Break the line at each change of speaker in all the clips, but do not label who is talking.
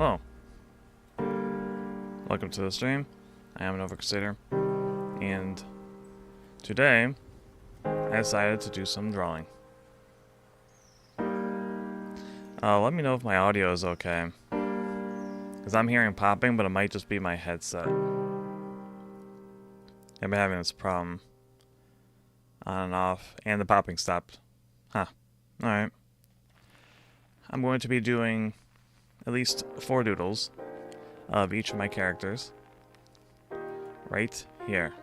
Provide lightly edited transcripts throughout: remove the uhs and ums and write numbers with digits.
Hello. Welcome to the stream. I am Nova Crusader, and today I decided to do some drawing. Let me know if my audio is okay, because I'm hearing popping, but it might just be my headset. I've been having this problem on and off, and the popping stopped. Huh. Alright. I'm going to be doing at least 4 doodles of each of my characters right here.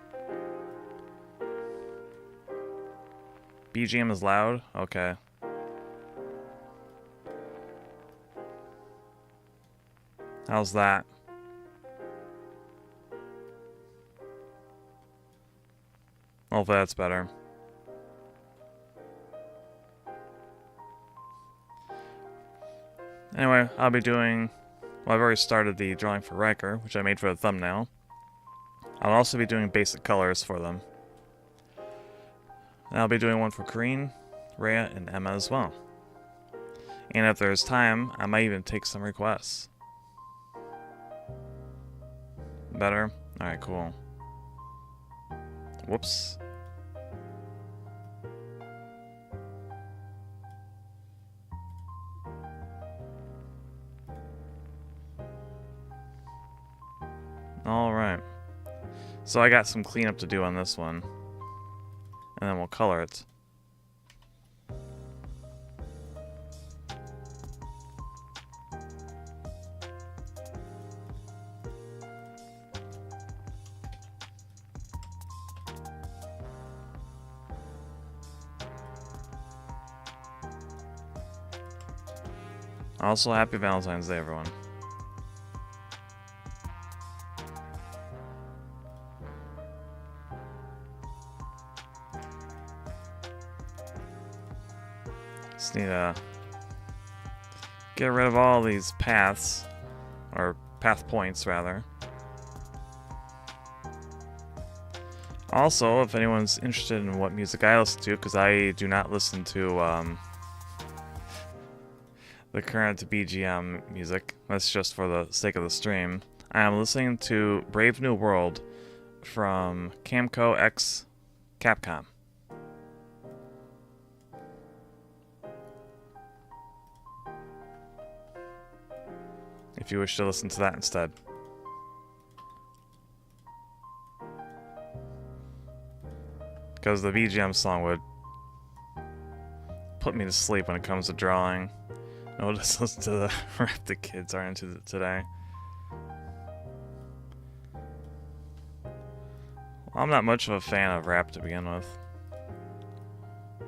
BGM is loud? Okay. How's that? Hopefully that's better. Anyway, I'll be doing... Well, I've already started the drawing for Ryker, which I made for the thumbnail. I'll also be doing basic colors for them. And I'll be doing one for Corine, Rhea, and Emma as well. And if there's time, I might even take some requests. Better? Alright, cool. Whoops. Alright. So I got some cleanup to do on this one. And then we'll color it. Also, happy Valentine's Day, everyone. Just need to get rid of all these paths, or path points, rather. Also, if anyone's interested in what music I listen to, because I do not listen to the current BGM music, that's just for the sake of the stream. I am listening to Brave New World from Camco X Capcom. If you wish to listen to that instead. Because the BGM song would put me to sleep when it comes to drawing. No, just listen to the rap the kids are into today. Well, I'm not much of a fan of rap to begin with.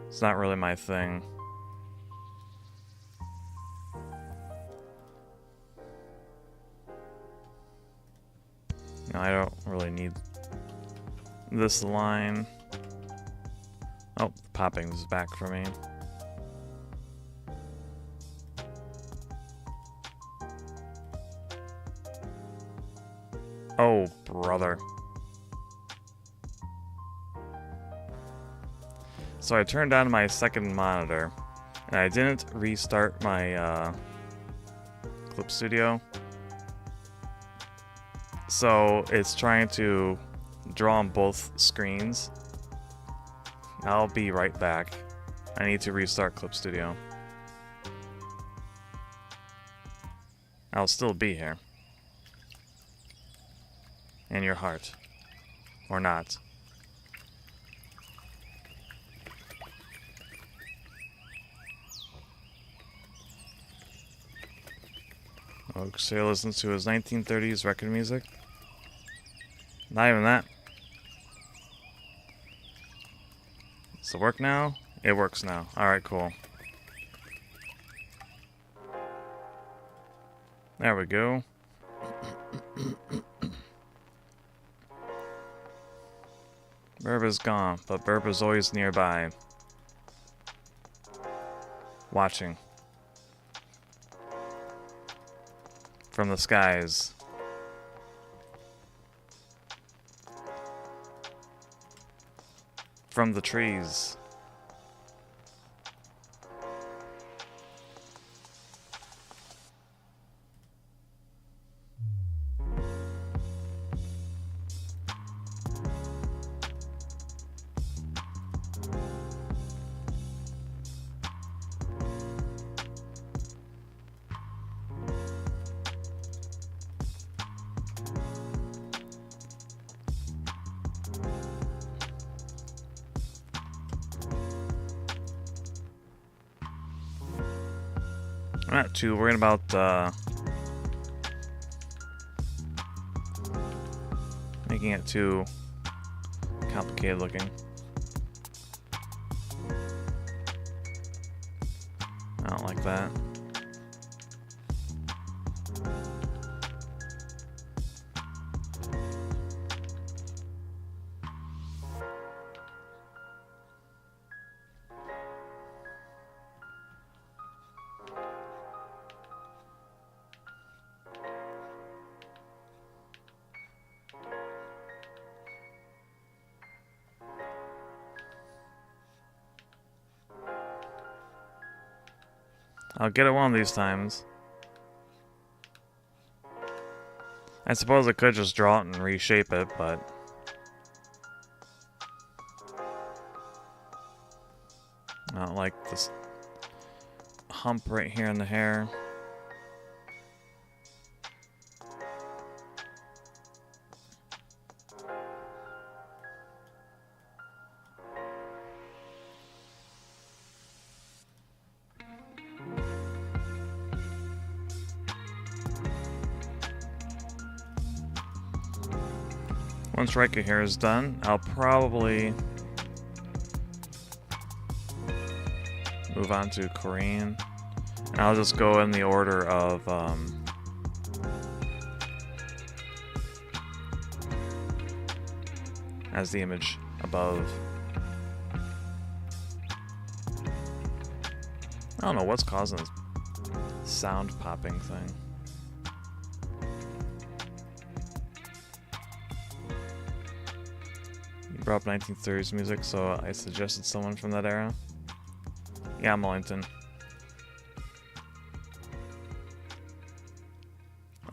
It's not really my thing. No, I don't really need this line. Oh, the popping is back for me. Oh, brother. So I turned on my second monitor, and I didn't restart my Clip Studio. So it's trying to draw on both screens. I'll be right back. I need to restart Clip Studio. I'll still be here. In your heart. Or not. Oakshire listens to his 1930s record music. Not even that. Does it work now? It works now. Alright, cool. There we go. Burb is gone, but Burb is always nearby. Watching. From the skies. From the trees. I'm not too worried about making it too complicated looking. I don't like that. I'll get it one of these times. I suppose I could just draw it and reshape it, but I don't like this hump right here in the hair. Once Ryker here is done, I'll probably move on to Corine. And I'll just go in the order of as the image above. I don't know what's causing this sound popping thing. Brought up 1930s music, so I suggested someone from that era. Yeah, Valentine.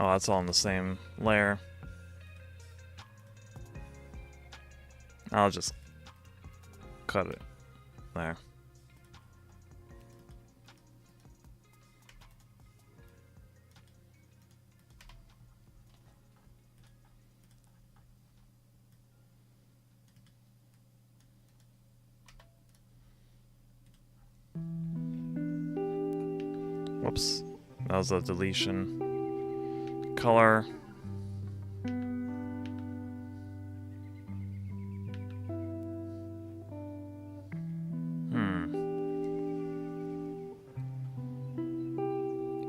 Oh, that's all in the same layer. I'll just cut it there. Whoops, that was a deletion. Color.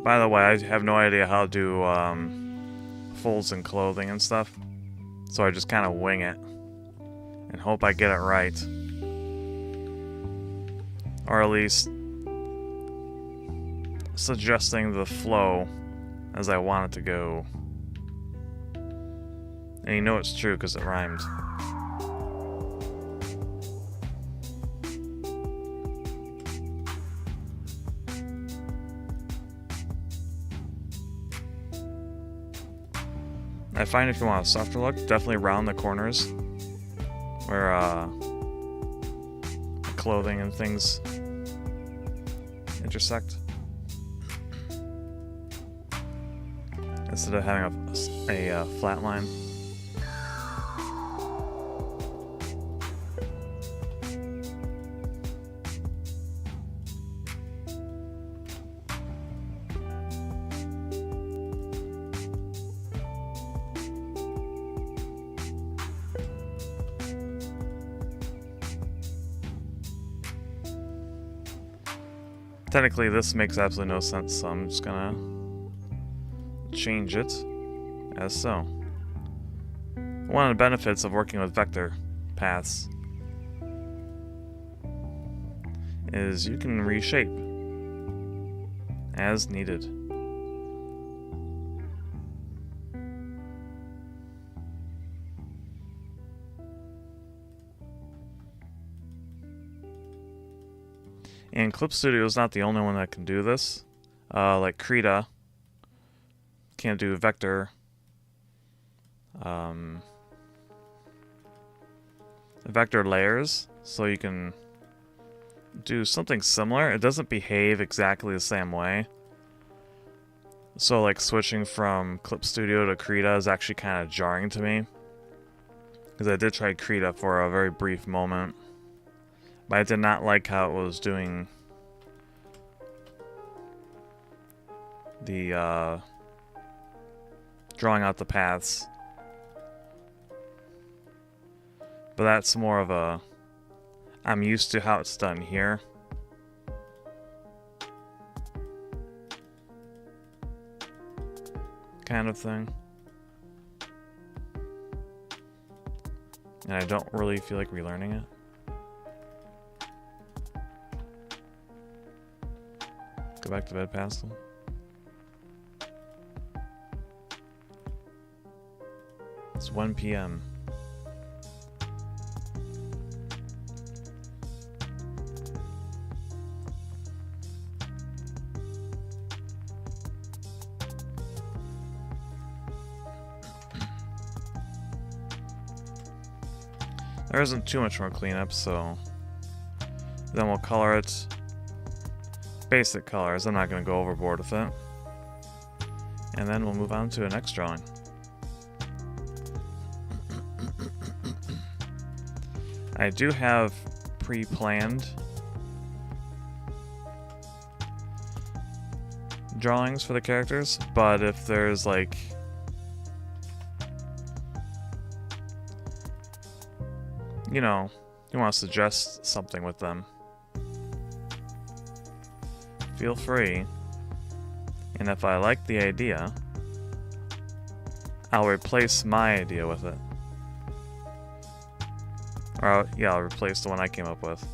By the way, I have no idea how to do folds in clothing and stuff, so I just kind of wing it and hope I get it right. Or at least suggesting the flow as I want it to go. And you know it's true because it rhymed. I find if you want a softer look, definitely round the corners where clothing and things intersect. Instead of having a flat line. Technically, this makes absolutely no sense, so I'm just gonna change it as so. One of the benefits of working with vector paths is you can reshape as needed. And Clip Studio is not the only one that can do this. Like Rhea can do vector vector layers, so you can do something similar. It doesn't behave exactly the same way. So like switching from Clip Studio to Rhea is actually kind of jarring to me, because I did try Rhea for a very brief moment. But I did not like how it was doing the drawing out the paths. But that's more of a, I'm used to how it's done here. Kind of thing. And I don't really feel like relearning it. Go back to bed, Pastel. It's 1 p.m. There isn't too much more cleanup, so then we'll color it basic colors. I'm not going to go overboard with it. And then we'll move on to the next drawing. I do have pre-planned drawings for the characters, but if there's like you know, you want to suggest something with them, feel free. And if I like the idea, I'll replace my idea with it. Or, yeah, I'll replace the one I came up with.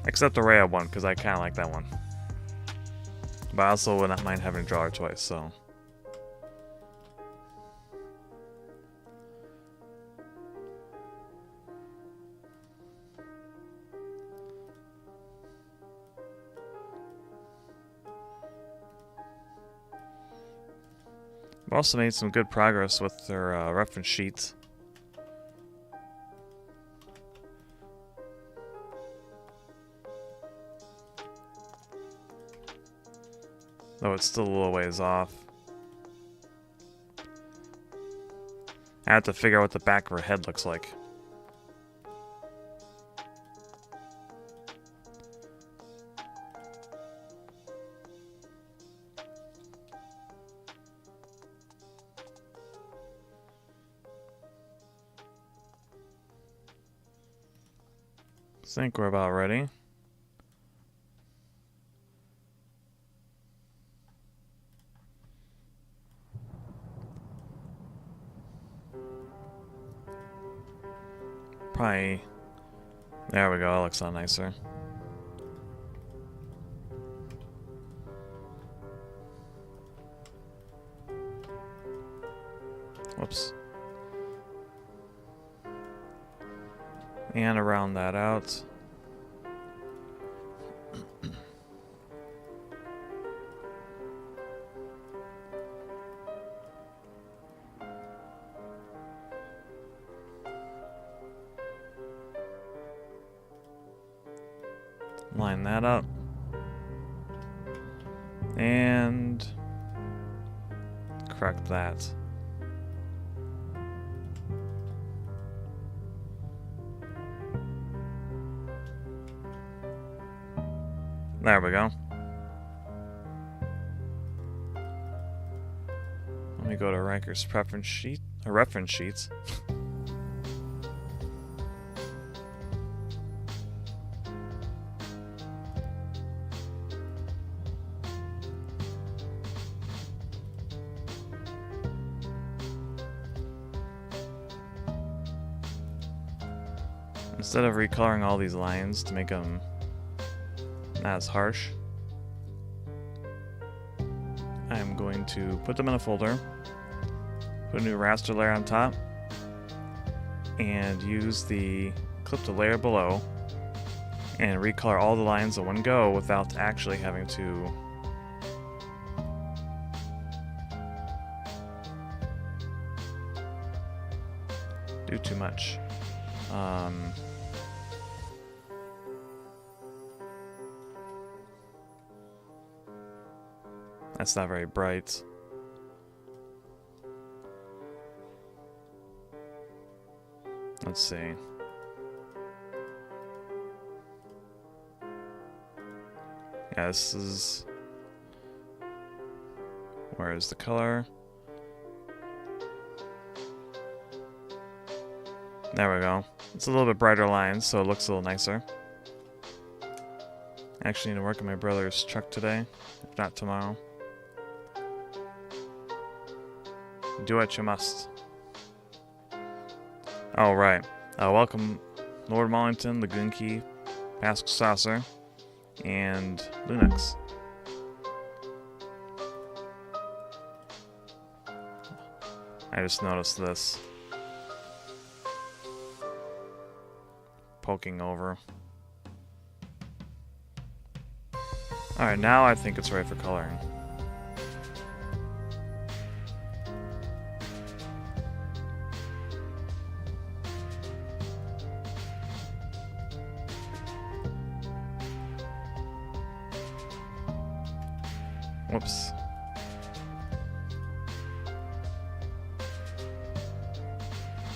Except the Rhea one, because I kind of like that one. But I also would not mind having to draw her twice, so. We've also made some good progress with their reference sheets. Though it's still a little ways off. I have to figure out what the back of her head looks like. I think we're about ready. Probably. There we go, it looks a lot nicer. Whoops. And around that out. Line that up. And correct that. There we go. Let me go to Ryker's preference sheet, or reference sheets. Instead of recoloring all these lines to make them not as harsh, I'm going to put them in a folder, put a new raster layer on top, and use the clip to layer below and recolor all the lines in one go without actually having to do too much. That's not very bright. Let's see. Yeah, this is Where is the color? There we go. It's a little bit brighter lines, so it looks a little nicer. I actually need to work on my brother's truck today, if not tomorrow. Do what you must. Oh, right. Welcome, Lord Wallington, the Gunki, Pascal Saucer, and Lunix. I just noticed this. Poking over. Alright, now I think it's ready for coloring. Whoops.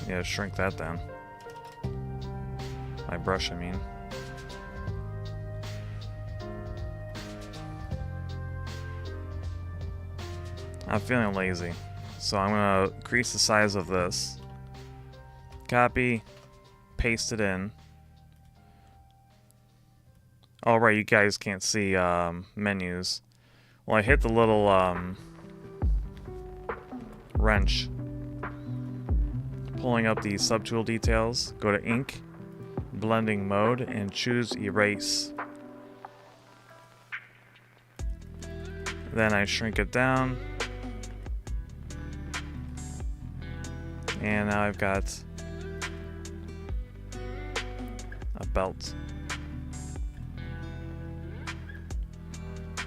Yeah, shrink that down. My brush, I mean. I'm feeling lazy, so I'm gonna increase the size of this. Copy, paste it in. Oh, right, you guys can't see menus. Well, I hit the little wrench, pulling up the subtool details. Go to Ink, Blending Mode, and choose Erase. Then I shrink it down. And now I've got a belt.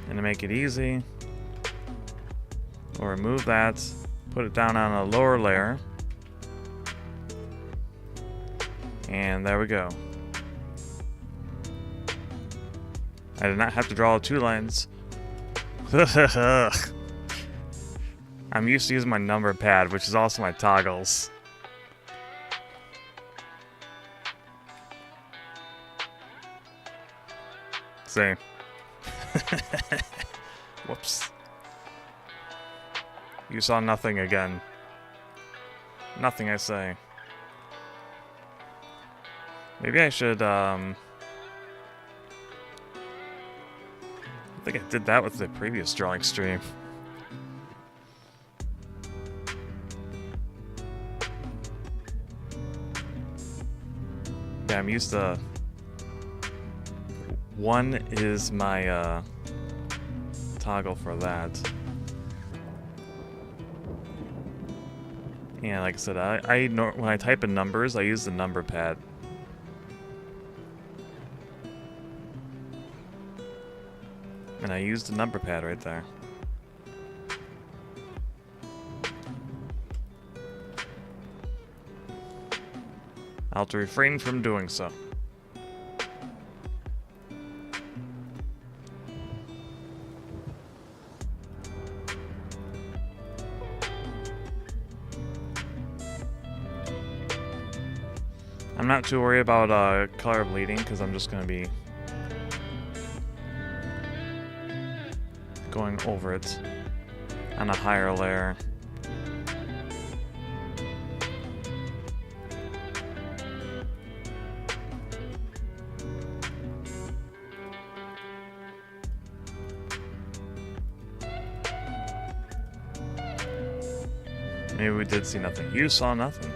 And to make it easy, we'll remove that, put it down on a lower layer, and there we go. I did not have to draw 2 lines. I'm used to using my number pad, which is also my toggles. See? Whoops. You saw nothing again. Nothing, I say. Maybe I should, I think I did that with the previous drawing stream. Yeah, I'm used to... 1 is my, toggle for that. Yeah, like I said, when I type in numbers, I use the number pad. And I use the number pad right there. I'll have to refrain from doing so. I'm not too worried about color bleeding because I'm just going to be going over it on a higher layer. Maybe we did see nothing. You saw nothing.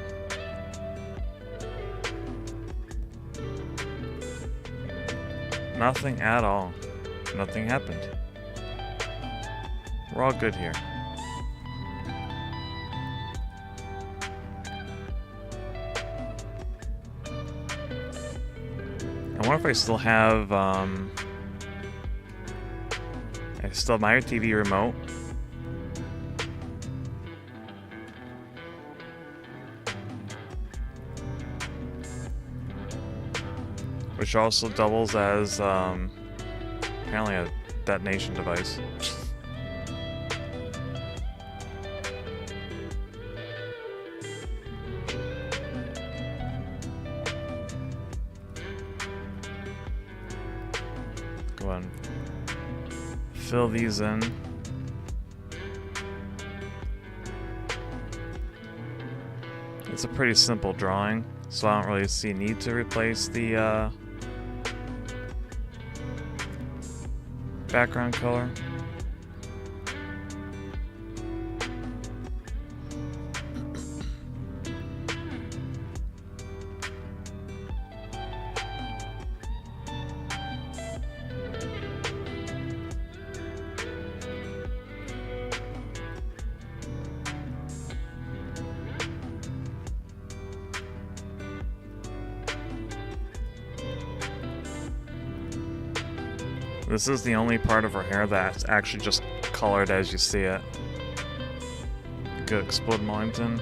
Nothing at all. Nothing happened. We're all good here. I wonder if I still have, I still have my TV remote. Which also doubles as, apparently a detonation device. Go ahead and fill these in. It's a pretty simple drawing, so I don't really see a need to replace the background color. This is the only part of her hair that's actually just colored as you see it. Good explode Wellington.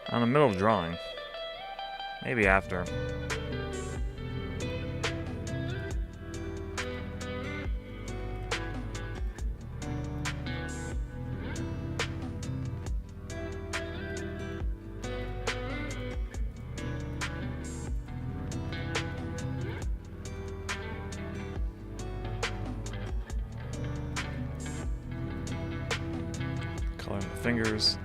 On the middle of drawing. Maybe after. Coloring the fingers.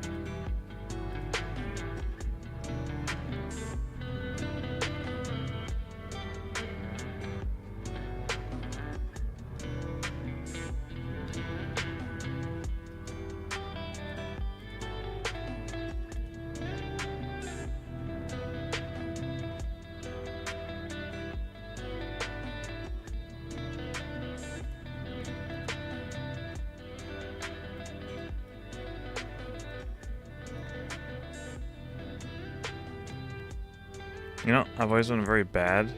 You know, I've always been very bad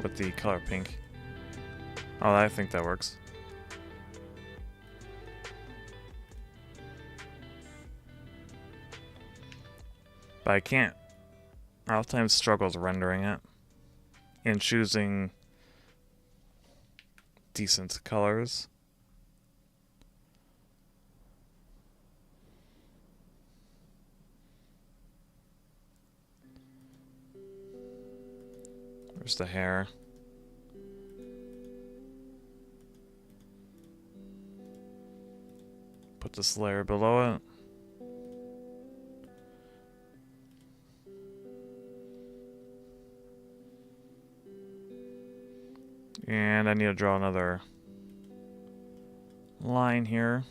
with the color pink. Oh, I think that works. But I can't. I oftentimes struggle with rendering it and choosing decent colors. There's the hair. Put this layer below it. And I need to draw another line here.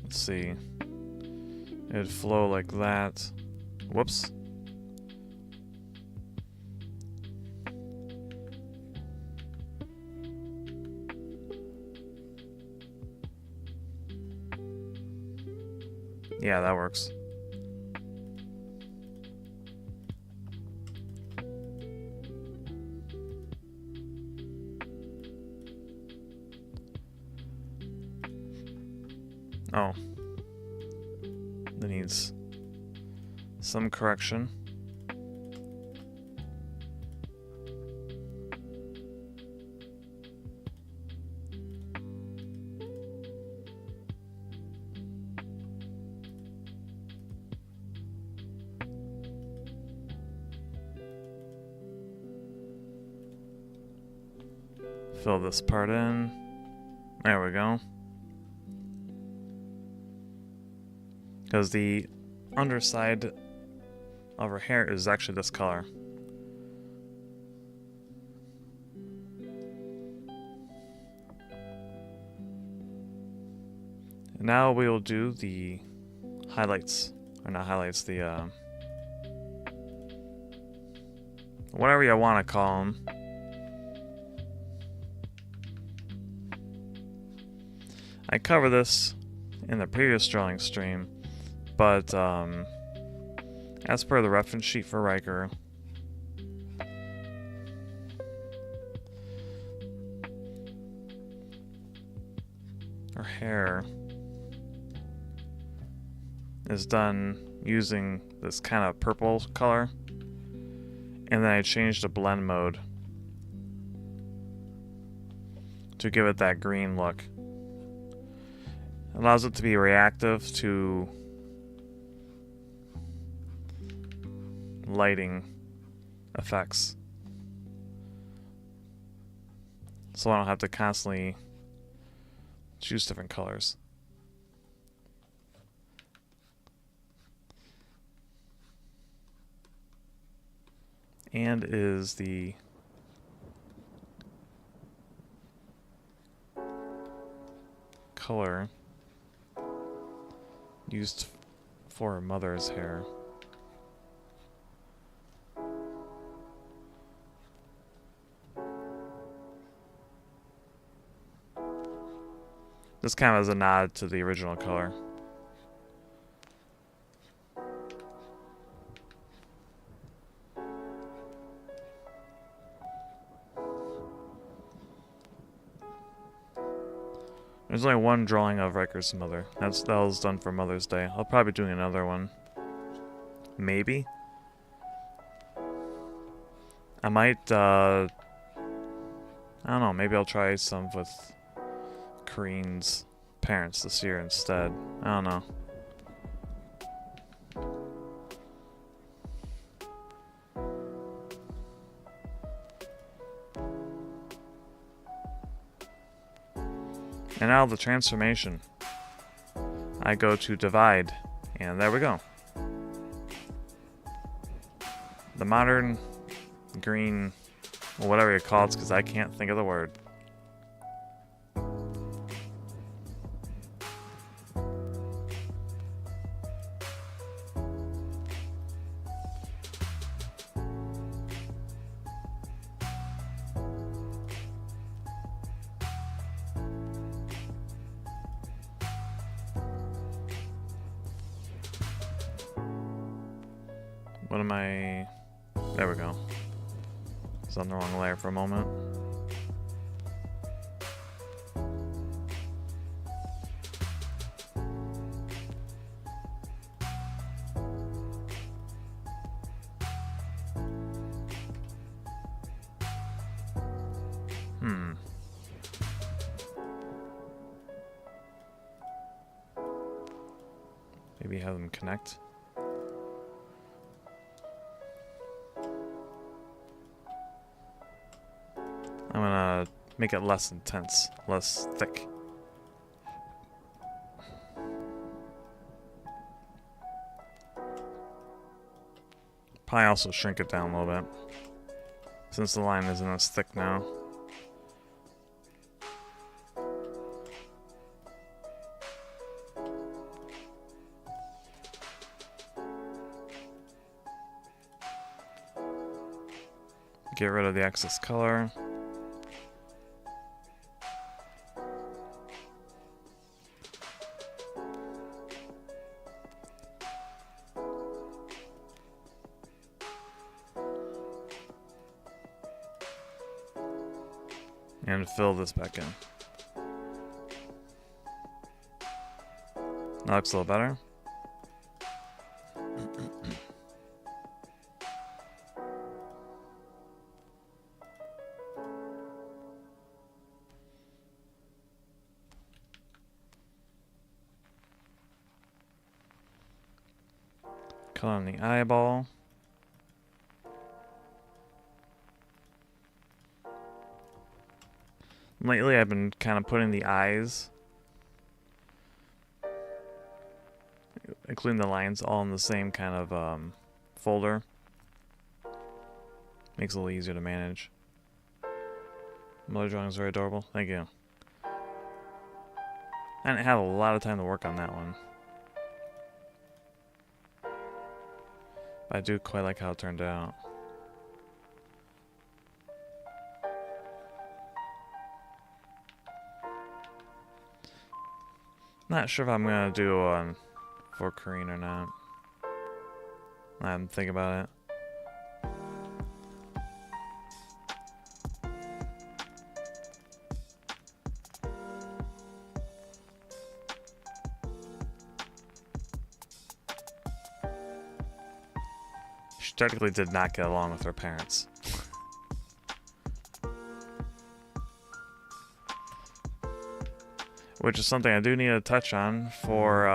Let's see. It'd flow like that. Whoops. Yeah, that works. Oh. That needs some correction. Fill this part in. There we go. Because the underside of her hair is actually this color. Now we will do the highlights, or not highlights, the whatever you want to call them. I covered this in the previous drawing stream, but as per the reference sheet for Ryker, her hair is done using this kind of purple color, and then I changed the blend mode to give it that green look. It allows it to be reactive to lighting effects, so I don't have to constantly Choose different colors. And is the color used for her mother's hair. This kind of is a nod to the original color. There's only one drawing of Ryker's mother. That was done for Mother's Day. I'll probably be doing another one. Maybe? I might, I don't know, maybe I'll try some with Corine's parents this year instead. I don't know. And now the transformation. I go to divide, and there we go. The modern green, or whatever you call it, because I can't think of the word. What am I... There we go. I was on the wrong layer for a moment. Maybe have them connect. I'm gonna make it less intense, less thick. Probably also shrink it down a little bit, since the line isn't as thick now. Get rid of the excess color. And fill this back in. That looks a little better. Color on the eyeball. Lately I've been kind of putting the eyes, including the lines, all in the same kind of folder. Makes it a little easier to manage. Mother drawing is very adorable. Thank you. I didn't have a lot of time to work on that one. But I do quite like how it turned out. Not sure if I'm gonna do one for Corine or not. I haven't think about it. She technically did not get along with her parents. Which is something I do need to touch on for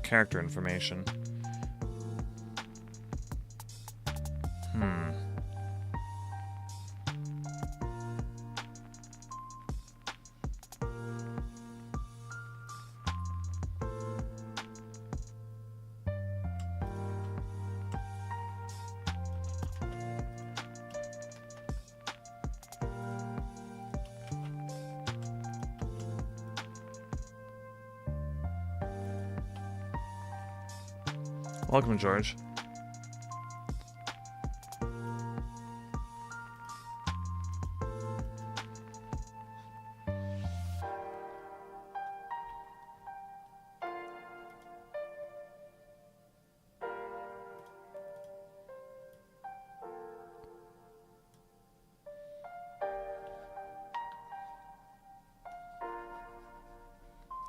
character information. Welcome, George.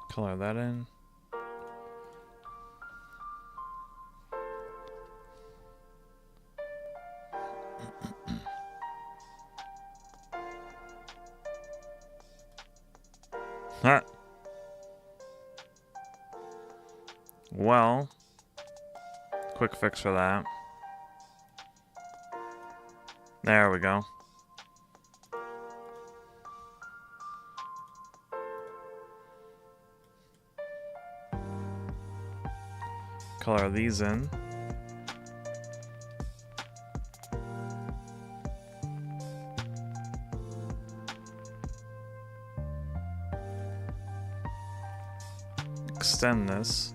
Color that in. Huh. Well, quick fix for that. There we go. Color these in. Extend this.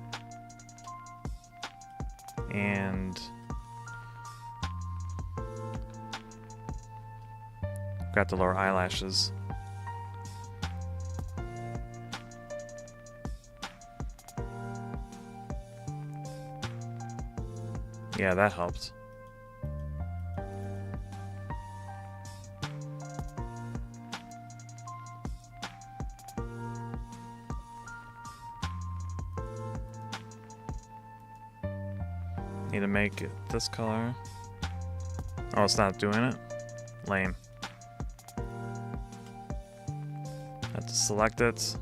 And got the lower eyelashes. Yeah, that helped. Need to make it this color. Oh, it's not doing it? Lame. Have to select it.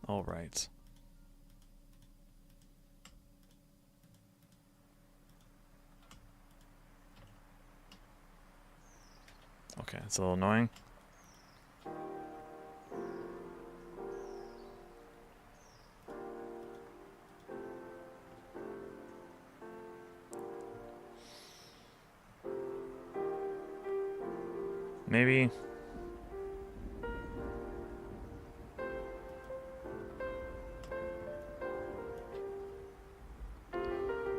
All right. Okay, it's a little annoying. Maybe.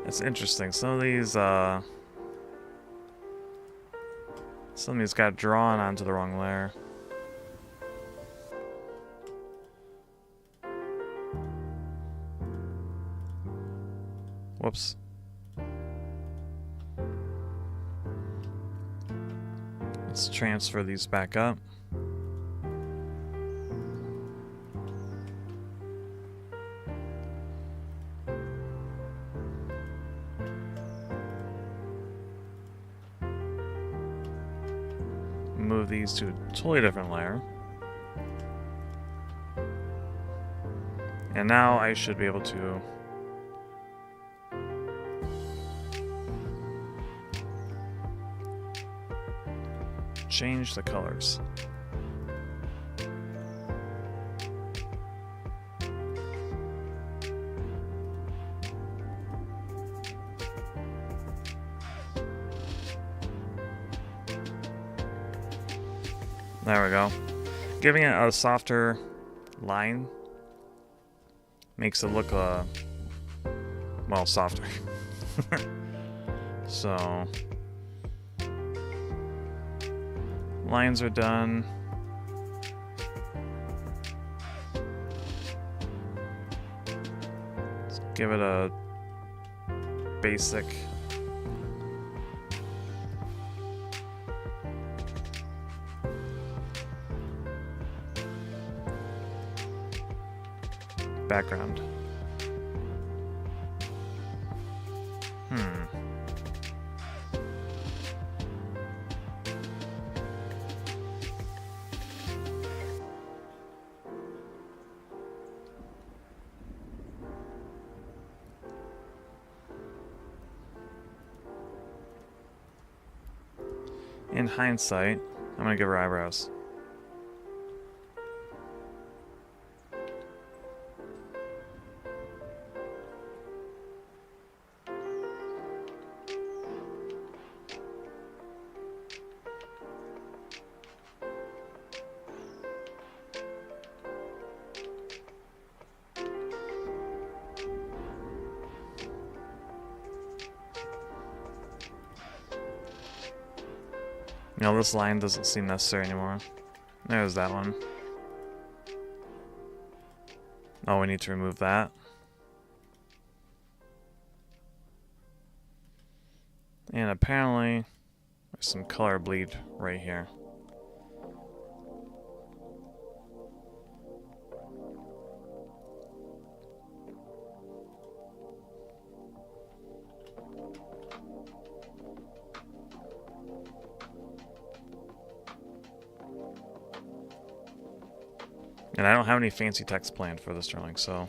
It's interesting. Some of these got drawn onto the wrong layer. Whoops. Let's transfer these back up. Move these to a totally different layer. And now I should be able to change the colors. There we go. Giving it a softer line makes it look well, softer. So lines are done. Let's give it a basic background. In hindsight, I'm gonna give her eyebrows. You know, this line doesn't seem necessary anymore. There's that one. Oh, we need to remove that. And apparently, there's some color bleed right here. And I don't have any fancy text planned for this drawing, so...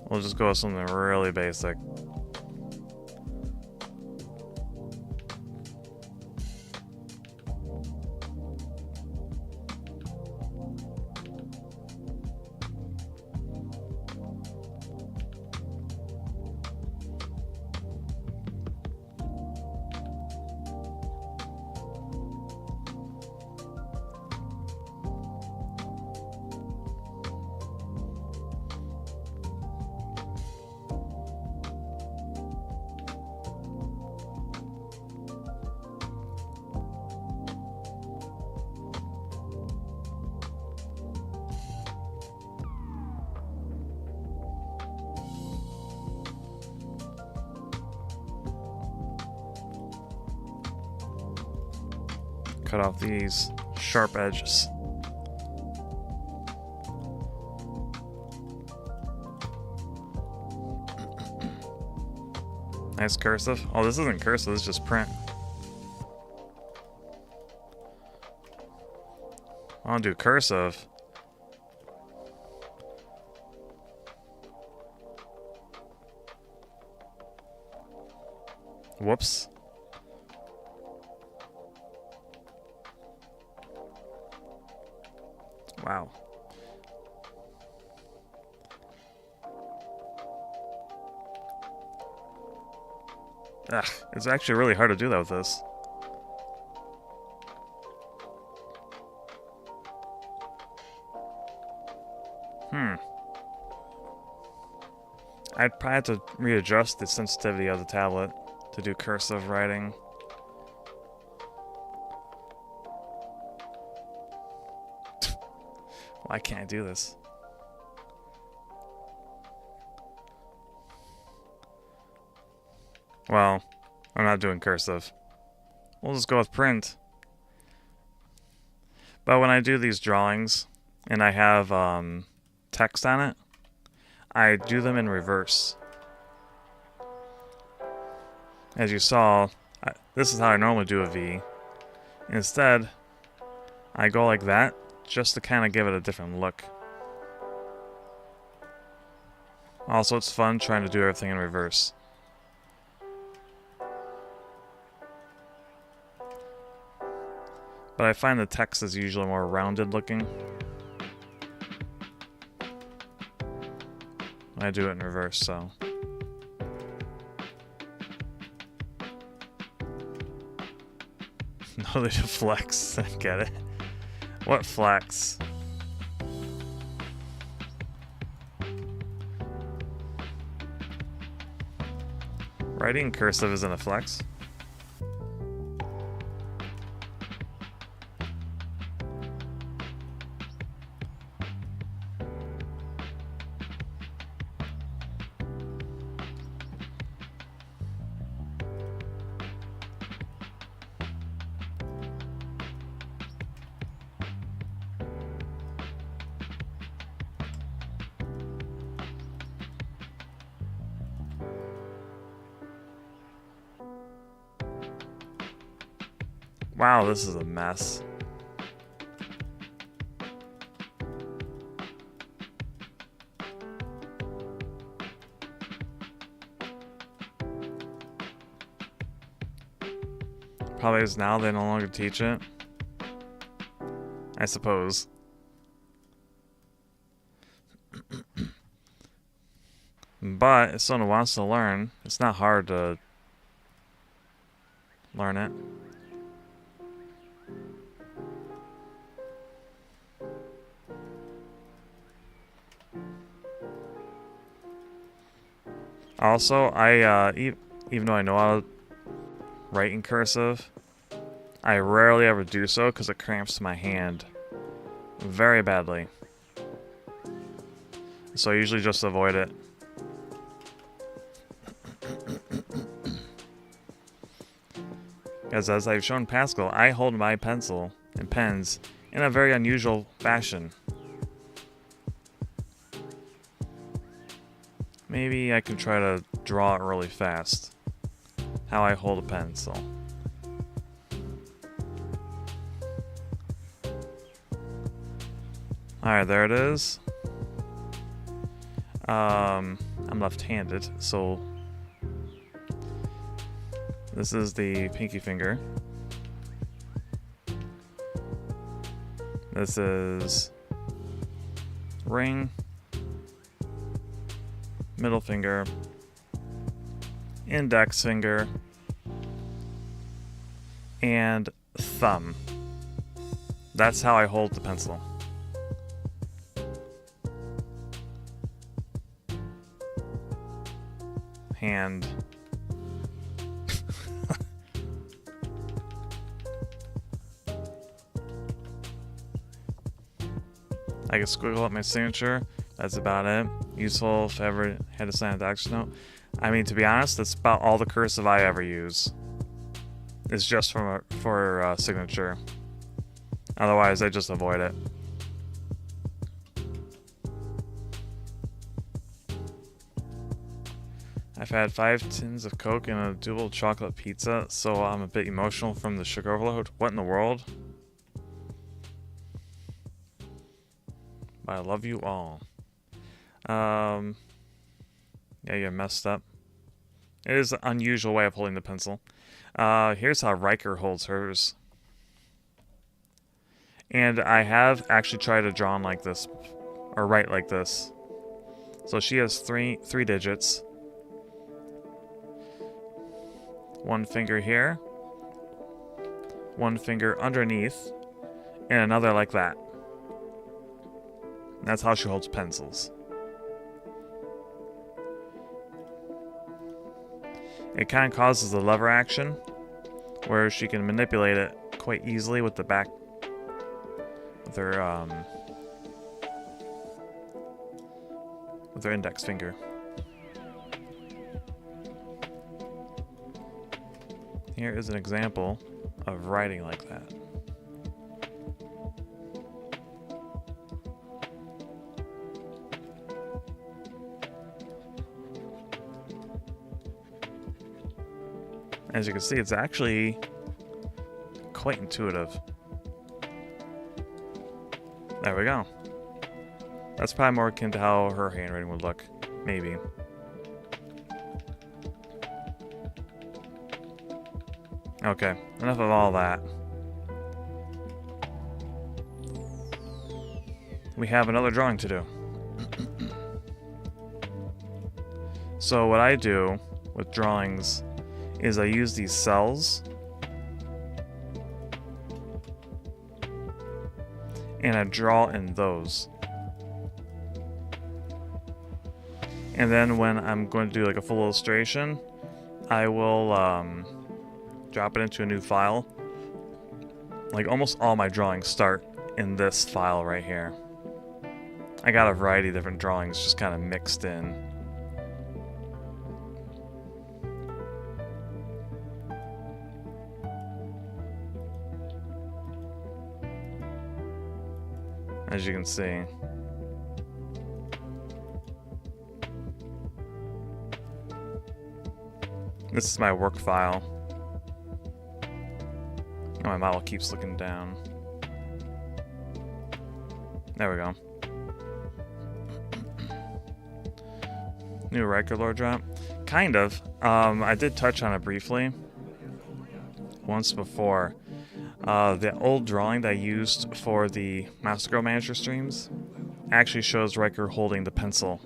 we'll just go with something really basic. Cut off these sharp edges. Nice cursive. Oh, this isn't cursive, this is just print. I want to do cursive. Whoops. Wow. Ugh, it's actually really hard to do that with this. I'd probably have to readjust the sensitivity of the tablet to do cursive writing. Why can't I do this? Well, I'm not doing cursive. We'll just go with print. But when I do these drawings and I have text on it, I do them in reverse. As you saw, this is how I normally do a V. Instead, I go like that just to kind of give it a different look. Also, it's fun trying to do everything in reverse. But I find the text is usually more rounded looking when I do it in reverse, so. No, they do flex. I get it. What flex? Writing cursive isn't a flex. Wow, this is a mess. Probably is now they no longer teach it. I suppose. But if someone wants to learn, it's not hard to learn it. Also, even though I know how to write in cursive, I rarely ever do so because it cramps my hand very badly. So I usually just avoid it. Because as I've shown Pascal, I hold my pencil and pens in a very unusual fashion. Maybe I can try to draw it really fast. How I hold a pencil. Alright, there it is. I'm left-handed, so this is the pinky finger. This is ring, middle finger, index finger, and thumb. That's how I hold the pencil. Hand. I can squiggle up my signature. That's about it. Useful if ever had to sign a doctor's note. I mean, to be honest, that's about all the cursive I ever use. It's just for signature. Otherwise, I just avoid it. I've had 5 tins of Coke and a double chocolate pizza, so I'm a bit emotional from the sugar overload. What in the world? But I love you all. Yeah, you're messed up. It is an unusual way of holding the pencil. Here's how Ryker holds hers. And I have actually tried to draw on like this, or write like this. So she has three digits. One finger here, one finger underneath, and another like that. That's how she holds pencils. It kind of causes a lever action, where she can manipulate it quite easily with the back, with her index finger. Here is an example of writing like that. As you can see, it's actually quite intuitive. There we go. That's probably more akin to how her handwriting would look, maybe. Okay, enough of all that. We have another drawing to do. So what I do with drawings is I use these cells and I draw in those. And then when I'm going to do like a full illustration, I will drop it into a new file. Like almost all my drawings start in this file right here. I got a variety of different drawings just kind of mixed in. As you can see. This is my work file. And my model keeps looking down. There we go. New Ryker lore drop? Kind of. I did touch on it briefly. Once before. The old drawing that I used for the Master Girl Manager streams actually shows Ryker holding the pencil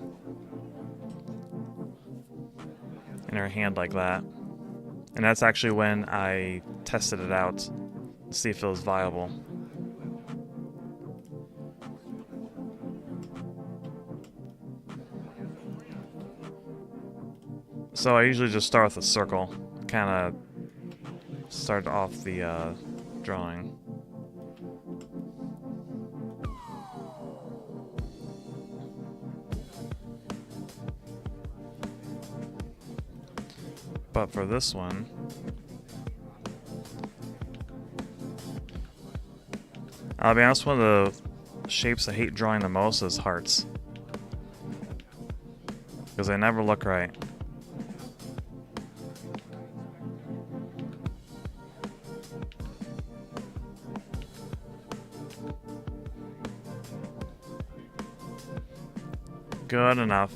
in her hand like that. And that's actually when I tested it out to see if it was viable. So I usually just start with a circle, kind of start off the drawing. But for this one, I'll be honest, one of the shapes I hate drawing the most is hearts. Because they never look right. Good enough.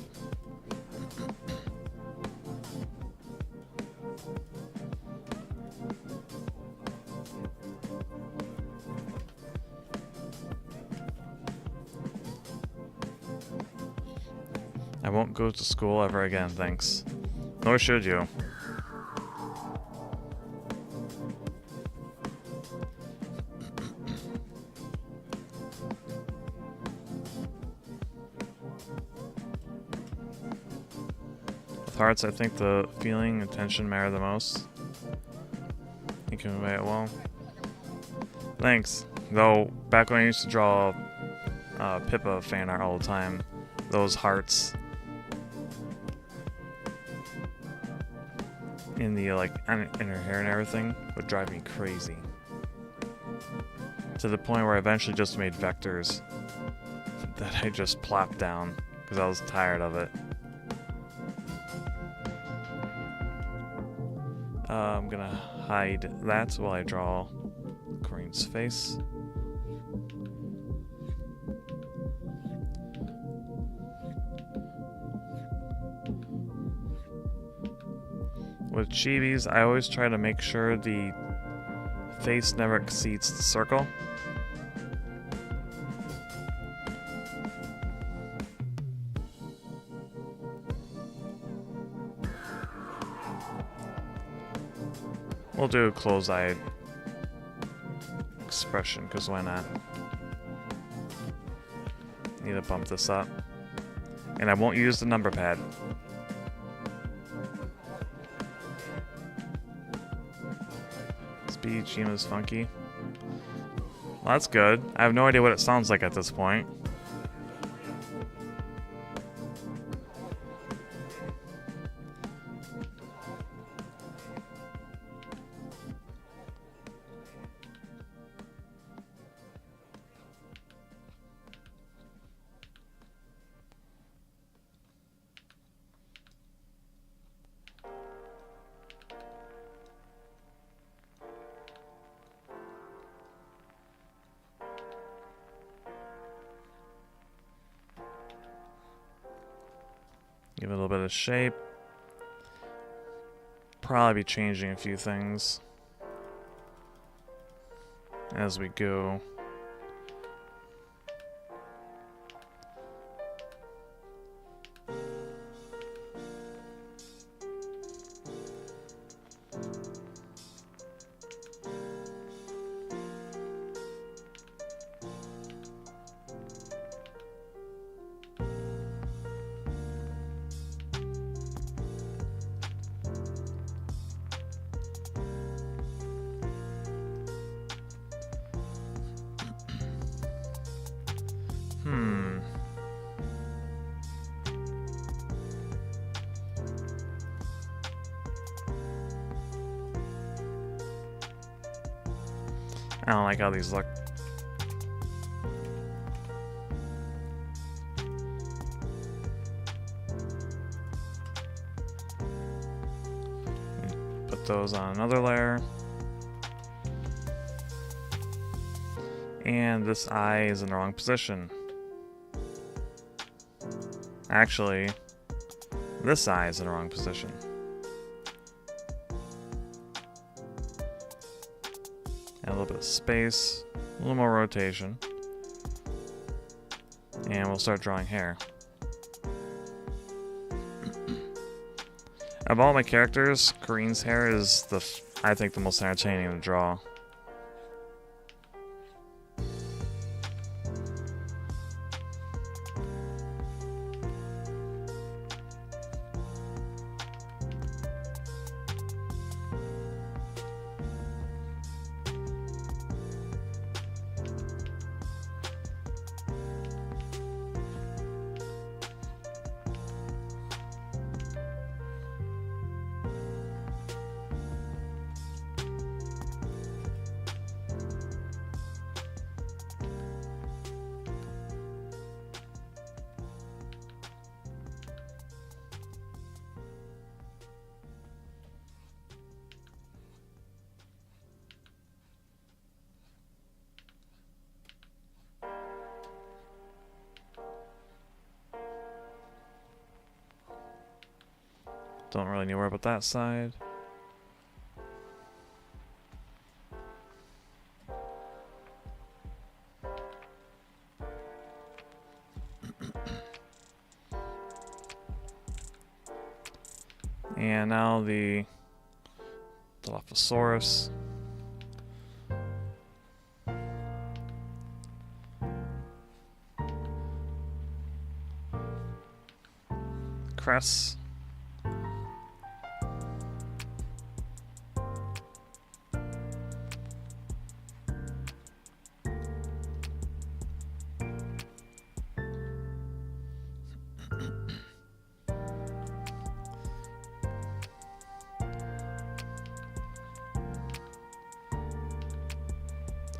I won't go to school ever again, thanks. Nor should you. With hearts, I think the feeling and tension matter the most. You can convey it well. Thanks. Though, back when I used to draw Pippa fan art all the time, those hearts in the in her hair and everything would drive me crazy. To the point where I eventually just made vectors that I just plopped down because I was tired of it. I'm gonna hide that while I draw Corine's face. With chibis, I always try to make sure the face never exceeds the circle. We'll do a closed-eyed expression, because why not? Need to bump this up. And I won't use the number pad. Speed Chima's funky. Well, that's good. I have no idea what it sounds like at this point. Give it a little bit of shape. Probably be changing a few things as we go. I don't like how these look. Put those on another layer. And this eye is in the wrong position. Actually, this eye is in the wrong position. Add a little bit of space, a little more rotation. And we'll start drawing hair. Of all my characters, Corine's hair is I think the most entertaining to draw. Don't really need to worry about that side. And now the Dilophosaurus. Cress.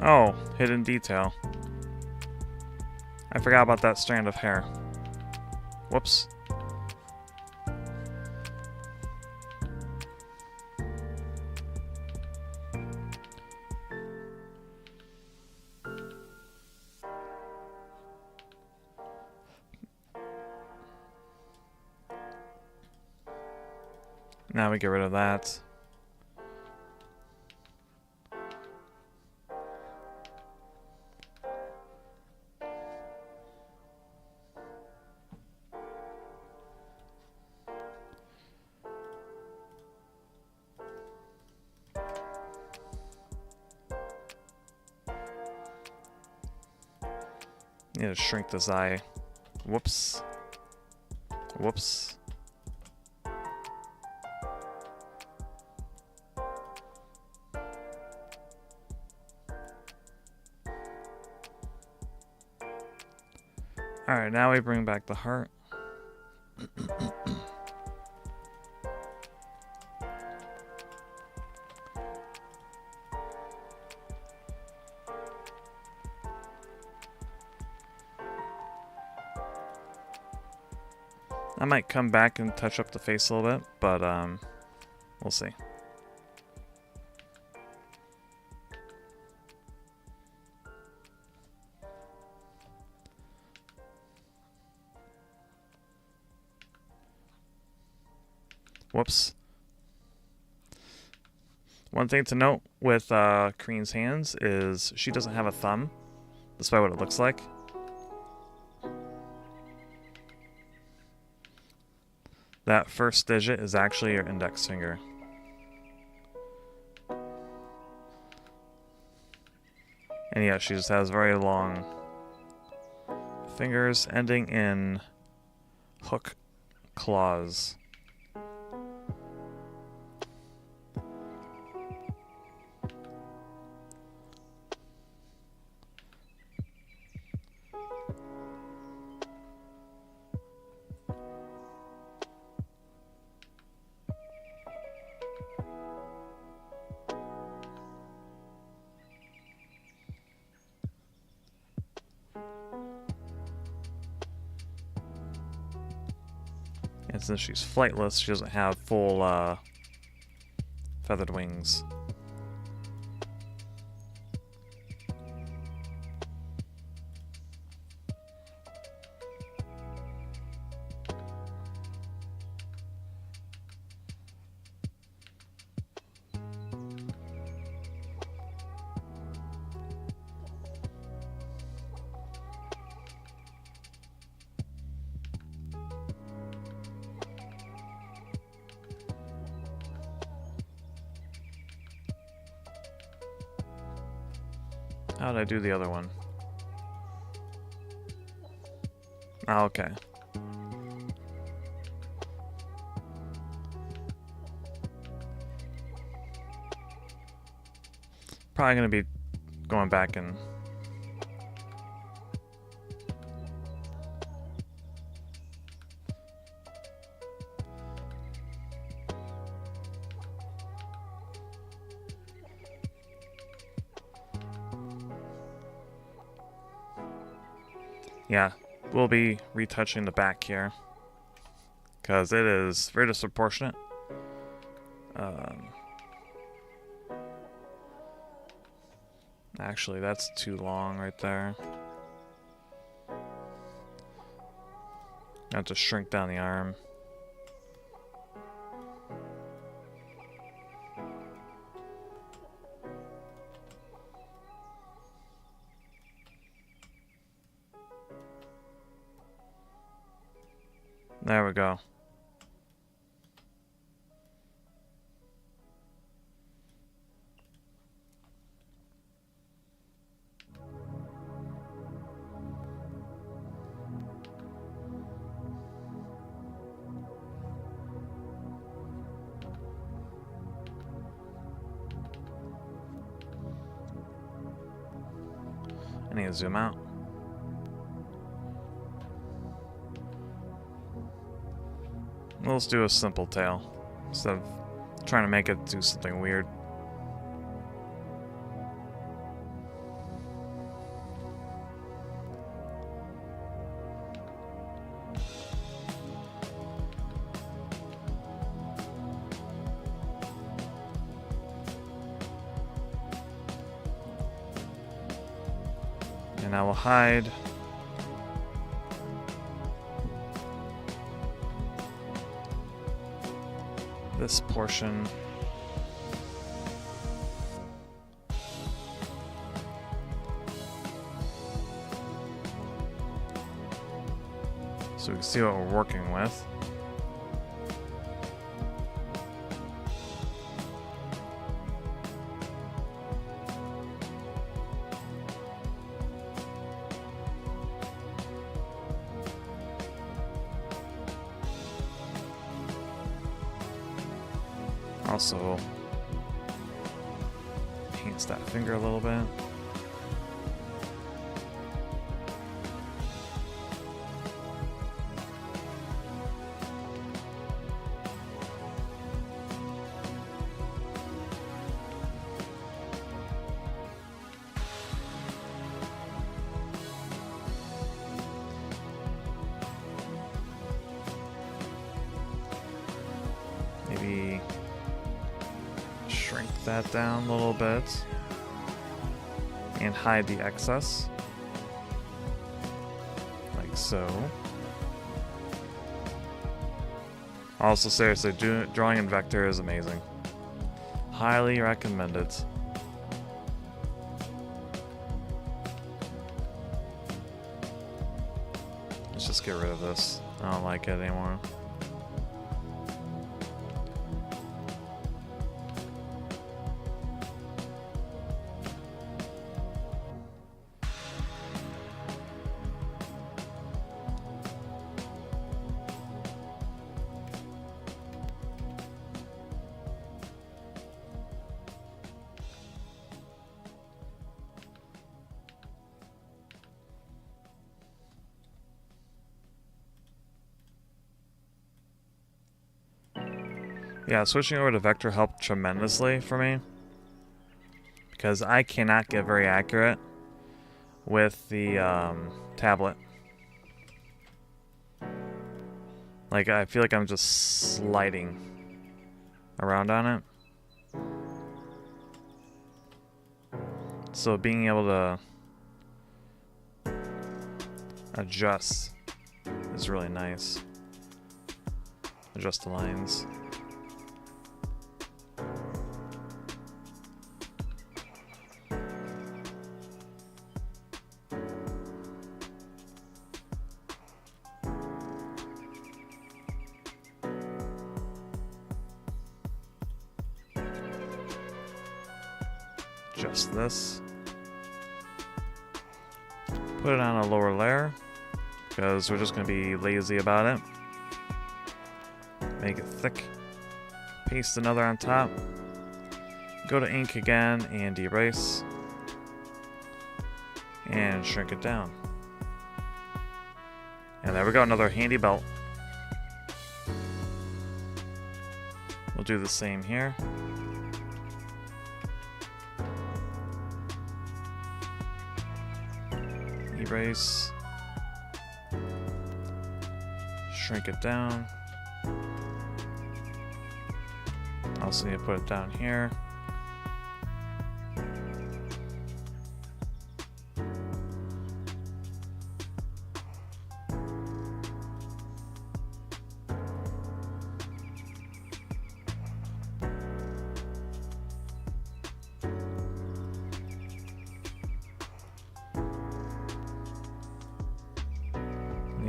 Oh, hidden detail. I forgot about that strand of hair. Whoops. Now we get rid of that. Need to shrink this eye. Whoops. Whoops. Alright, now we bring back the heart. I might come back and touch up the face a little bit, but we'll see. Whoops. One thing to note with Corine's hands is she doesn't have a thumb, despite what it looks like. That first digit is actually your index finger. And yeah, she just has very long fingers ending in hook claws. And since she's flightless, she doesn't have full feathered wings. How did I do the other one? Oh, okay. Probably gonna be going back and yeah, we'll be retouching the back here because it is very disproportionate. Actually, that's too long right there. I have to shrink down the arm. There we go. I need to zoom out. Let's do a simple tail instead of trying to make it do something weird. And I will hide this portion. So we can see what we're working with. Also paints that finger a little bit. Maybe shrink that down a little bit and hide the excess, like so. Also, seriously, drawing in vector is amazing. Highly recommend it. Let's just get rid of this. I don't like it anymore. Yeah, switching over to vector helped tremendously for me, because I cannot get very accurate with the tablet. Like, I feel like I'm just sliding around on it. So being able to adjust is really nice. Adjust the lines. Adjust this. Put it on a lower layer, because we're just going to be lazy about it. Make it thick. Paste another on top. Go to ink again and erase. And shrink it down. And there we go, another handy belt. We'll do the same here. Erase. Shrink it down. Also need to put it down here.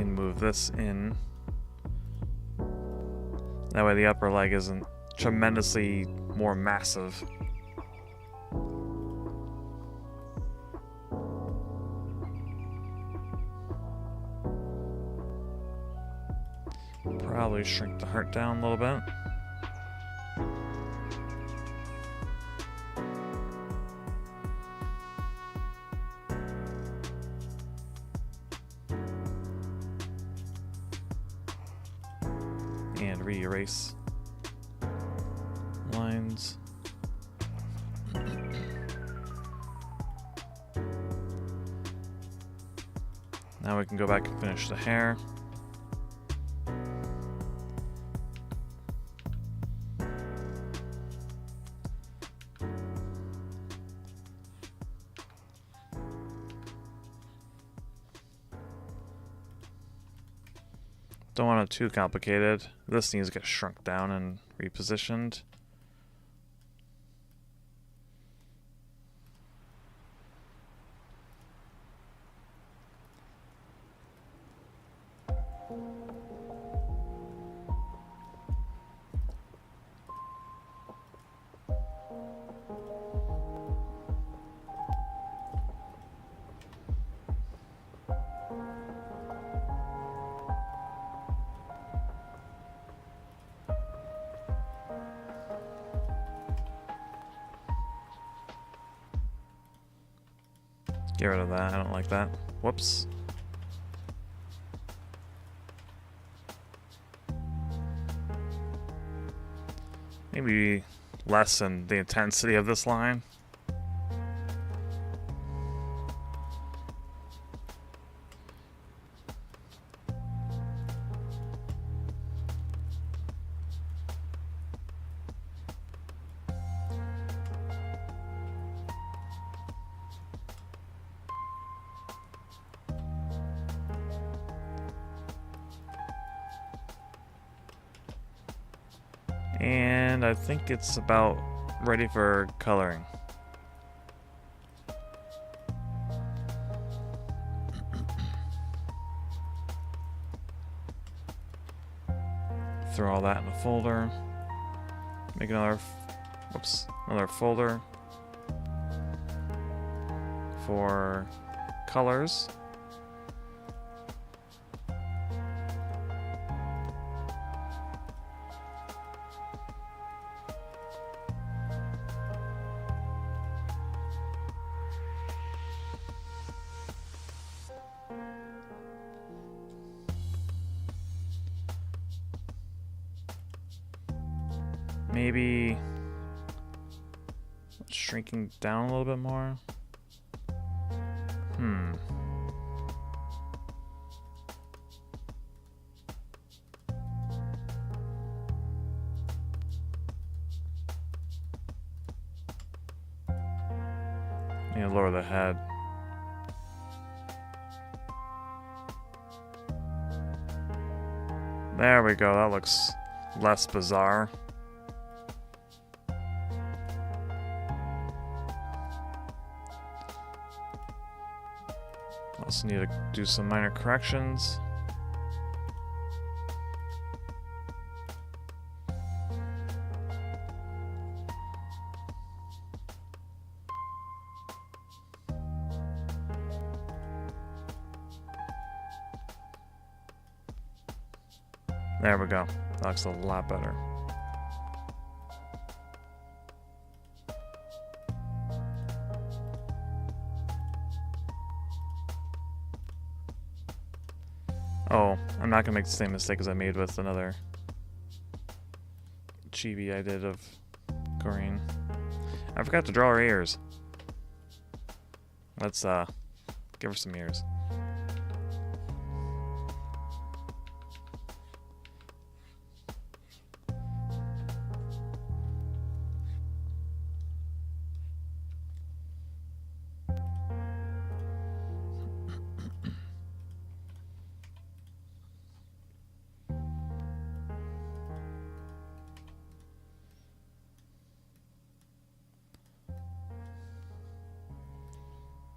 Move this in That way the upper leg isn't tremendously more massive. Probably shrink the heart down a little bit. And re-erase lines. Now we can go back and finish the hair. Don't want it too complicated. This needs to get shrunk down and repositioned. Get rid of that, I don't like that. Whoops. Maybe lessen the intensity of this line. And I think it's about ready for coloring. Throw all that in a folder. Make another folder for colors. Maybe shrinking down a little bit more. Need to lower the head. There we go, that looks less bizarre. Also need to do some minor corrections. There we go. That looks a lot better. Oh, I'm not gonna make the same mistake as I made with another chibi I did of Corine. I forgot to draw her ears. Let's give her some ears.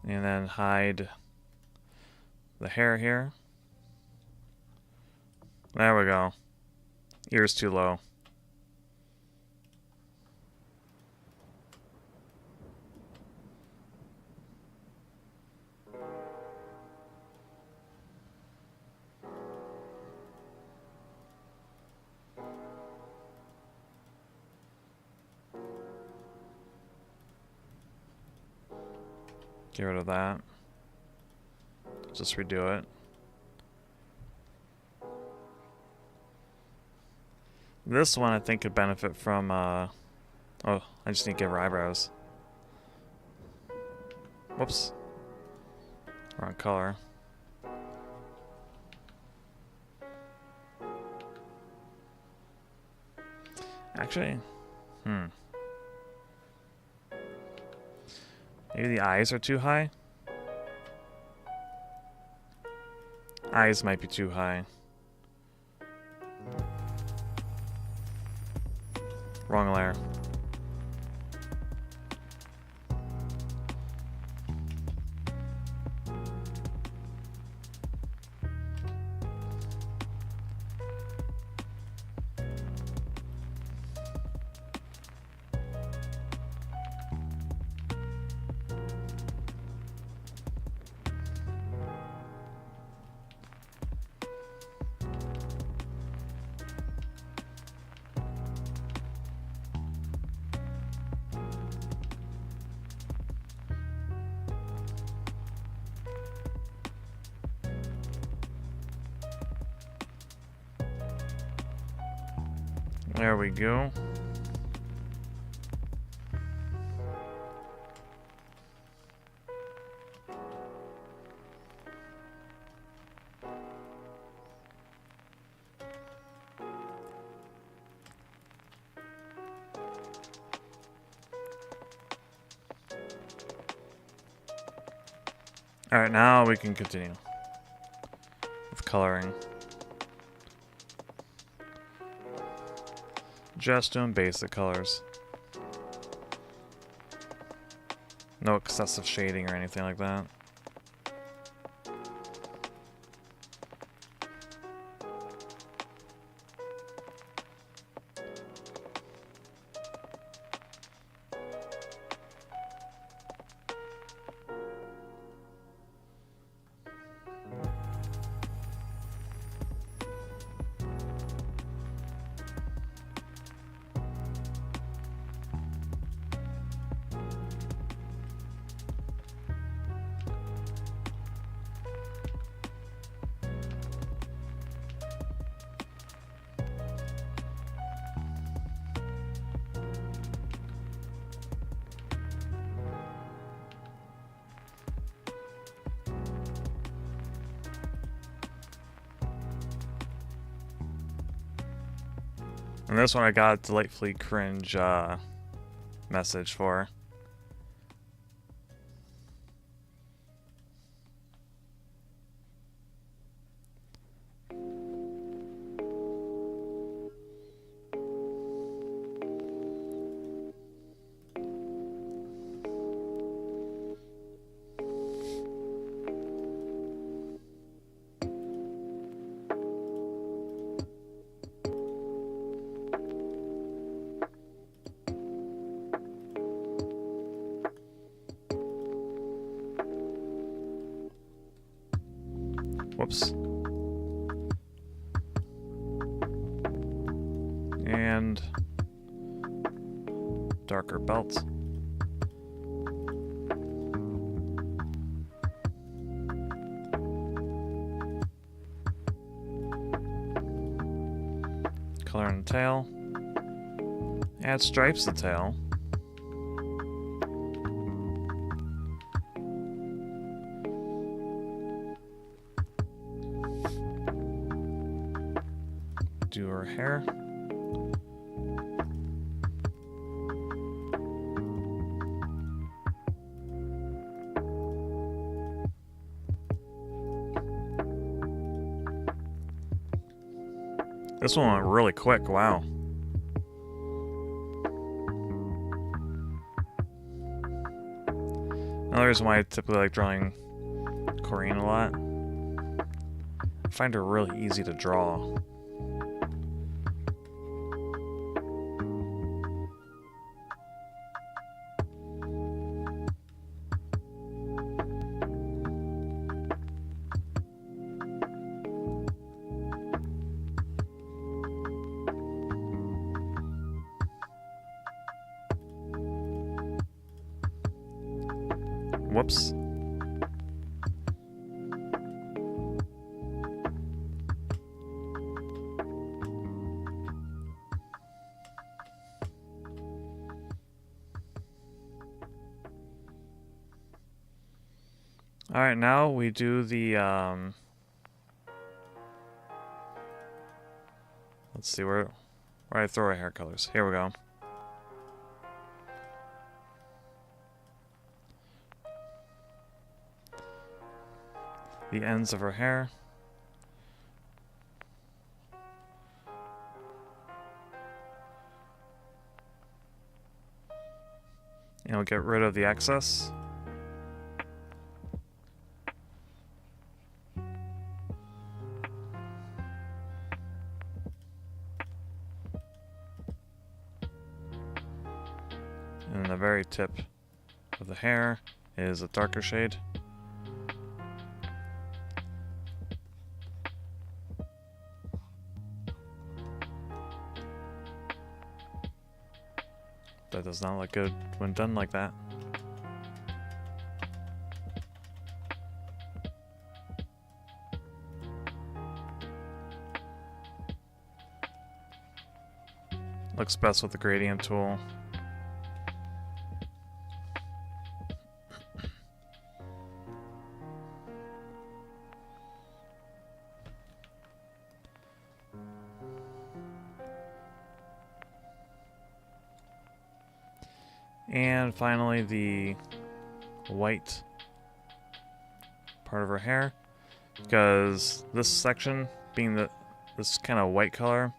And then hide the hair here. There we go. Ears too low. Get rid of that. Just redo it. This one I think could benefit from, oh, I just need to give her eyebrows. Whoops. Wrong color. Actually, maybe the eyes are too high? Eyes might be too high. Wrong layer. There we go. Alright, now we can continue with coloring. Just doing basic colors. No excessive shading or anything like that. And this one I got a delightfully cringe message for. Whoops. And darker belt. Color in the tail. Add stripes to the tail. Do her hair. This one went really quick, wow. Another reason why I typically like drawing Corine a lot. I find her really easy to draw. Whoops. Alright, now we do the, let's see, where I throw our hair colors. Here we go. The ends of her hair. And we'll get rid of the excess. And the very tip of the hair is a darker shade. That does not look good when done like that. Looks best with the gradient tool. And finally, the white part of her hair, because this section being this kind of white color,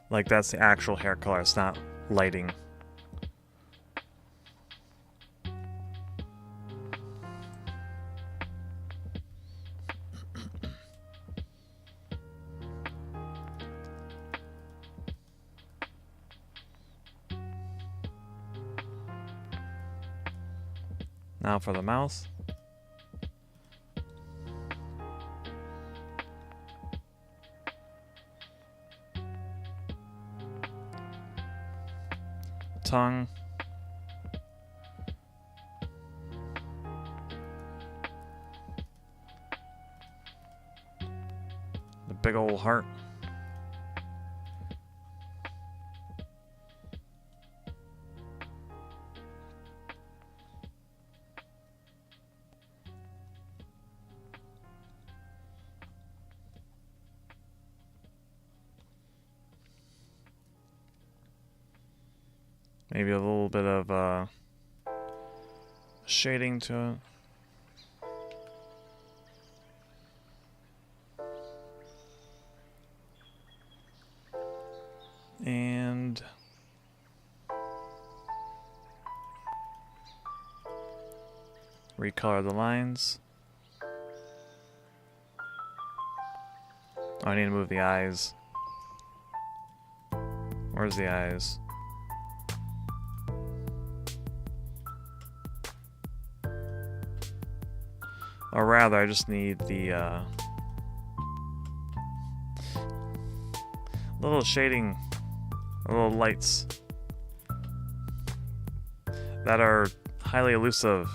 like that's the actual hair color, it's not lighting. Now for the mouth. Tongue. The big old heart. Maybe a little bit of shading to it. And recolor the lines. Oh, I need to move the eyes. Where's the eyes? Or rather, I just need the little shading, little lights that are highly elusive.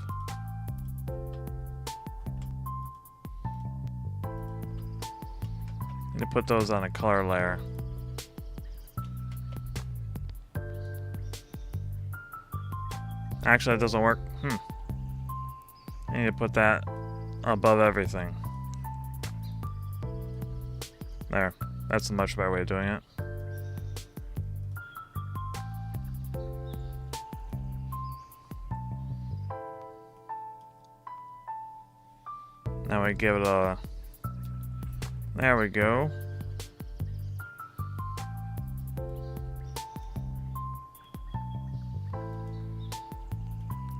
Need to put those on a color layer. Actually, that doesn't work. I need to put that above everything. There. That's a much better way of doing it. Now we give it a... There we go.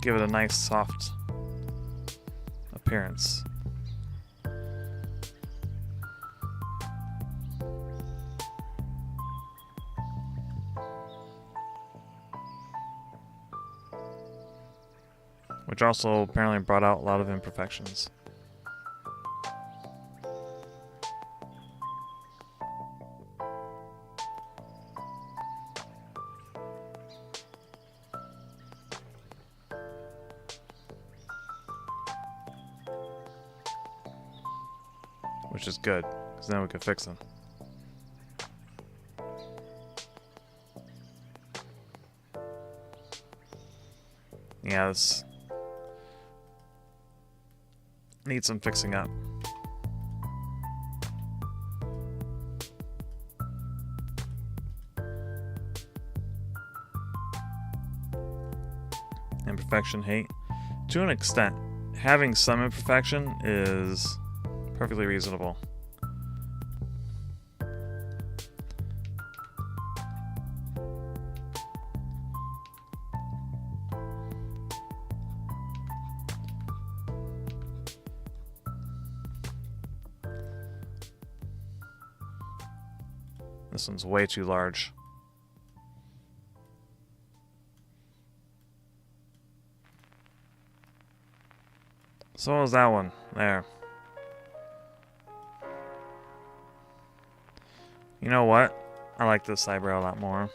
Give it a nice soft appearance. Which also apparently brought out a lot of imperfections. Which is good, because then we can fix them. Yeah, needs some fixing up. Imperfection hate. To an extent, having some imperfection is perfectly reasonable. This one's way too large. So what was that one? There. You know what? I like this eyebrow a lot more.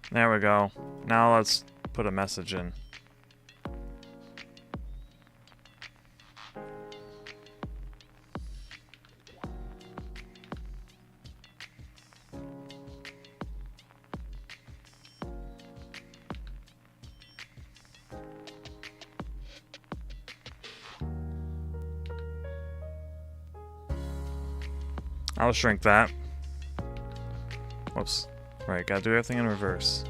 There we go. Now let's put a message in. I'll shrink that. Whoops. Right, gotta do everything in reverse.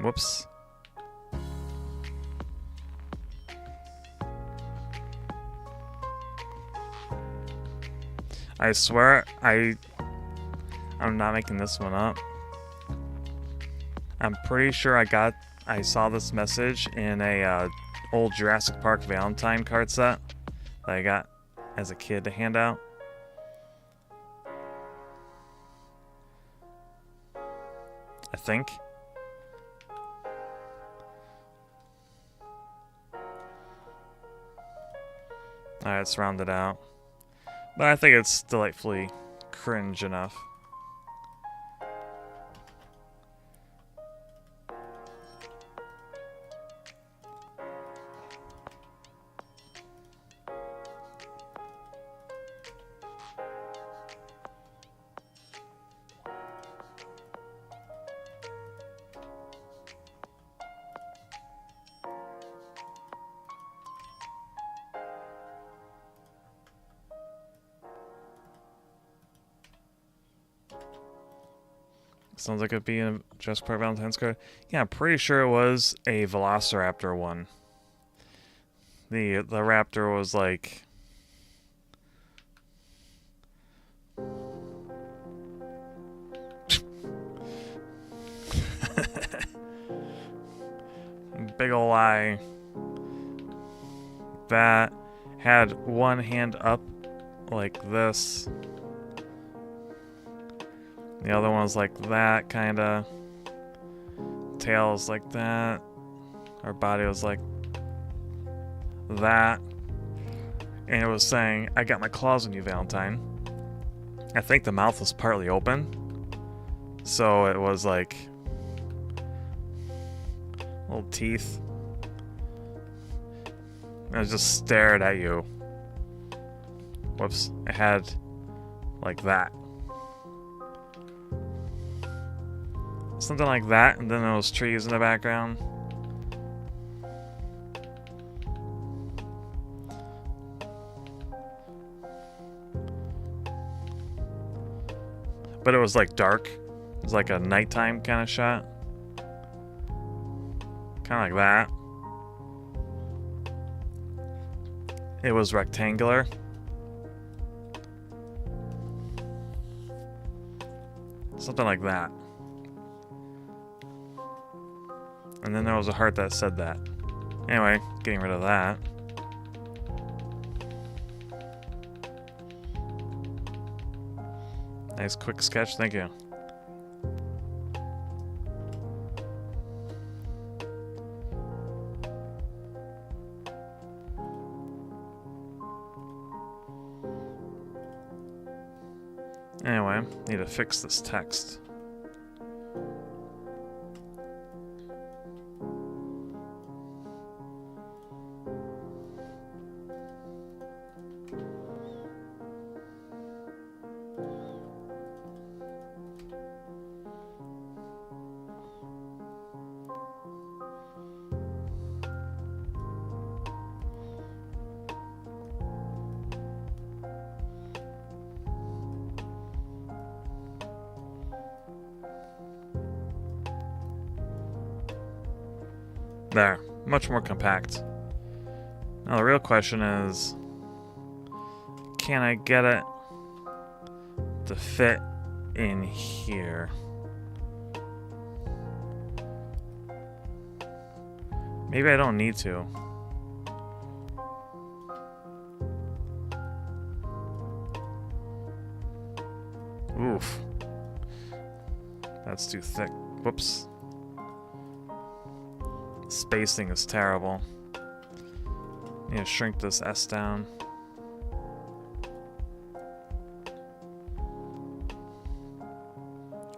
Whoops. I swear, I'm not making this one up. I'm pretty sure I saw this message in a old Jurassic Park Valentine card set that I got as a kid to hand out. I think. Alright, it's rounded out. But I think it's delightfully cringe enough. Sounds like it'd be a Jurassic Park Valentine's card. Yeah, I'm pretty sure it was a Velociraptor one. The raptor was like... big ol' eye. That had one hand up like this. The other one's like that, kinda. Tail is like that. Our body was like that. And it was saying, I got my claws on you, Valentine. I think the mouth was partly open. So it was like little teeth. And it just stared at you. Whoops. It had like that. Something like that, and then those trees in the background. But it was like dark. It was like a nighttime kind of shot. Kind of like that. It was rectangular. Something like that. And then there was a heart that said that. Anyway, getting rid of that. Nice quick sketch, thank you. Anyway, need to fix this text. There, much more compact. Now the real question is, can I get it to fit in here? Maybe I don't need to. Oof. That's too thick. Whoops. Spacing is terrible. Need to shrink this S down.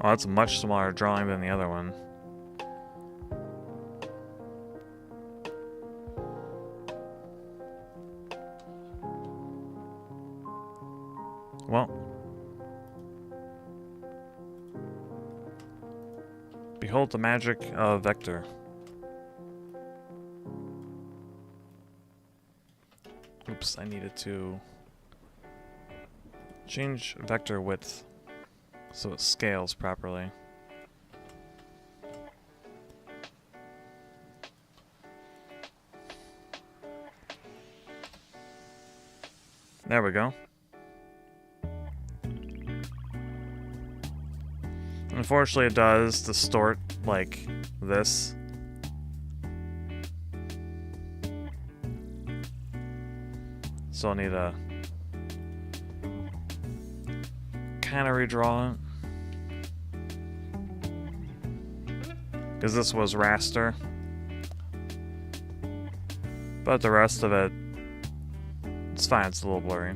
Oh, that's a much smaller drawing than the other one. Well. Behold the magic of vector. Oops, I needed to change vector width so it scales properly. There we go. Unfortunately, it does distort like this. So I'll need to kind of redraw it. Because this was raster. But the rest of it, it's fine, it's a little blurry.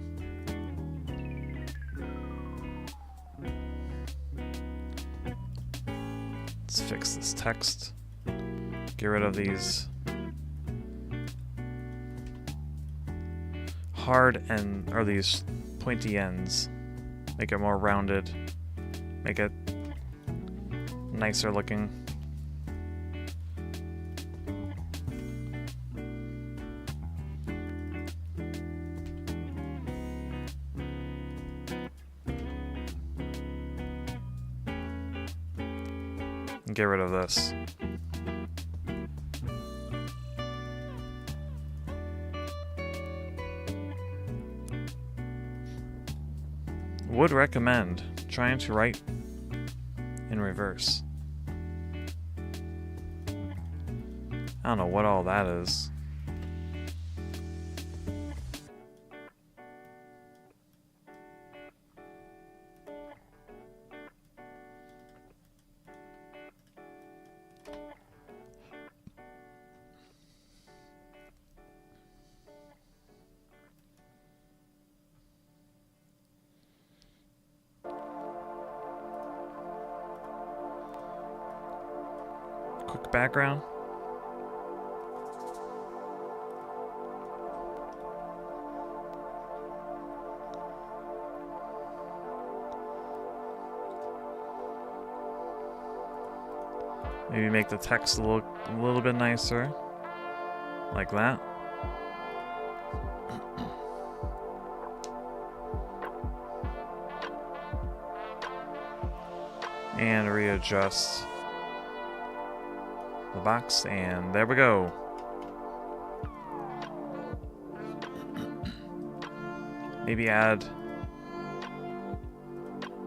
Let's fix this text. Get rid of these hard or these pointy ends. Make it more rounded. Make it nicer looking. And get rid of this. Would recommend trying to write in reverse. I don't know what all that is. Quick background. Maybe make the text look a little bit nicer. Like that. And readjust the box, and there we go. Maybe add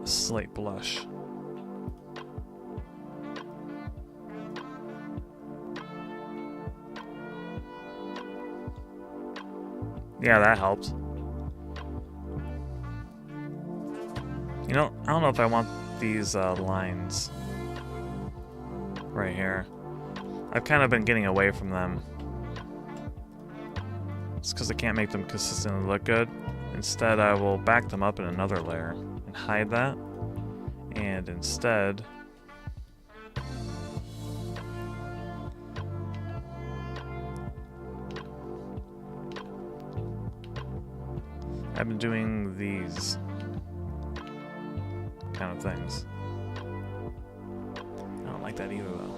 a slight blush. Yeah, that helped. You know, I don't know if I want these lines right here. I've kind of been getting away from them. It's because I can't make them consistently look good. Instead, I will back them up in another layer and hide that. And instead, I've been doing these kind of things. I don't like that either, though.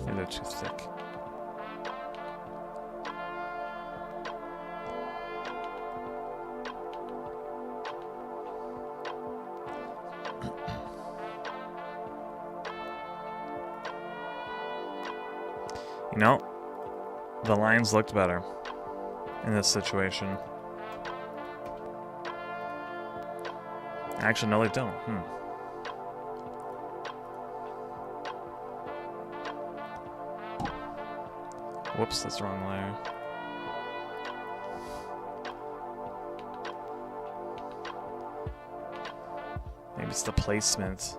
And they're too thick. You know, the lines looked better in this situation. Actually, no, they don't. Whoops, that's the wrong layer. Maybe it's the placement.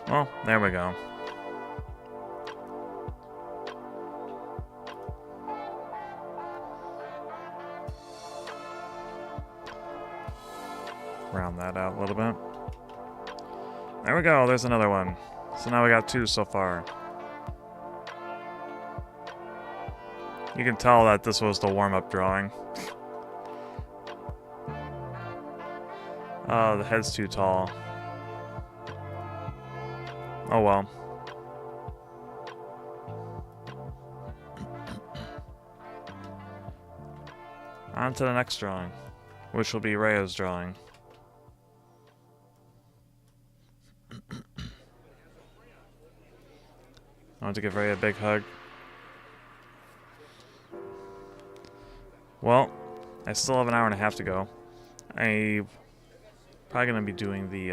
Well, there we go. Round that out a little bit. There we go, there's another one. So now we got 2 so far. You can tell that this was the warm-up drawing. Oh, the head's too tall. Oh well. On to the next drawing, which will be Rhea's drawing. I want to give Rhea a big hug. Well, I still have an hour and a half to go. I'm probably going to be doing the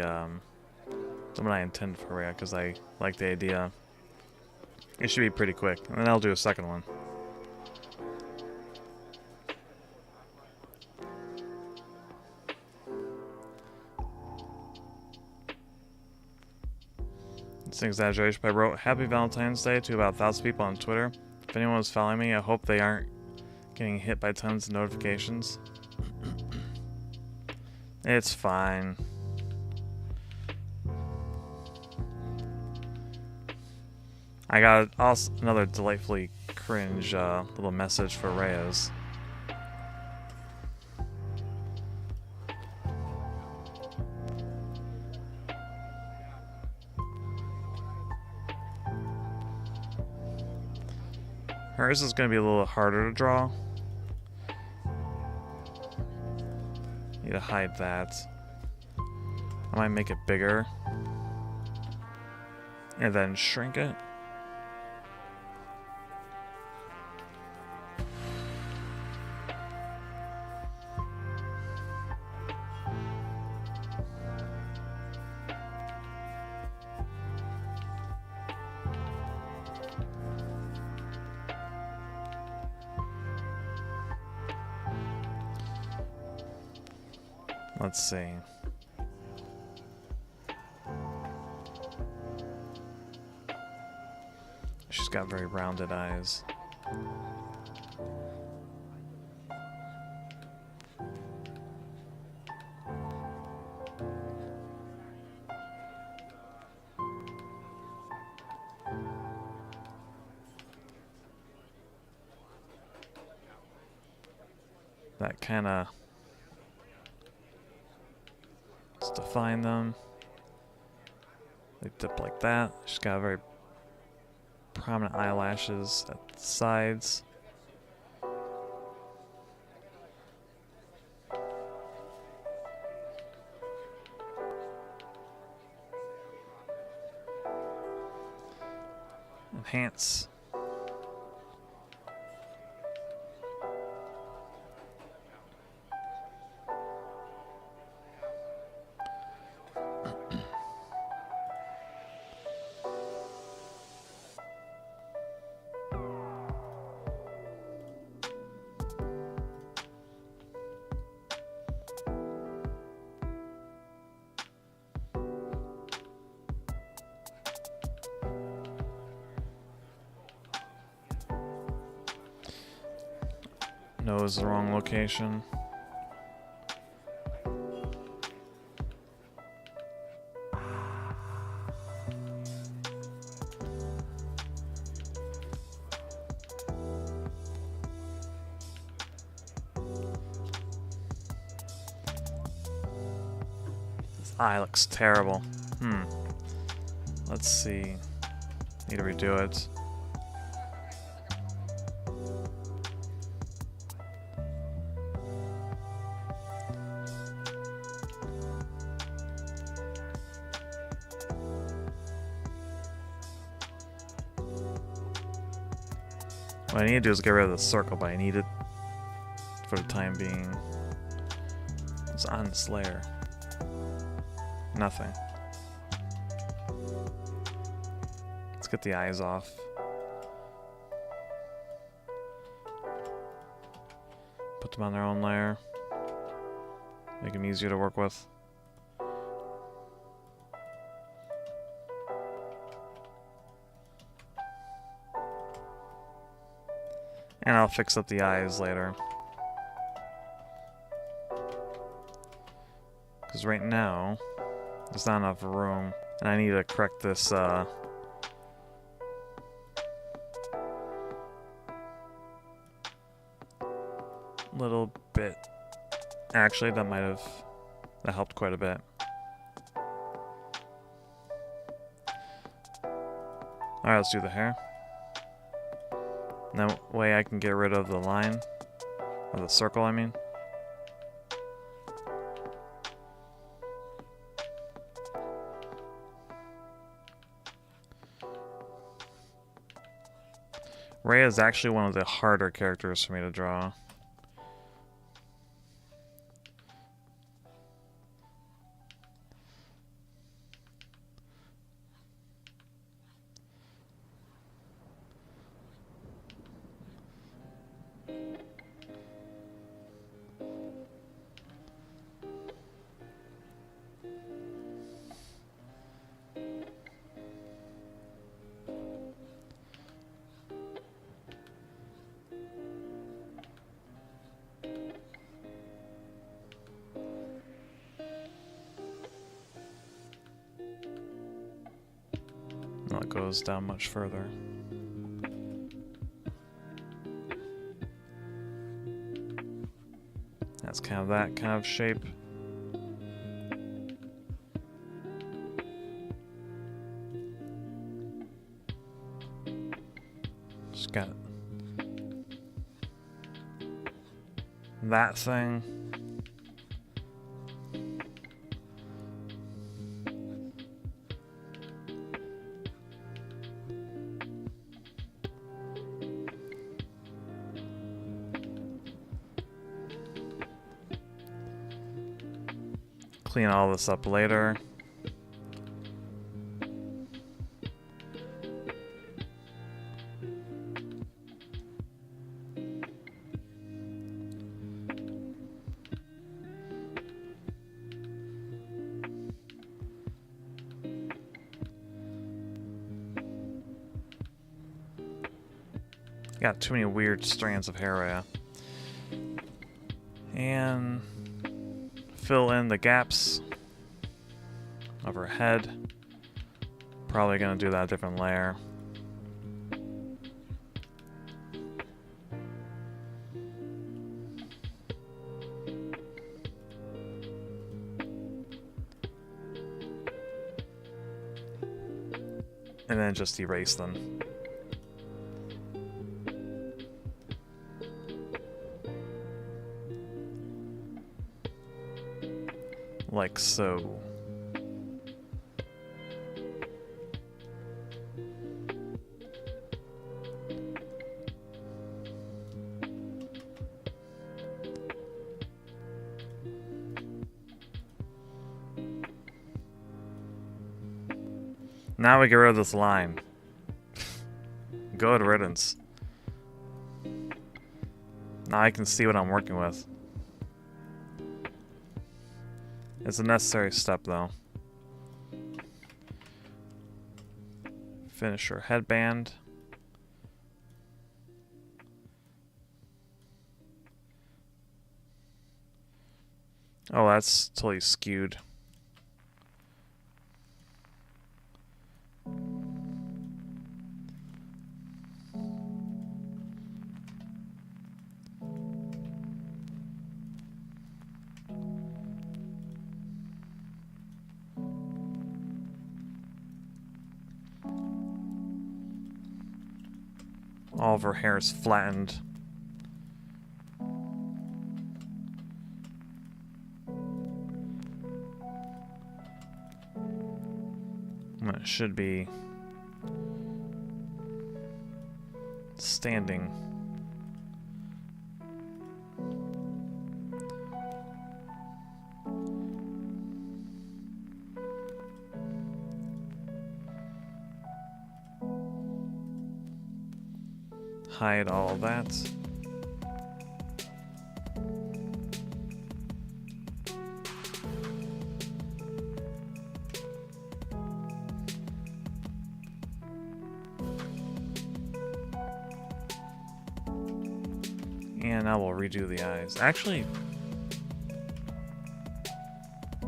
one I intended for Rhea because I like the idea. It should be pretty quick, and then I'll do a second one. It's an exaggeration, but I wrote Happy Valentine's Day to about 1,000 people on Twitter. If anyone was following me, I hope they aren't getting hit by tons of notifications. It's fine. I got also another delightfully cringe little message for Rhea's. Hers is going to be a little harder to draw. Need to hide that. I might make it bigger. And then shrink it. Let's see. She's got very rounded eyes. That kind of define them. They dip like that. She's got very prominent eyelashes at the sides. Enhance. No is the wrong location. This eye looks terrible. Let's see. Need to redo it. What I need to do is get rid of the circle, but I need it for the time being. It's on this layer. Nothing. Let's get the eyes off. Put them on their own layer. Make them easier to work with. And I'll fix up the eyes later. Because right now, there's not enough room. And I need to correct this, little bit. Actually, that helped quite a bit. Alright, let's do the hair. That way I can get rid of the line, or the circle, I mean. Rhea is actually one of the harder characters for me to draw. No, it goes down much further. That's kind of that kind of shape. Just got that thing. Clean all this up later. Got too many weird strands of hair, Rhea. And fill in the gaps of her head. Probably gonna do that different layer. And then just erase them. Like so. Now we get rid of this line. Good riddance. Now I can see what I'm working with. It's a necessary step, though. Finish her headband. Oh, that's totally skewed. All of her hair is flattened. It should be standing. Hide all that. And now we'll redo the eyes. Actually, I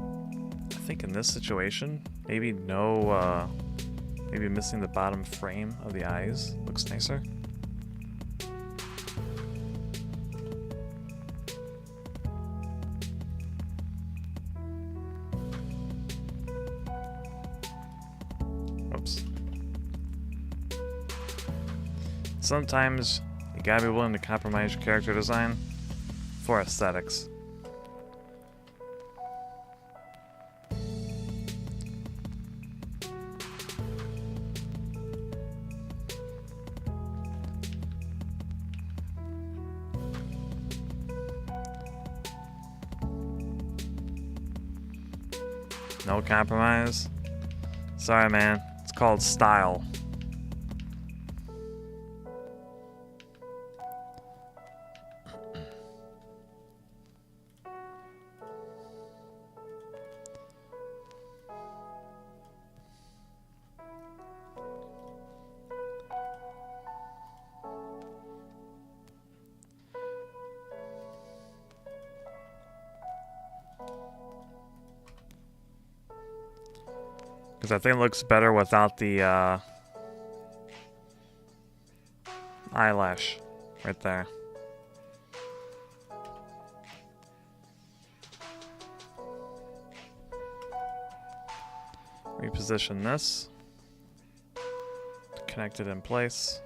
think in this situation, maybe maybe missing the bottom frame of the eyes looks nicer. Oops. Sometimes you gotta be willing to compromise your character design for aesthetics. No compromise? Sorry, man. It's called style. Because I think it looks better without the eyelash right there. Reposition this. Connect it in place.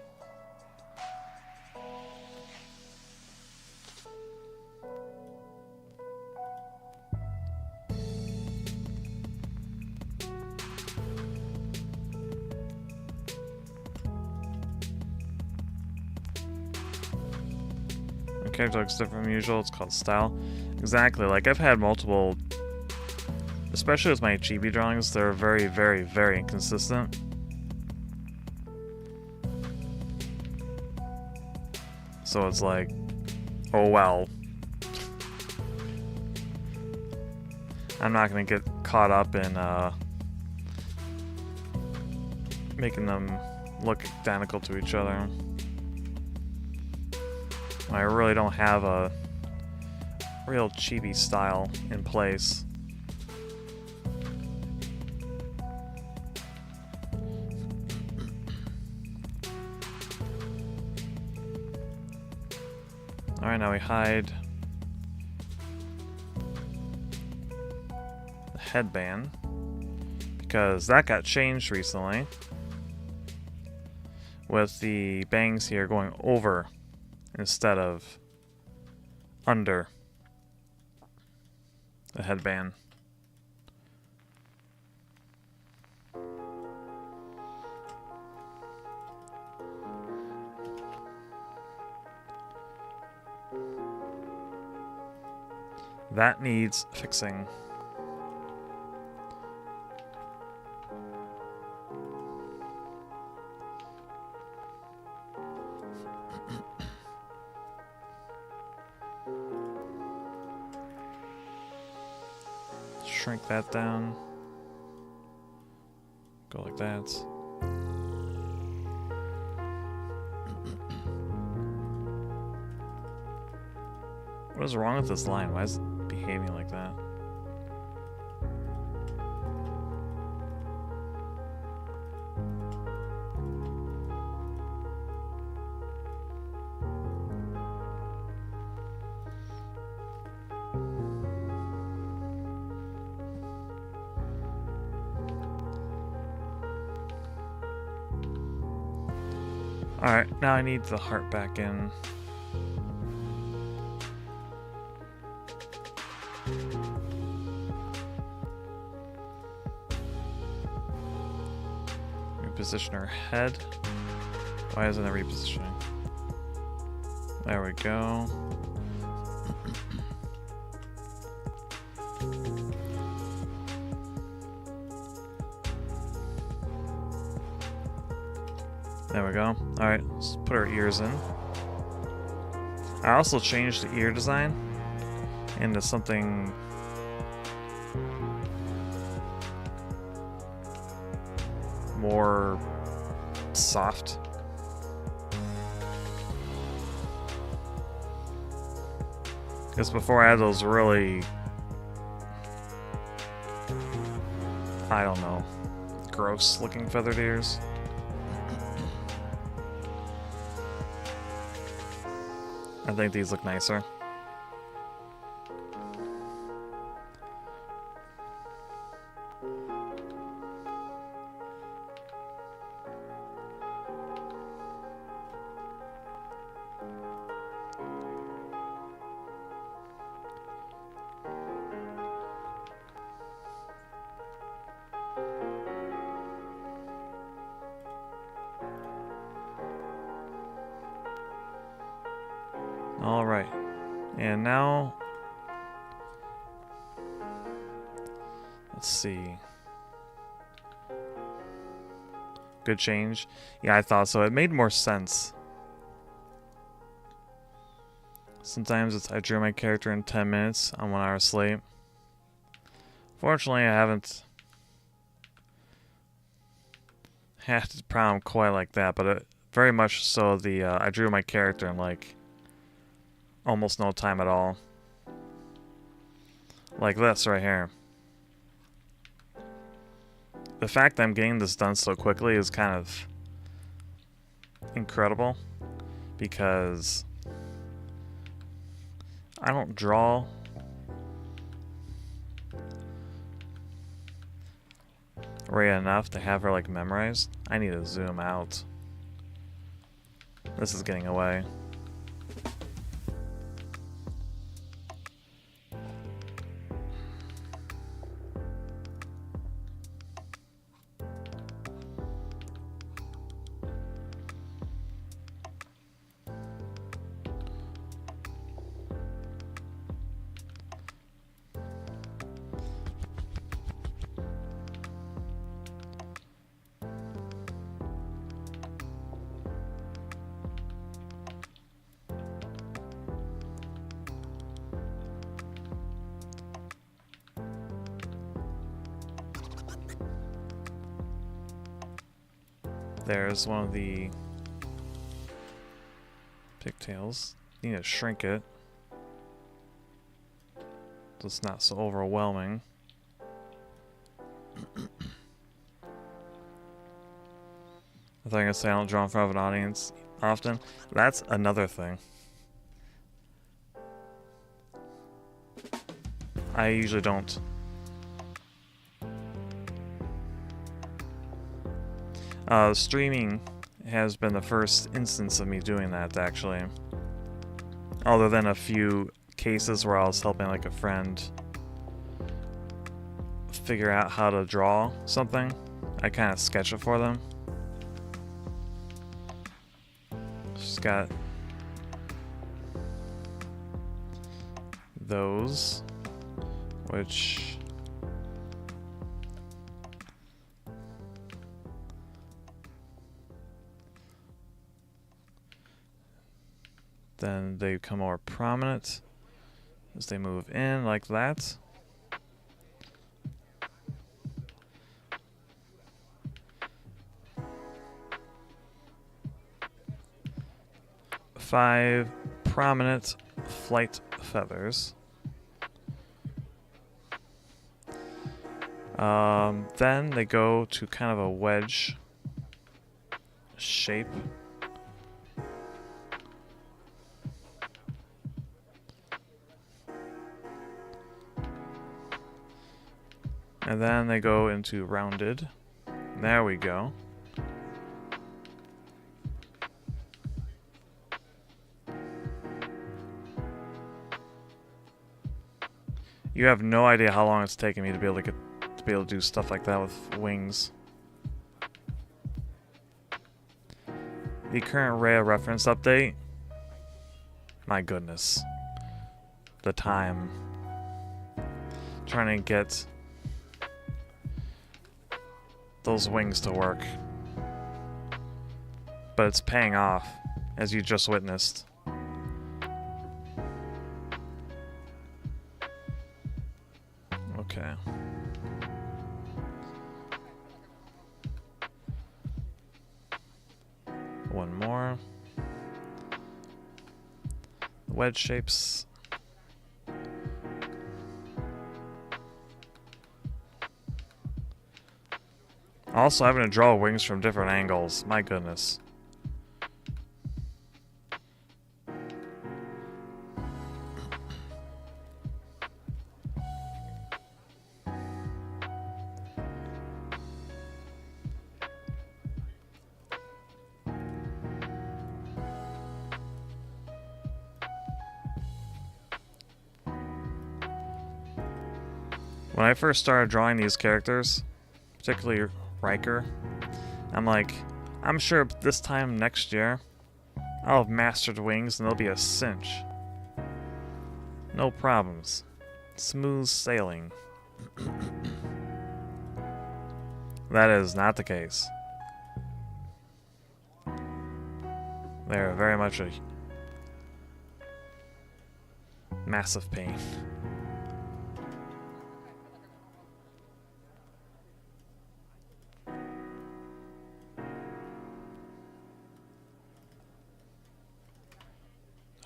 Character looks different from usual. It's called style. Exactly. Like, I've had multiple, especially with my chibi drawings, they're very, very, very inconsistent. So it's like, oh well. I'm not gonna get caught up in making them look identical to each other. I really don't have a real chibi style in place. Alright, now we hide the headband, because that got changed recently with the bangs here going over instead of under the headband. That needs fixing. Shrink that down. Go like that. What is wrong with this line? Why is it behaving like that? Alright, now I need the heart back in. Reposition her head. Why isn't it repositioning? There we go. There we go. Alright, let's put our ears in. I also changed the ear design into something more soft. Because before I had those really, I don't know, gross looking feathered ears. I think these look nicer. All right, and now let's see. Good change. Yeah, I thought so. It made more sense. Sometimes it's I drew my character in 10 minutes on 1 hour sleep. Fortunately, I haven't had a problem quite like that, but it, very much so the I drew my character in like almost no time at all. Like this right here. The fact that I'm getting this done so quickly is kind of incredible, because I don't draw Rhea enough to have her like memorized. I need to zoom out. This is getting away. There's one of the pigtails. Need to shrink it so it's not so overwhelming. I thought I was gonna say I don't draw in front of an audience often. That's another thing. I usually don't. Streaming has been the first instance of me doing that, actually. Other than a few cases where I was helping like a friend figure out how to draw something. I kind of sketch it for them. She's got those, which then they become more prominent as they move in like that. Five prominent flight feathers. Then they go to kind of a wedge shape. And then they go into rounded. There we go. You have no idea how long it's taken me to be able to do stuff like that with wings. The current Rhea reference update. My goodness. The time. Trying to get those wings to work. But it's paying off, as you just witnessed. Okay. One more. Wedge shapes. Also, having to draw wings from different angles. My goodness. When I first started drawing these characters, particularly Ryker, I'm like, I'm sure this time next year, I'll have mastered wings and they'll be a cinch. No problems. Smooth sailing. That is not the case. They're very much a massive pain.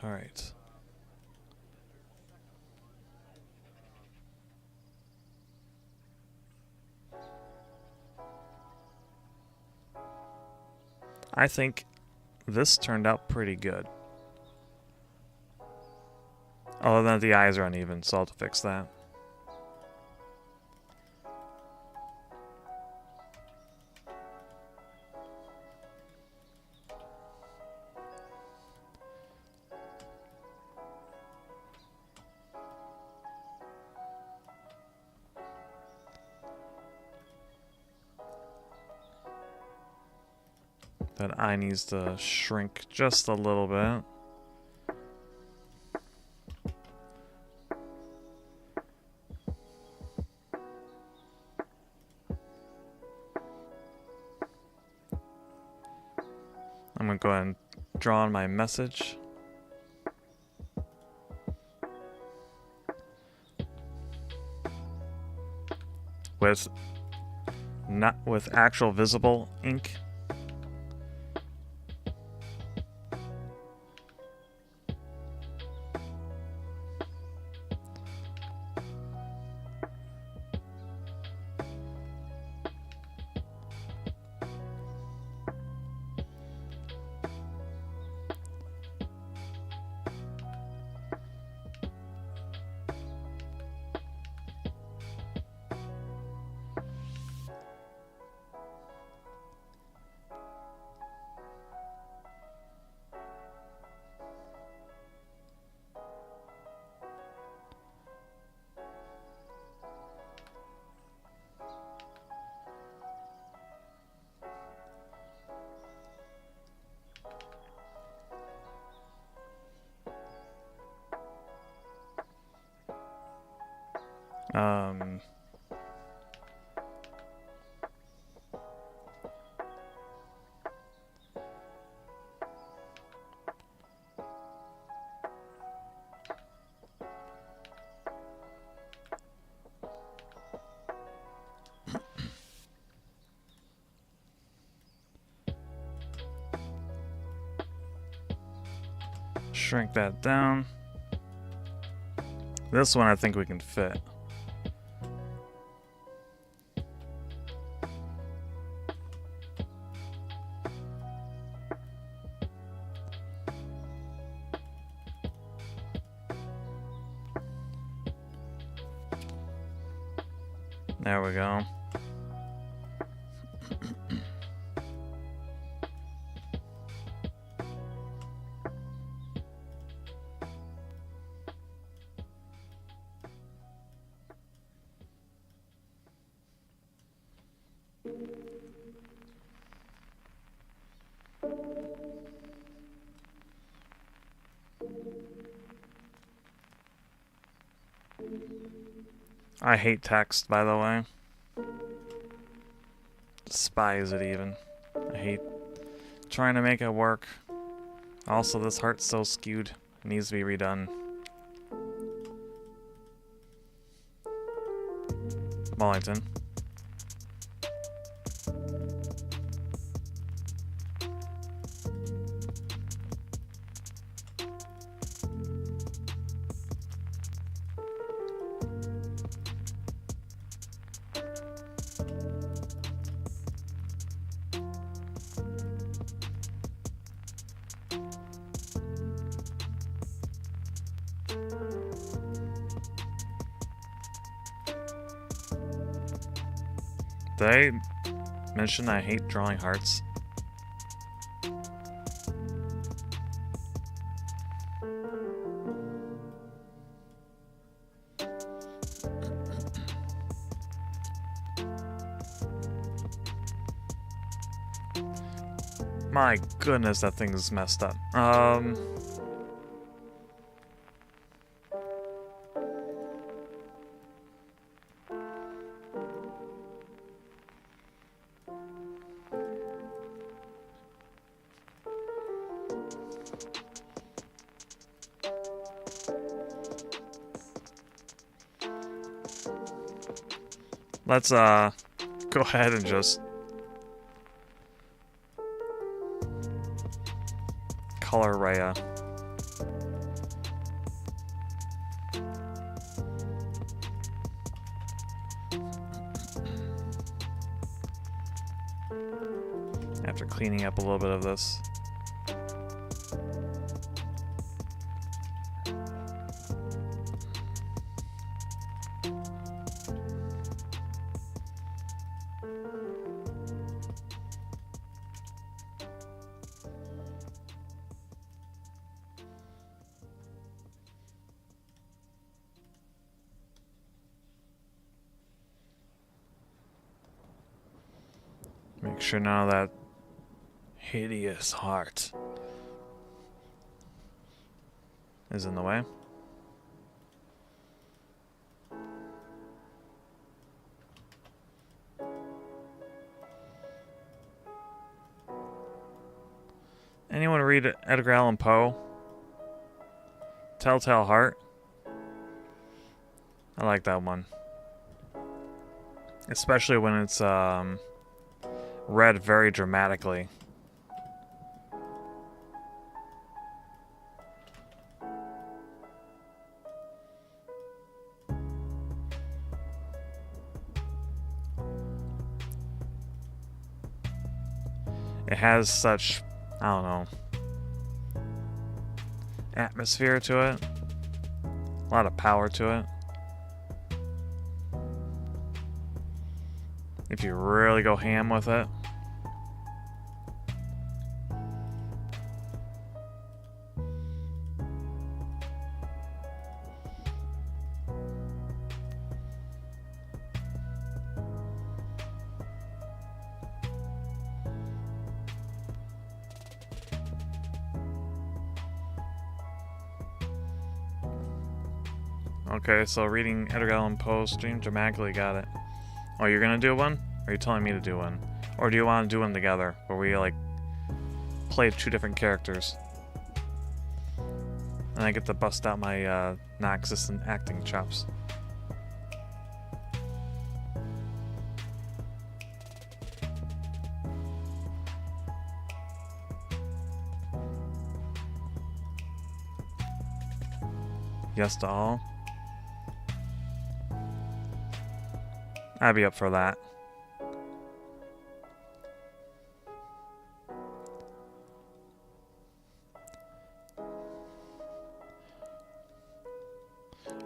All right. I think this turned out pretty good. Other than the eyes are uneven, so I'll have to fix that. That eye needs to shrink just a little bit. I'm going to go ahead and draw on my message. Not with actual visible ink. Shrink that down. This one I think we can fit. There we go. I hate text, by the way. Despise it even. I hate trying to make it work. Also, this heart's so skewed. It needs to be redone. Valentine. Did I mention I hate drawing hearts? My goodness, that thing is messed up. Let's, go ahead and just color Rhea. After cleaning up a little bit of this. Make sure none of that hideous heart is in the way. Anyone read Edgar Allan Poe? Telltale Heart? I like that one. Especially when it's read very dramatically. It has such, I don't know, atmosphere to it. A lot of power to it. If you really go ham with it. Okay, so reading Edgar Allan Poe stream dramatically, got it. Oh, you're gonna do one? Or are you telling me to do one? Or do you want to do one together, where we, like, play two different characters? And I get to bust out my, non-existent acting chops. Yes to all? I'd be up for that.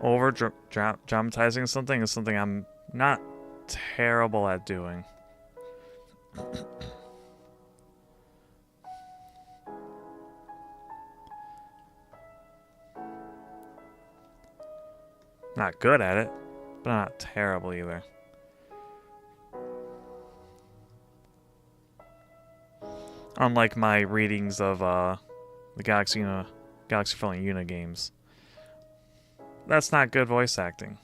Over dramatizing something is something I'm not terrible at doing. Not good at it, but not terrible either. Unlike my readings of the Galaxy Fallen Una games. That's not good voice acting.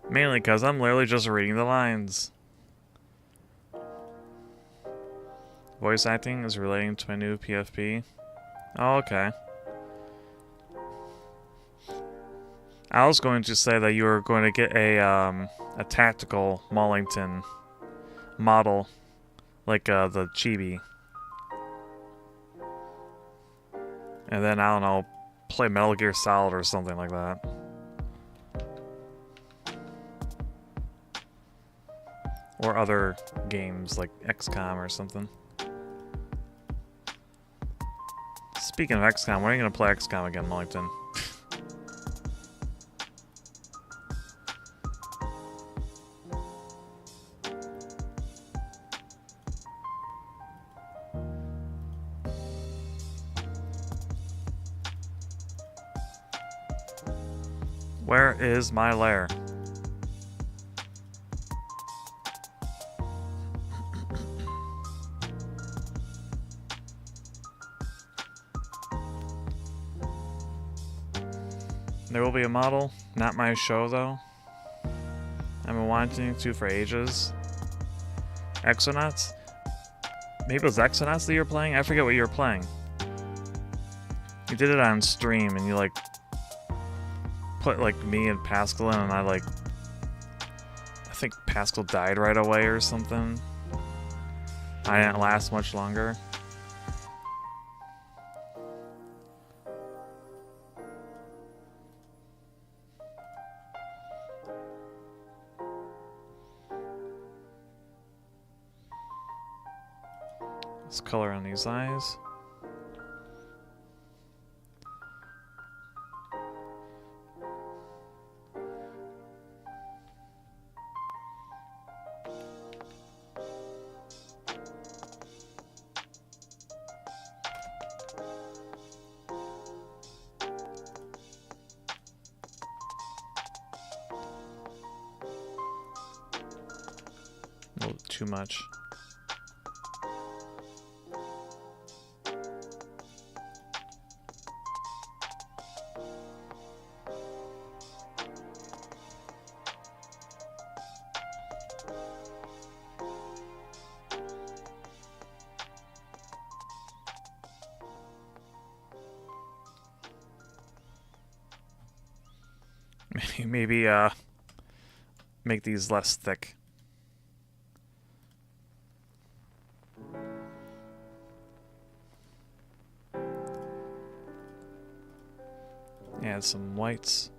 Mainly because I'm literally just reading the lines. Voice acting is relating to my new PFP. Oh, okay. I was going to say that you were going to get a tactical Maulington model, like the Chibi. And then, I don't know, play Metal Gear Solid or something like that. Or other games like XCOM or something. Speaking of XCOM, when are you going to play XCOM again, Maulington? Where is my lair? There will be a model, not my show though. I've been wanting to for ages. Exonauts? Maybe it was Exonauts that you were playing? I forget what you were playing. You did it on stream and you like put like me and Pascal in and I think Pascal died right away or something. I didn't last much longer. Let's color on these eyes. A little too much. Maybe make these less thick. Add some whites.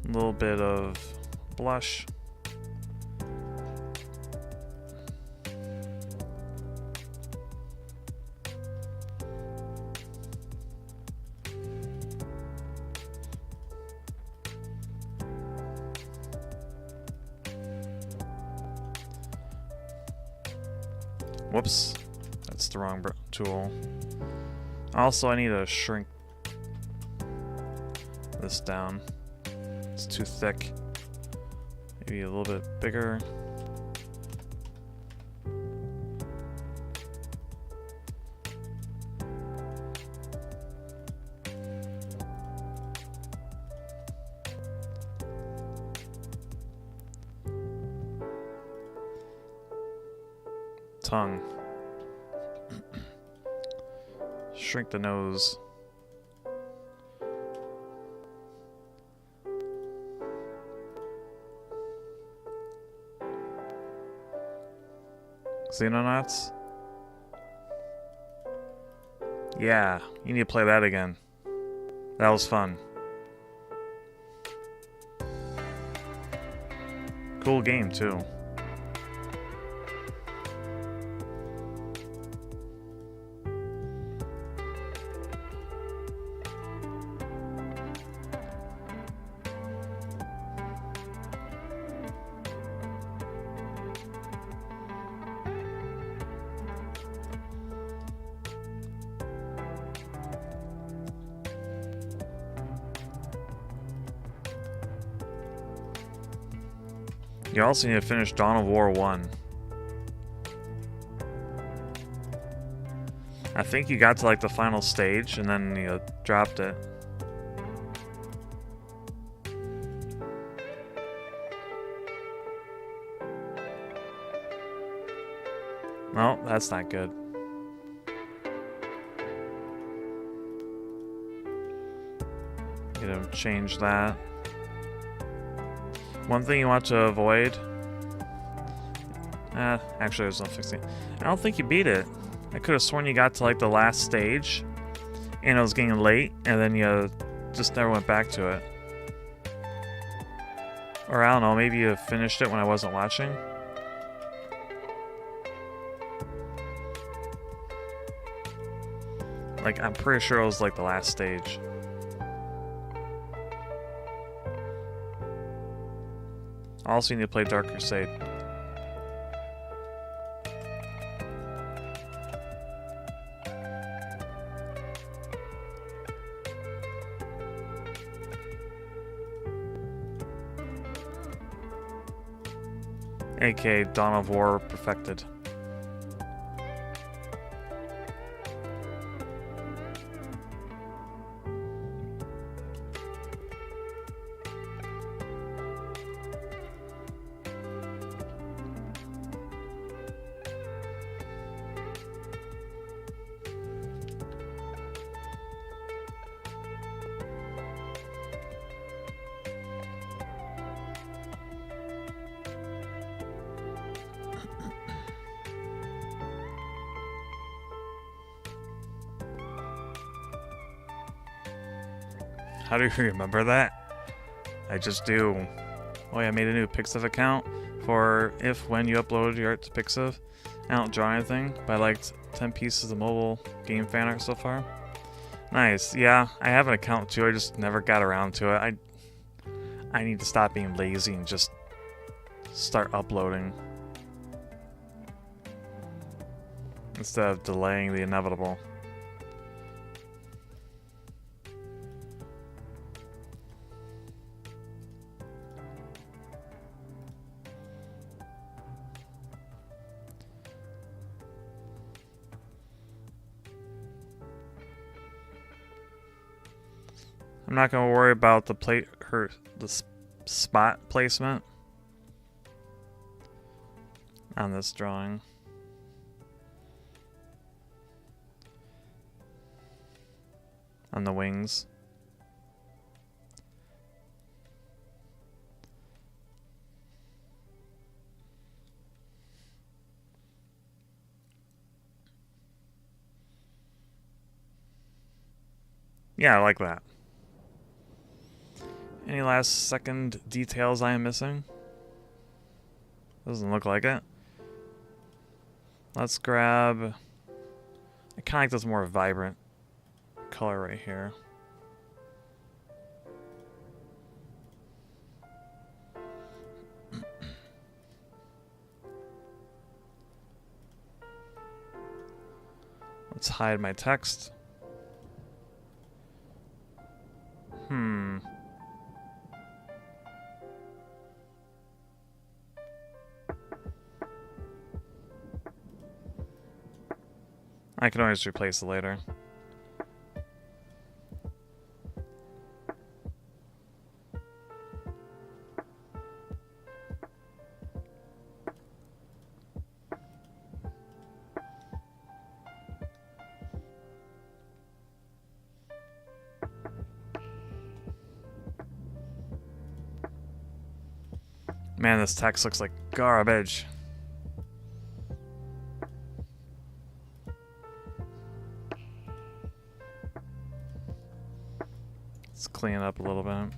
A little bit of blush. Whoops, that's the wrong tool. Also, I need to shrink this down. It's too thick. Maybe a little bit bigger. Tongue. Shrink the nose. Xenonauts? Yeah, you need to play that again. That was fun. Cool game, too. You also need to finish Dawn of War 1. I think you got to like the final stage and then you dropped it. No, that's not good. Gonna change that. One thing you want to avoid. Actually, there's no fixing it. I don't think you beat it. I could have sworn you got to like the last stage, and it was getting late, and then you just never went back to it. Or I don't know, maybe you finished it when I wasn't watching. Like, I'm pretty sure it was like the last stage. Also, you need to play Dark Crusade. aka Dawn of War perfected. How do you remember that? I just do. Oh yeah, I made a new Pixiv account for when you upload your art to Pixiv. I don't draw anything, but I liked 10 pieces of mobile game fan art so far. Nice. Yeah, I have an account too. I just never got around to it. I need to stop being lazy and just start uploading instead of delaying the inevitable. I'm not going to worry about the spot placement on this drawing. On the wings. Yeah, I like that. Any last second details I am missing? Doesn't look like it. Let's grab... I kind of like this more vibrant color right here. Let's hide my text. I can always replace it later. Man, this text looks like garbage. Let's clean it up a little bit.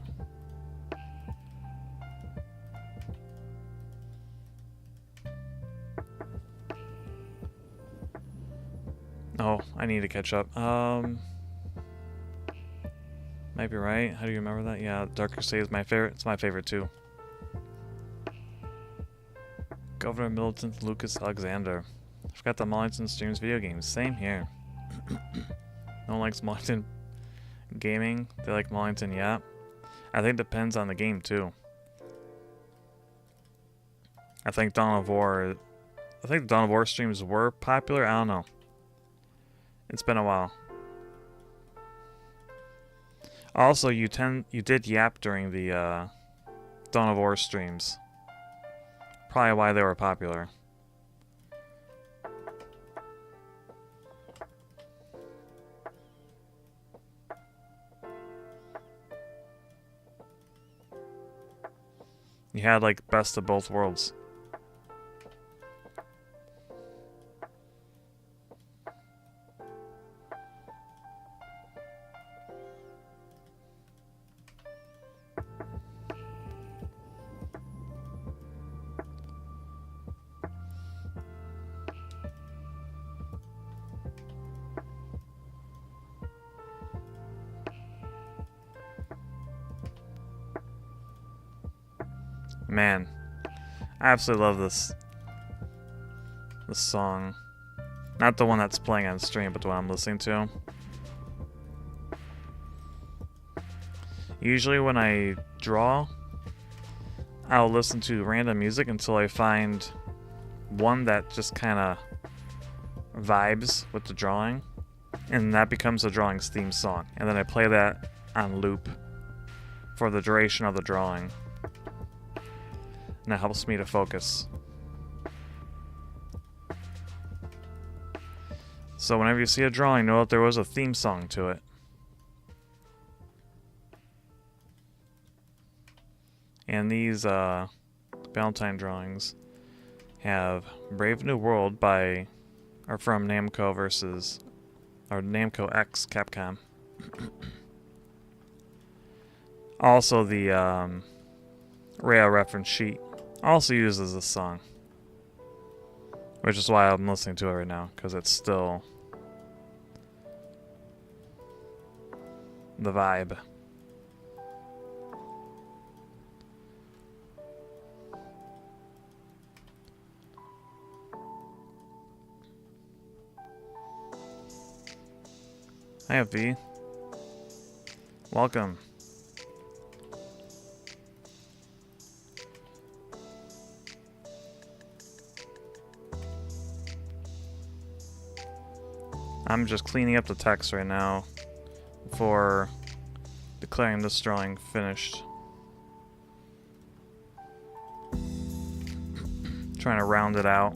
Oh, I need to catch up. Might be right. How do you remember that? Yeah, Dark Crusade is my favorite. It's my favorite too. Governor Militant Lucas Alexander. I forgot that Millington streams video games. Same here. No one likes Millington gaming. They like Millington, yeah. I think it depends on the game too. I think Dawn of War. I think the Dawn of War streams were popular. I don't know. It's been a while. Also, you did yap during the Dawn of War streams. Probably why they were popular. You had like best of both worlds. Man, I absolutely love this song. Not the one that's playing on stream, but the one I'm listening to. Usually when I draw, I'll listen to random music until I find one that just kind of vibes with the drawing, and that becomes the drawing's theme song. And then I play that on loop for the duration of the drawing. And that helps me to focus. So whenever you see a drawing, know that there was a theme song to it. And these Valentine drawings have Brave New World are from Namco or Namco X Capcom. Also the Rhea reference sheet also uses this song, which is why I'm listening to it right now, because it's still the vibe. Hi, V. Welcome. I'm just cleaning up the text right now before declaring this drawing finished. Trying to round it out.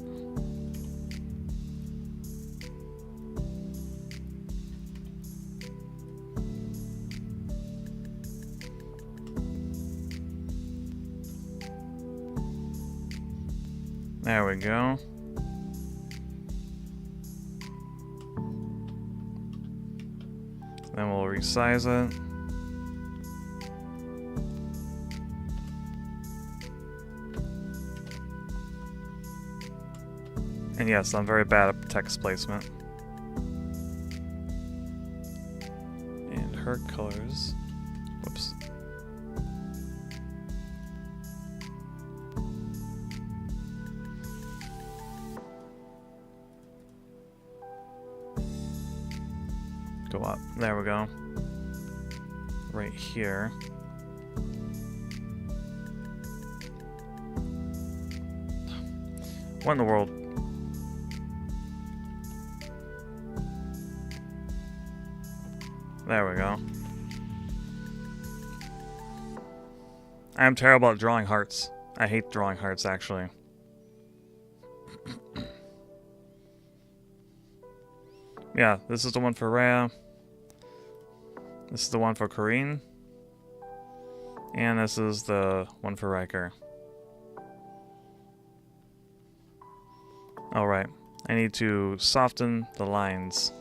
There we go. Then we'll resize it. And yes, I'm very bad at text placement. And her colors. Whoops. Go up. There we go. Right here. What in the world? There we go. I am terrible at drawing hearts. I hate drawing hearts, actually. Yeah, this is the one for Rhea. This is the one for Corine. And this is the one for Ryker. Alright, I need to soften the lines.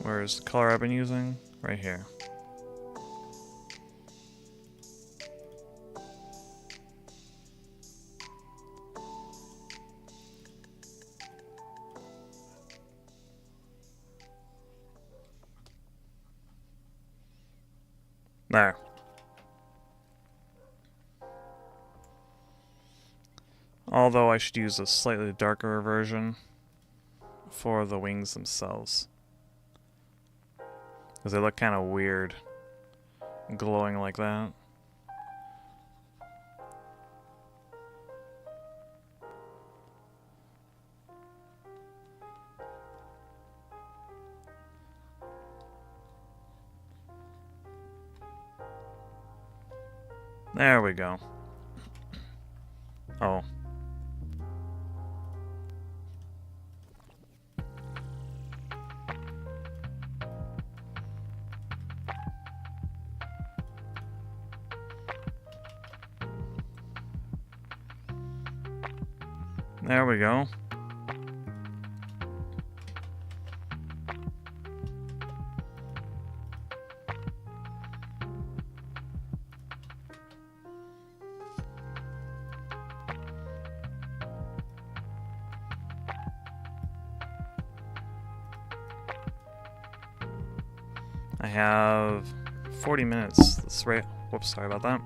Where's the color I've been using? Right here. There. Although I should use a slightly darker version for the wings themselves. Because they look kind of weird glowing like that. There we go. Oh. There we go. I have 40 minutes. That's right. Whoops, sorry about that.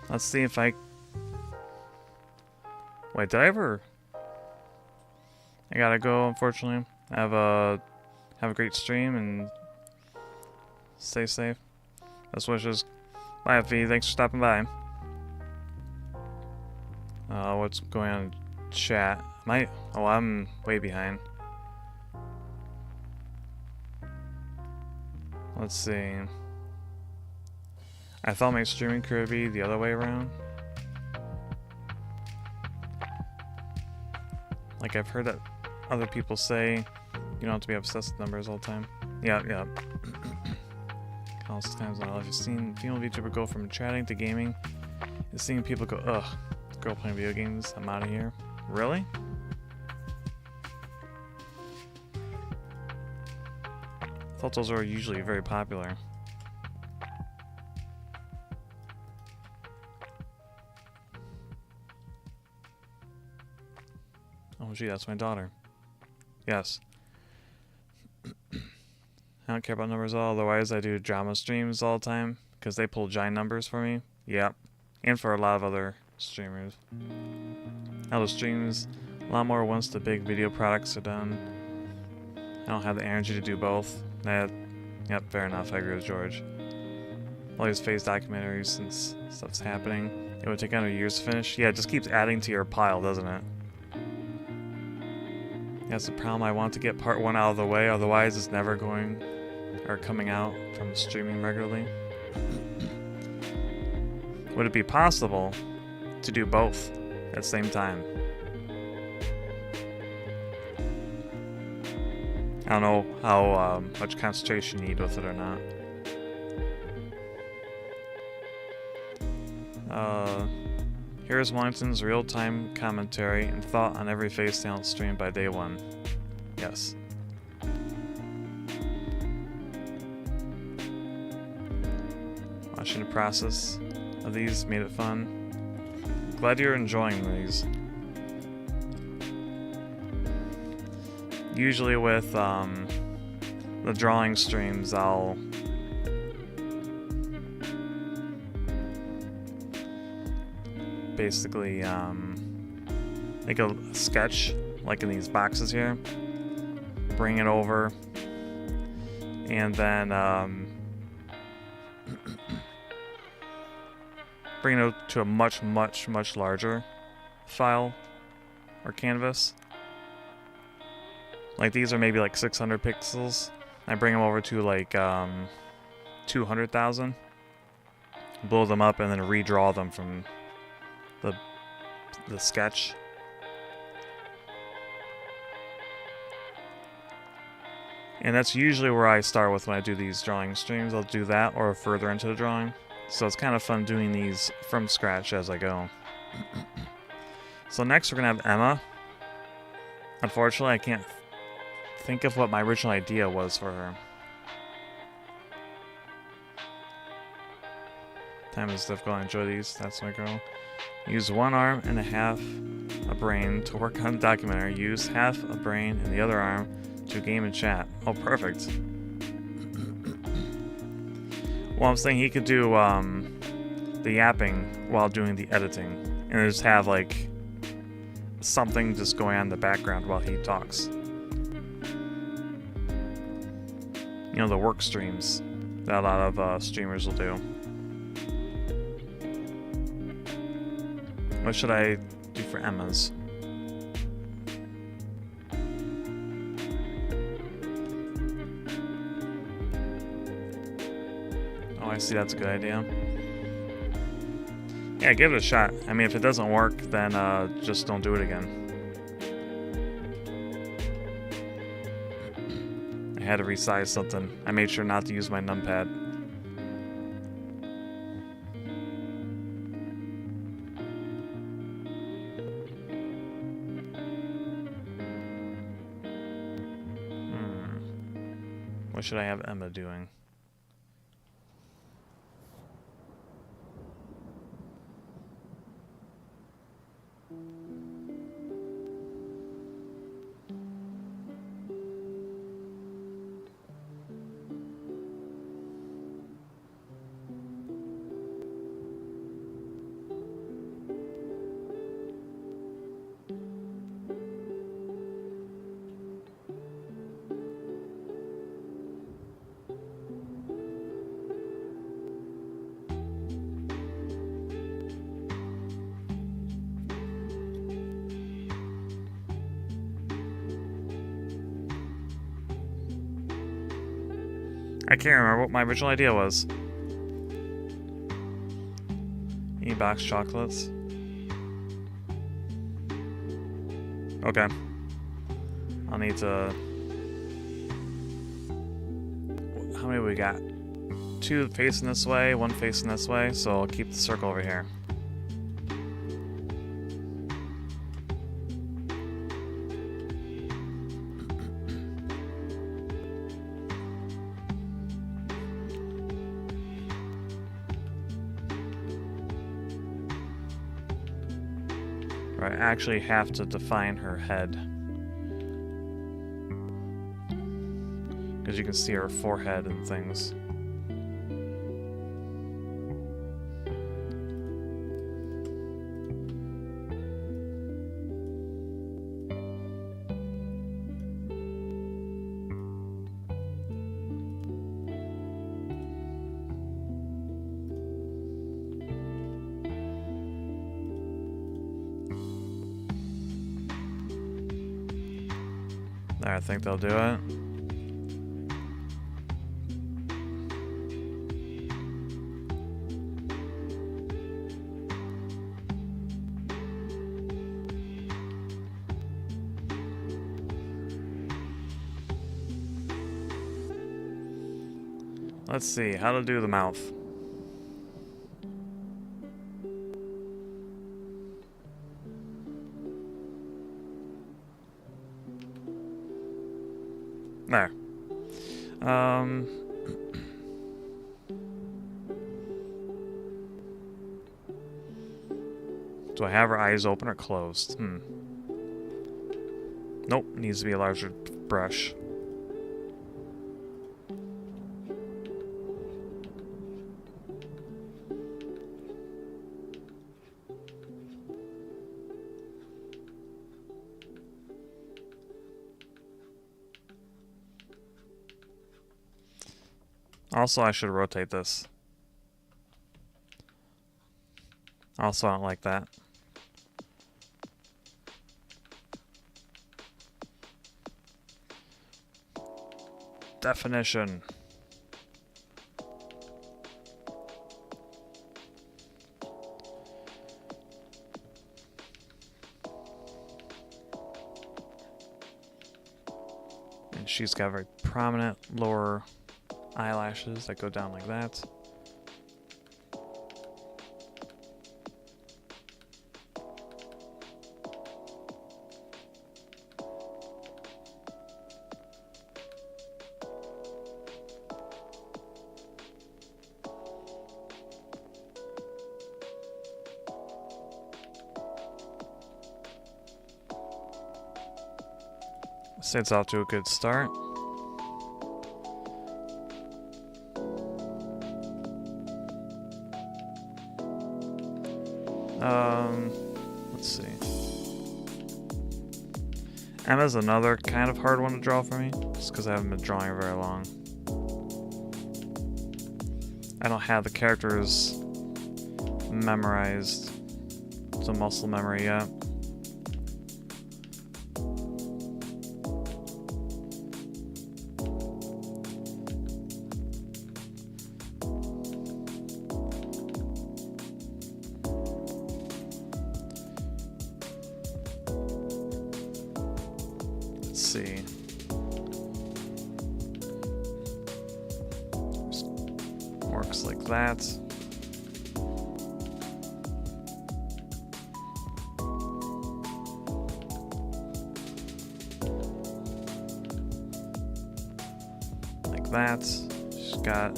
Let's see if I... Wait, did I ever... I gotta go, unfortunately. Have a great stream and stay safe. Best wishes. Bye, FV. Thanks for stopping by. What's going on in chat? Oh, I'm way behind. Let's see. I thought my streaming could be the other way around. Like, I've heard that other people say you don't have to be obsessed with numbers all the time. Yeah. Countless times in my life, I've seen female VTuber go from chatting to gaming and seeing people go, ugh, girl playing video games, I'm out of here. Really? I thought those are usually very popular. Oh gee, that's my daughter. Yes. I don't care about numbers at all, otherwise I do drama streams all the time, because they pull giant numbers for me. Yep. And for a lot of other streamers. I'll do streams a lot more once the big video products are done. I don't have the energy to do both. Yep, fair enough, I agree with George. All these phase documentaries since stuff's happening. It would take under years to finish. Yeah, it just keeps adding to your pile, doesn't it? That's the problem. I want to get part 1 out of the way, otherwise it's never going or coming out from streaming regularly. Would it be possible to do both at the same time? I don't know how much concentration you need with it or not. Here's Valentine's real-time commentary and thought on every face talent stream by day 1. Yes. Watching the process of these made it fun. Glad you're enjoying these. Usually with the drawing streams, I'll basically make a sketch like in these boxes here, bring it over, and then bring it to a much larger file or canvas. Like these are maybe like 600 pixels. I bring them over to like 200,000, blow them up, and then redraw them from the sketch. And that's usually where I start with when I do these drawing streams. I'll do that or further into the drawing. So it's kind of fun doing these from scratch as I go. So next we're gonna have Emma. Unfortunately, I can't think of what my original idea was for her. Time is difficult. I enjoy these. That's my girl. Use 1 arm and a half a brain to work on the documentary. Use half a brain and the other arm to game and chat. Oh, perfect. Well, I'm saying he could do the yapping while doing the editing, and just have like something just going on in the background while he talks. You know, the work streams that a lot of streamers will do. What should I do for Emma's? Oh, I see, that's a good idea. Yeah, give it a shot. I mean, if it doesn't work, then just don't do it again. I had to resize something. I made sure not to use my numpad. What should I have Emma doing? I can't remember what my original idea was. Any box chocolates? Okay. I'll need to... How many we got? 2 facing this way, 1 facing this way, so I'll keep the circle over here. I actually have to define her head, because you can see her forehead and things. I think they'll do it. Let's see how to do the mouth. There. Do I have her eyes open or closed? Nope, needs to be a larger brush. Also, I should rotate this. Also, I don't like that. Definition. And she's got very prominent lower eyelashes that go down like that. It's off to a good start. Let's see. Emma's another kind of hard one to draw for me, just because I haven't been drawing her very long. I don't have the characters memorized to muscle memory yet. Let's see. Works like that. Like that. She's got,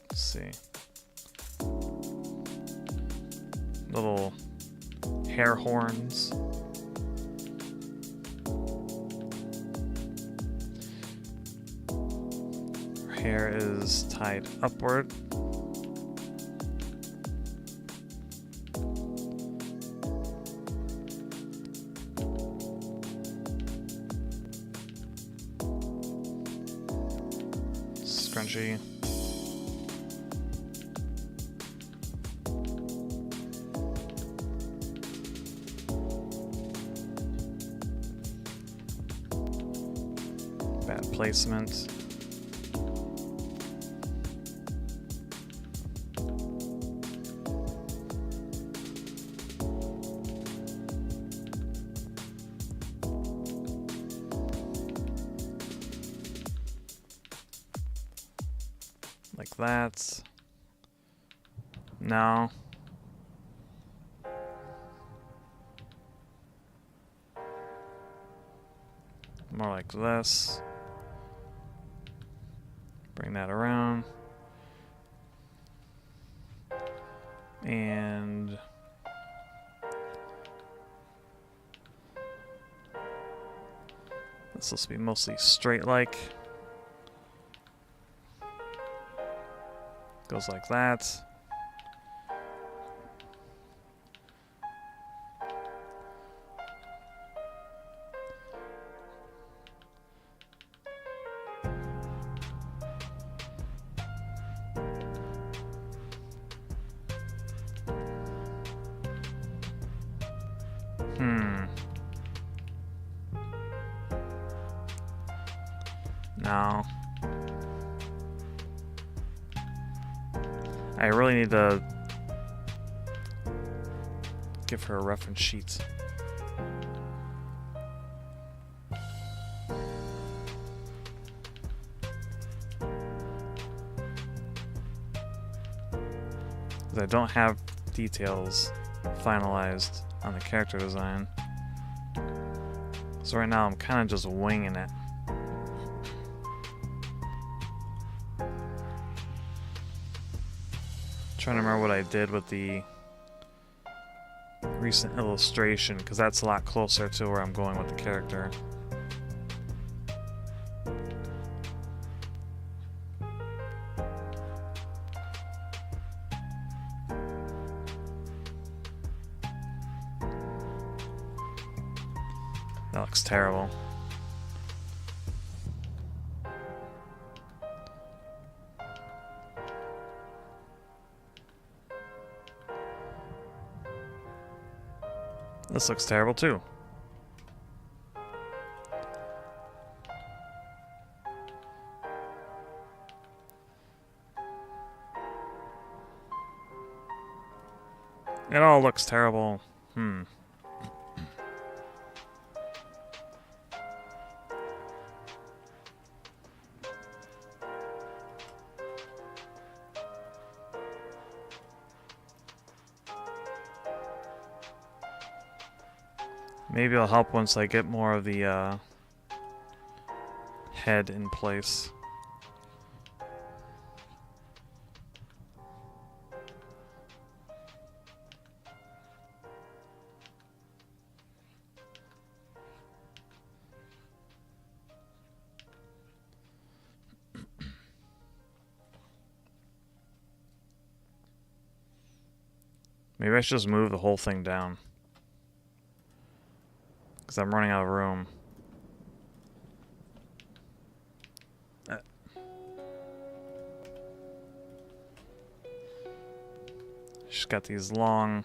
let's see, little hair horns. Hair is tied upward. Scrunchy. Bad placement. Like that. No. More like this. Bring that around. And this will be mostly straight like. Goes like that. No. I really need to give her a reference sheet. Because I don't have details finalized on the character design. So right now I'm kind of just winging it. Trying to remember what I did with the recent illustration, because that's a lot closer to where I'm going with the character. That looks terrible. This looks terrible too. It all looks terrible. Maybe it'll help once I get more of the head in place. Maybe I should just move the whole thing down. Because I'm running out of room. She's got these long...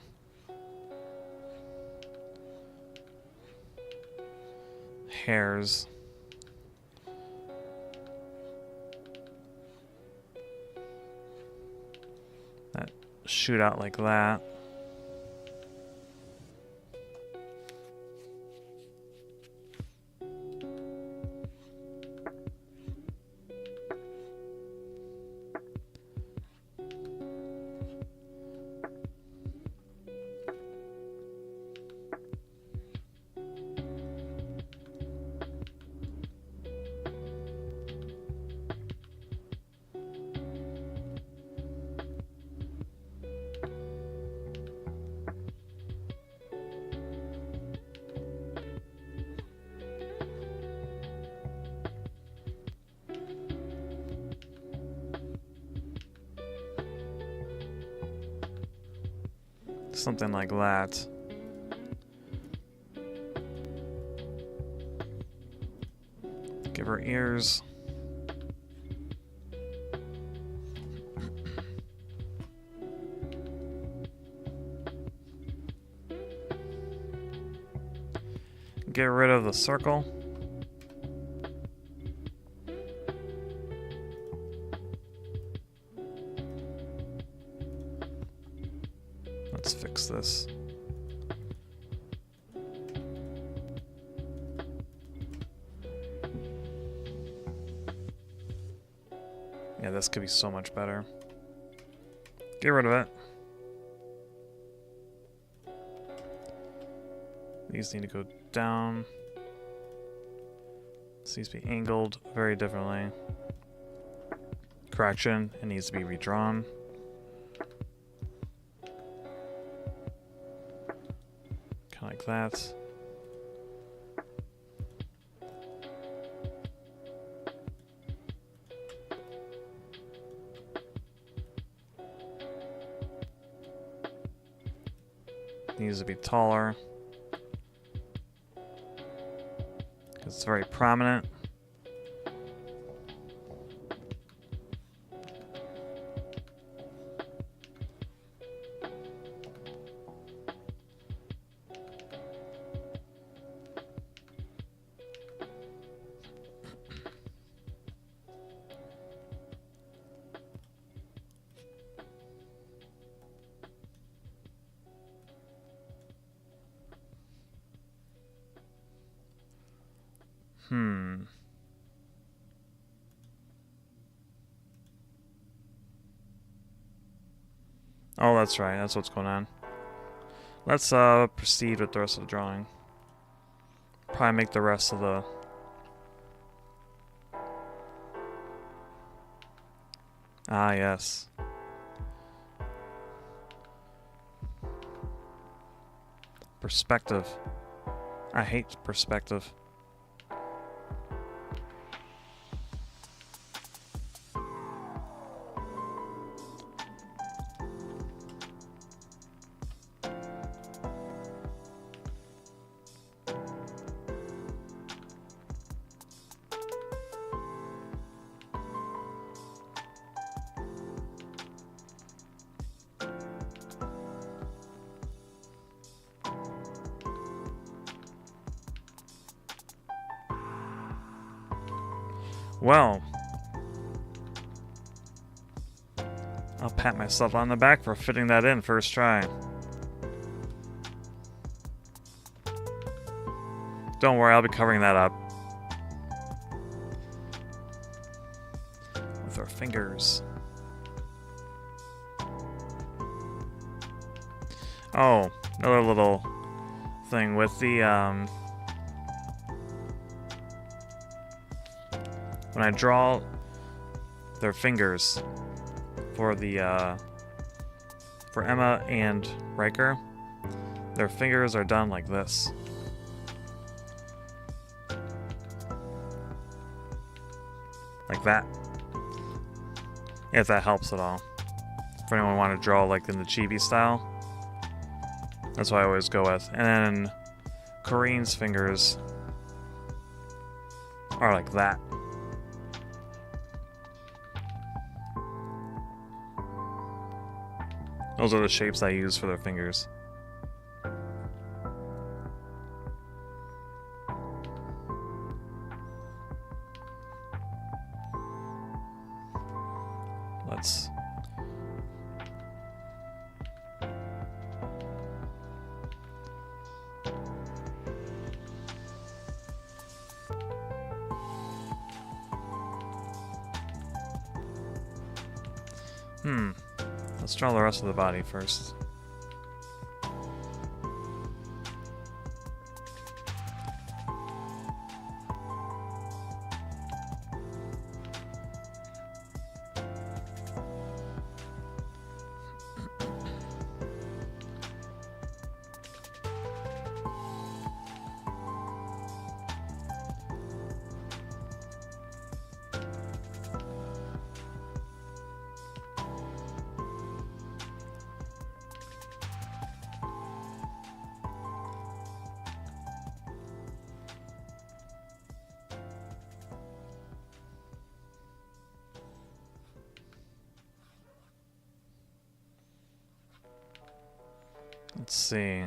hairs. That shoot out like that. Something like that. Give her ears. Get rid of the circle. Let's fix this. Yeah, this could be so much better. Get rid of it. These need to go down. This needs to be angled very differently. Correction, it needs to be redrawn. Like that. Needs to be taller. Because it's very prominent. Oh, that's right. That's what's going on. Let's proceed with the rest of the drawing. Probably make the rest of the... Ah, yes. Perspective. I hate perspective. Well, I'll pat myself on the back for fitting that in first try. Don't worry, I'll be covering that up with our fingers. Oh, another little thing with the when I draw their fingers for the for Emma and Ryker, their fingers are done like this. Like that. If that helps at all. For anyone want to draw like in the chibi style. That's what I always go with. And then Corine's fingers are like that. Those are the shapes I use for their fingers. Let's... Let's draw the rest of the body first. Let's see.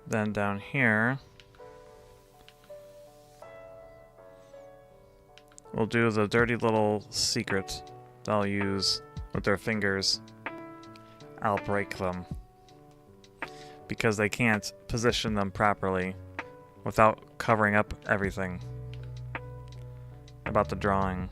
Then down here, we'll do the dirty little secret that I'll use with their fingers. I'll break them because they can't position them properly without covering up everything about the drawing.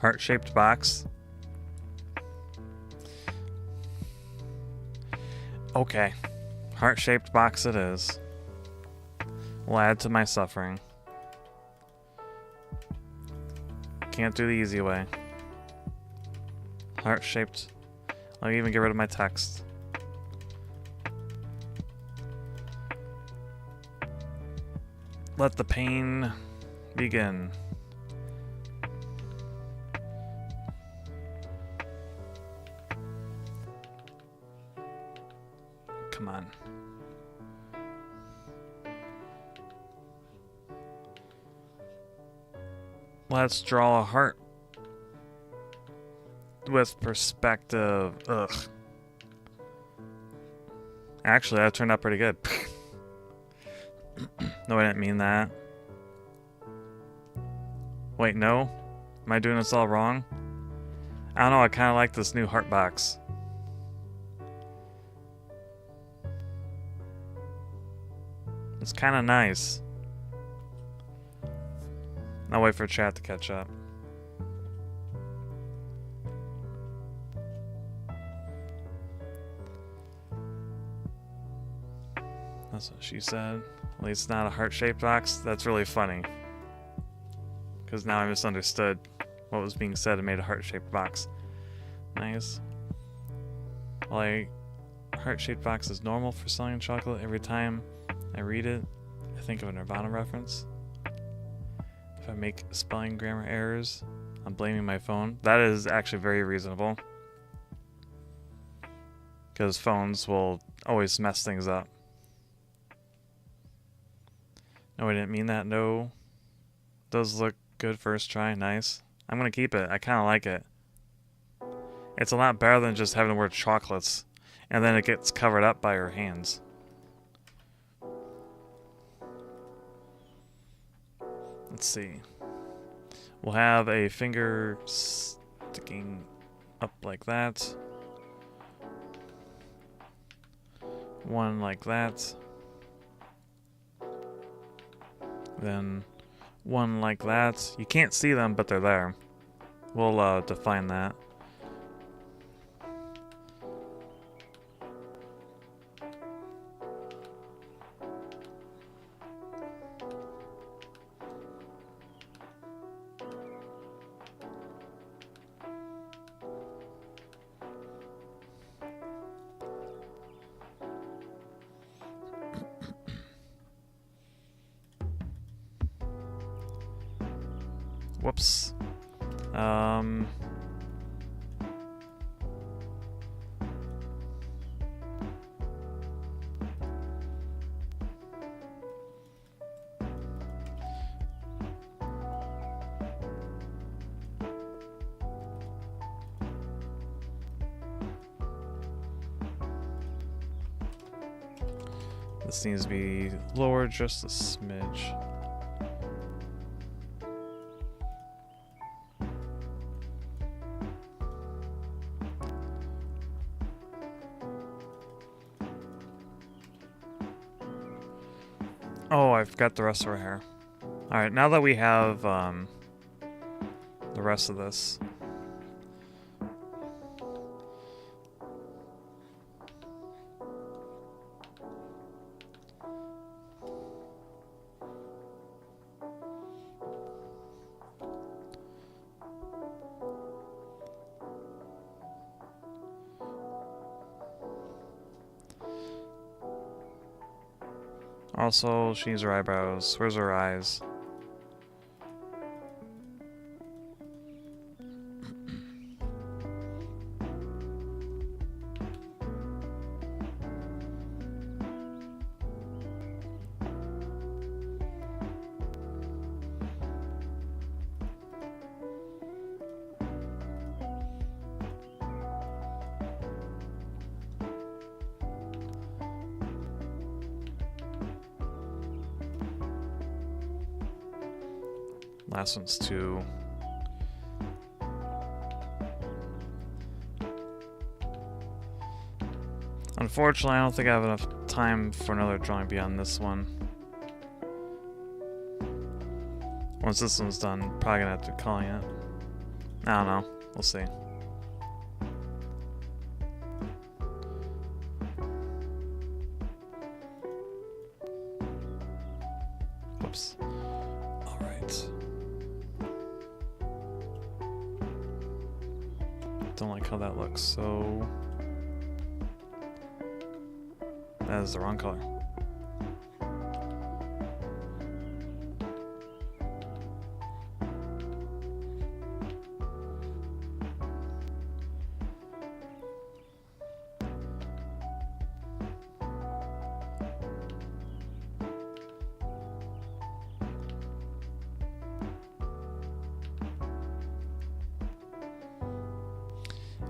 Heart-shaped box. Okay. Heart-shaped box it is. Will add to my suffering. Can't do the easy way. Heart-shaped. I'll even get rid of my text. Let the pain begin. Come on. Let's draw a heart with perspective. Ugh. Actually, that turned out pretty good. No, I didn't mean that. Wait, no? Am I doing this all wrong? I don't know, I kind of like this new heart box. It's kind of nice. I'll wait for chat to catch up. That's what she said. At least not a heart-shaped box. That's really funny. Because now I misunderstood what was being said and made a heart-shaped box. Nice. Like, heart-shaped box is normal for selling chocolate. Every time I read it, I think of a Nirvana reference. If I make spelling grammar errors, I'm blaming my phone. That is actually very reasonable. Because phones will always mess things up. No, I didn't mean that. No. Does look good first try. Nice. I'm going to keep it. I kind of like it. It's a lot better than just having the word chocolates. And then it gets covered up by your hands. Let's see. We'll have a finger sticking up like that. One like that. Then one like that. You can't see them, but they're there. We'll define that. Whoops. This needs to be lowered just a smidge. Oh, I've got the rest of her hair. Alright, now that we have the rest of this. Also, she needs her eyebrows. Where's her eyes? Last one's 2. Unfortunately, I don't think I have enough time for another drawing beyond this one. Once this one's done, probably gonna have to be calling it. I don't know. We'll see. Whoops. Alright. Don't like how that looks, so that is the wrong color.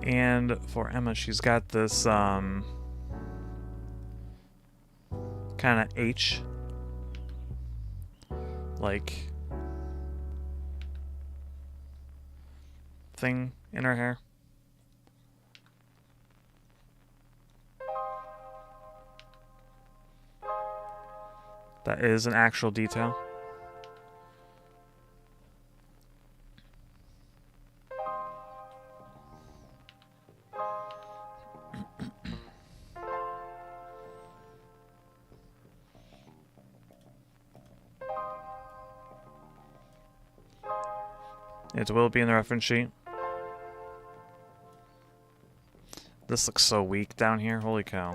And for Emma, she's got this kind of H like thing in her hair. That is an actual detail. It will be in the reference sheet. This looks so weak down here. Holy cow.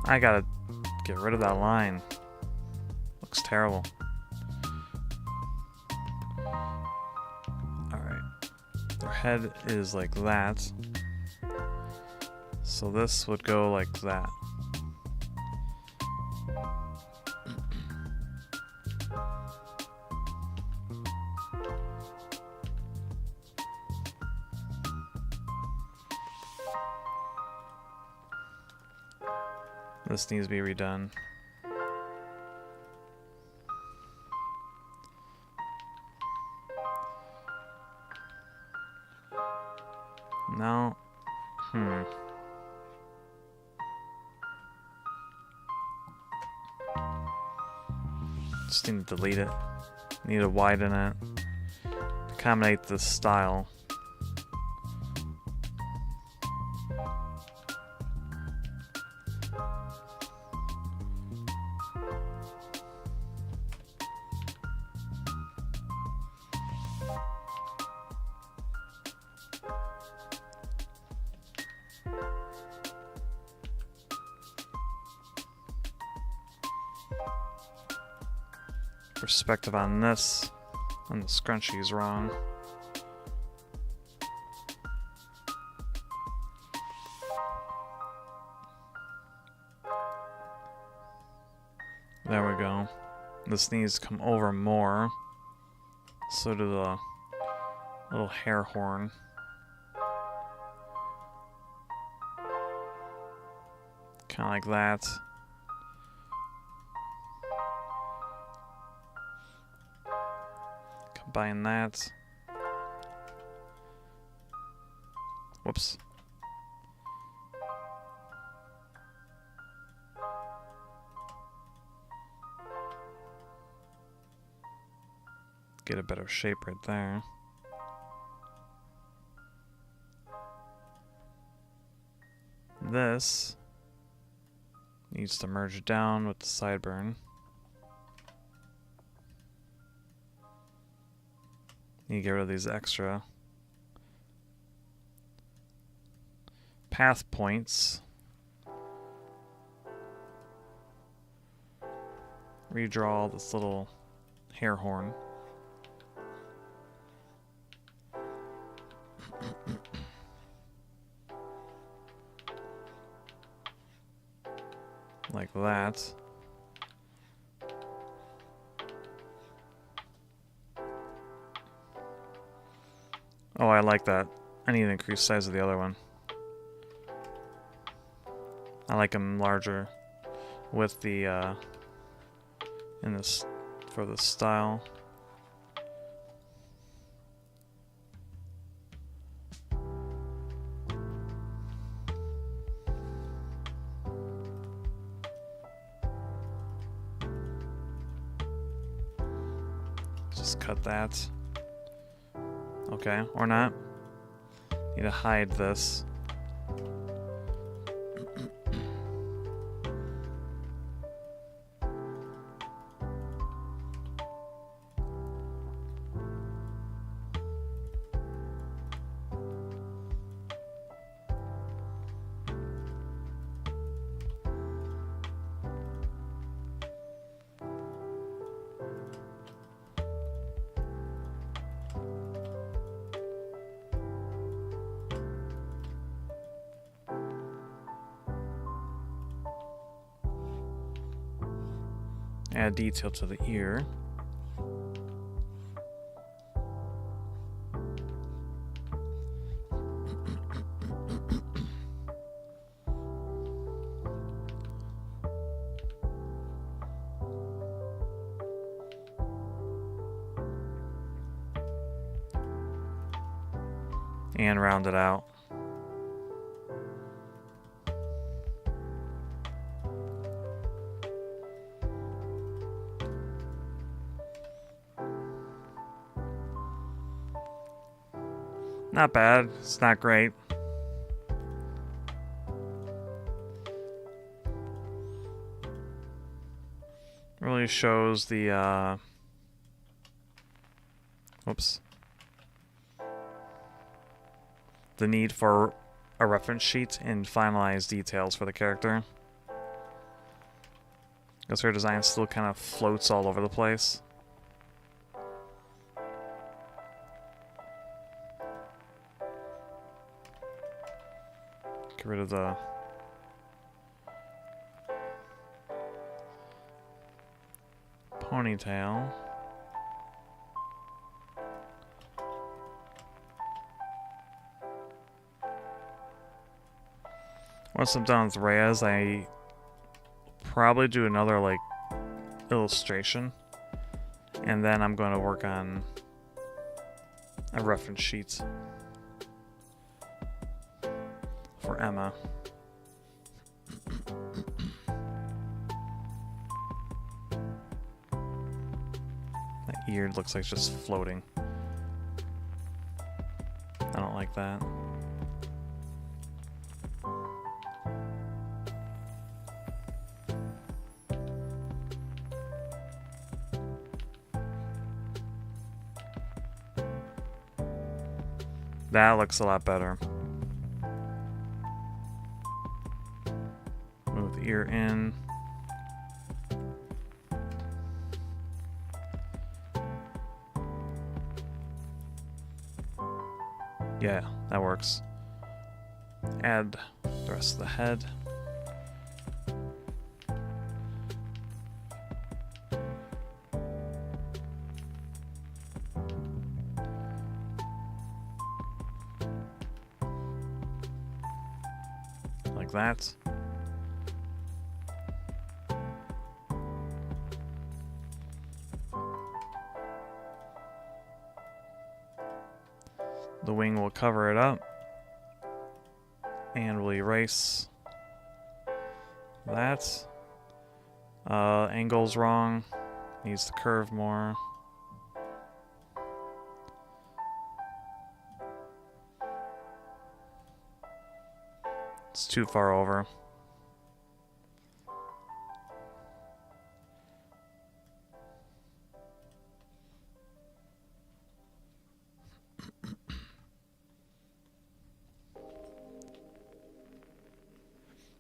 I gotta get rid of that line. Looks terrible. Their head is like that. So this would go like that. This needs to be redone. No. Just need to delete it. Need to widen it. Accommodate this style. Perspective on this, and the scrunchie is wrong. There we go. This needs to come over more. So do the little hair horn. Kind of like that. Combine that. Whoops. Get a better shape right there. This needs to merge down with the sideburn. Need to get rid of these extra path points. Redraw this little hair horn. Like that. Oh, I like that. I need to increase the size of the other one. I like them larger with the in this for the style. Just cut that. Okay, or not. Need to hide this. Add detail to the ear. And round it out. Not bad. It's not great. Really shows the whoops. The need for a reference sheet and finalized details for the character. Because her design still kind of floats all over the place. Get rid of the ponytail. Once I'm done with Rhea's, I probably do another like illustration, and then I'm going to work on a reference sheet. for Emma. That ear looks like it's just floating. I don't like that. That looks a lot better. Move the ear in. Yeah, that works. Add the rest of the head. Like that. The wing will cover it up, and we'll erase that. Angle's wrong, needs to curve more. It's too far over.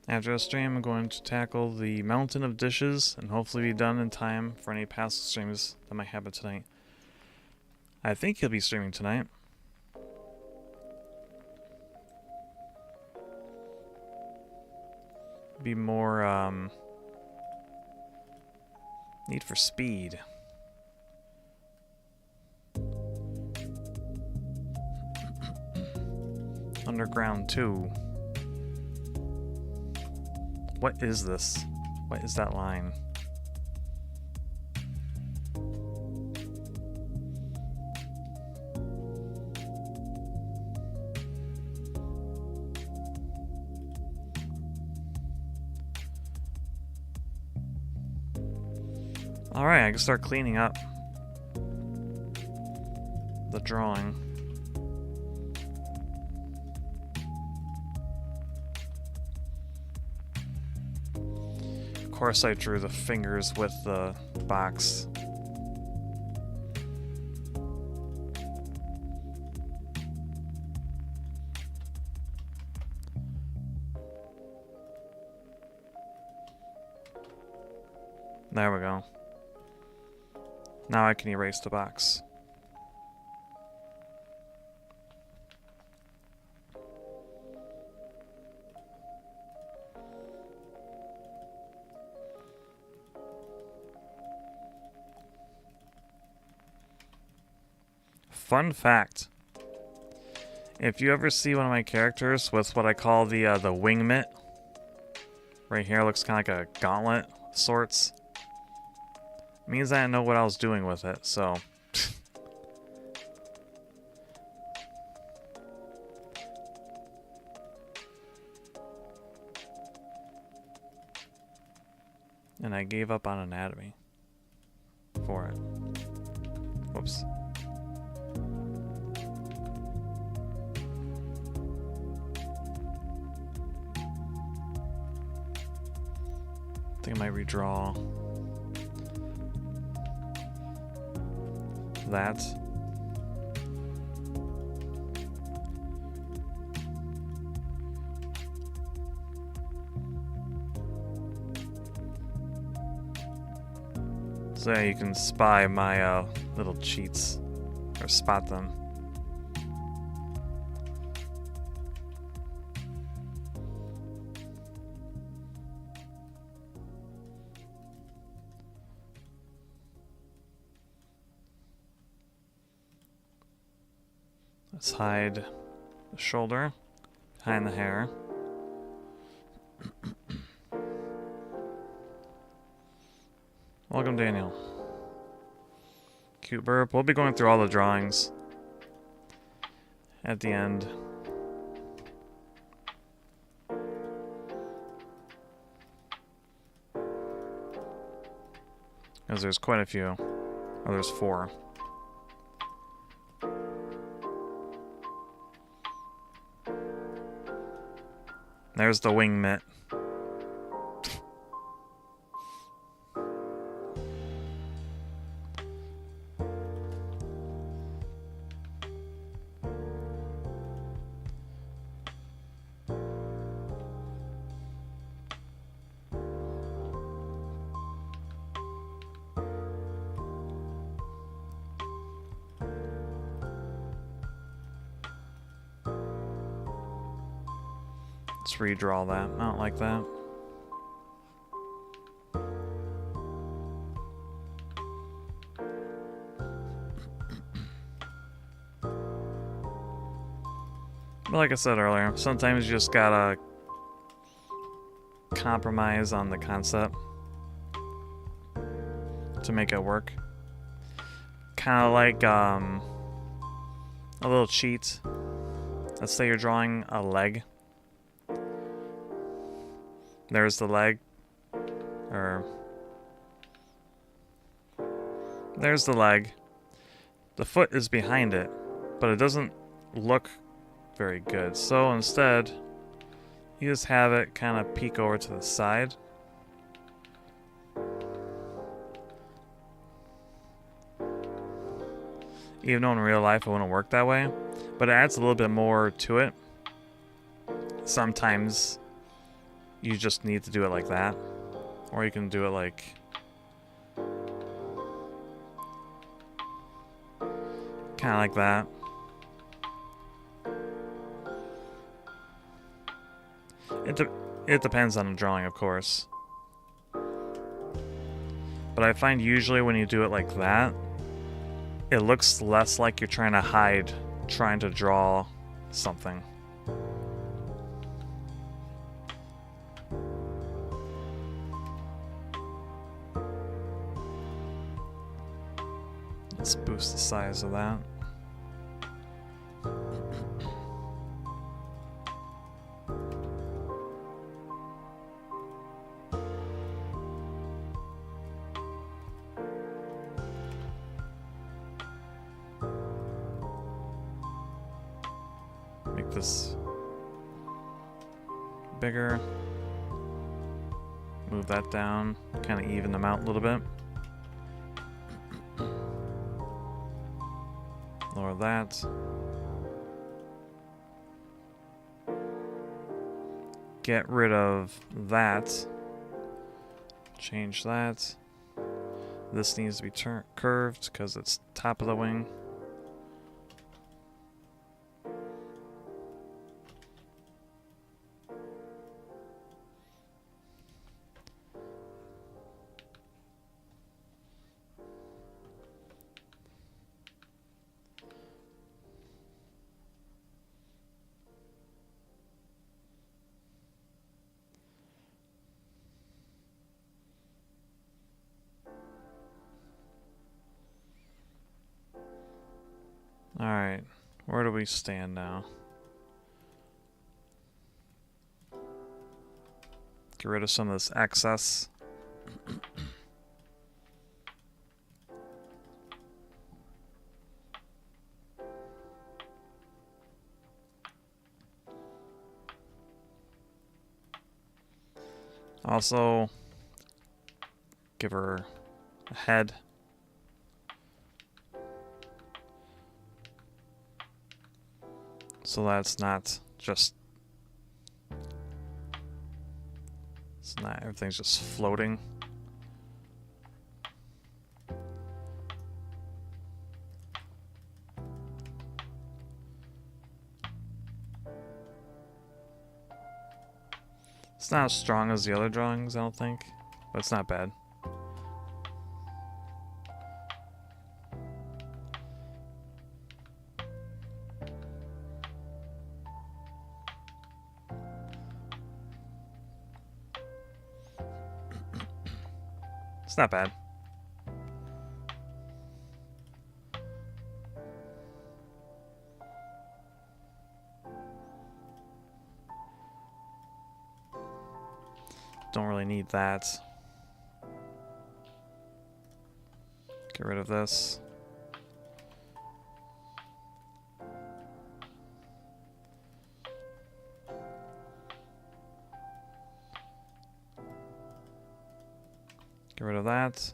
After the stream, I'm going to tackle the mountain of dishes and hopefully be done in time for any past streams that might happen tonight. I think he'll be streaming tonight. Be more, Need for Speed. Underground 2. What is this? What is that line? Alright, I can start cleaning up the drawing. Of course I drew the fingers with the box. There we go. Now I can erase the box. Fun fact. If you ever see one of my characters with what I call the wing mitt, right here looks kind of like a gauntlet of sorts. Means I didn't know what I was doing with it, so. And I gave up on anatomy for it. Whoops. I think I might redraw that. So yeah, you can spy my little cheats, or spot them. Let's hide the shoulder behind the hair. Welcome, Daniel. Cute burp. We'll be going through all the drawings at the end. Because there's quite a few. Oh, there's 4. There's the wing mitt. Let's redraw that. I don't like that. But like I said earlier, sometimes you just gotta compromise on the concept to make it work. Kind of like a little cheat. Let's say you're drawing a leg. There's the leg. Or there's the leg. The foot is behind it, but it doesn't look very good. So instead, you just have it kind of peek over to the side. Even though in real life it wouldn't work that way, but it adds a little bit more to it. Sometimes you just need to do it like that, or you can do it like kind of like that. It depends on the drawing, of course. But I find usually when you do it like that, it looks less like you're trying to hide, trying to draw something. Let's boost the size of that. Make this bigger. Move that down, kind of even them out a little bit. Lower that. Get rid of that. Change that. This needs to be curved because it's top of the wing. Alright, where do we stand now? Get rid of some of this excess. Also, give her a head. So that's not just, it's not, everything's just floating. It's not as strong as the other drawings, I don't think, but it's not bad. It's not bad. Don't really need that. Get rid of this. Get rid of that.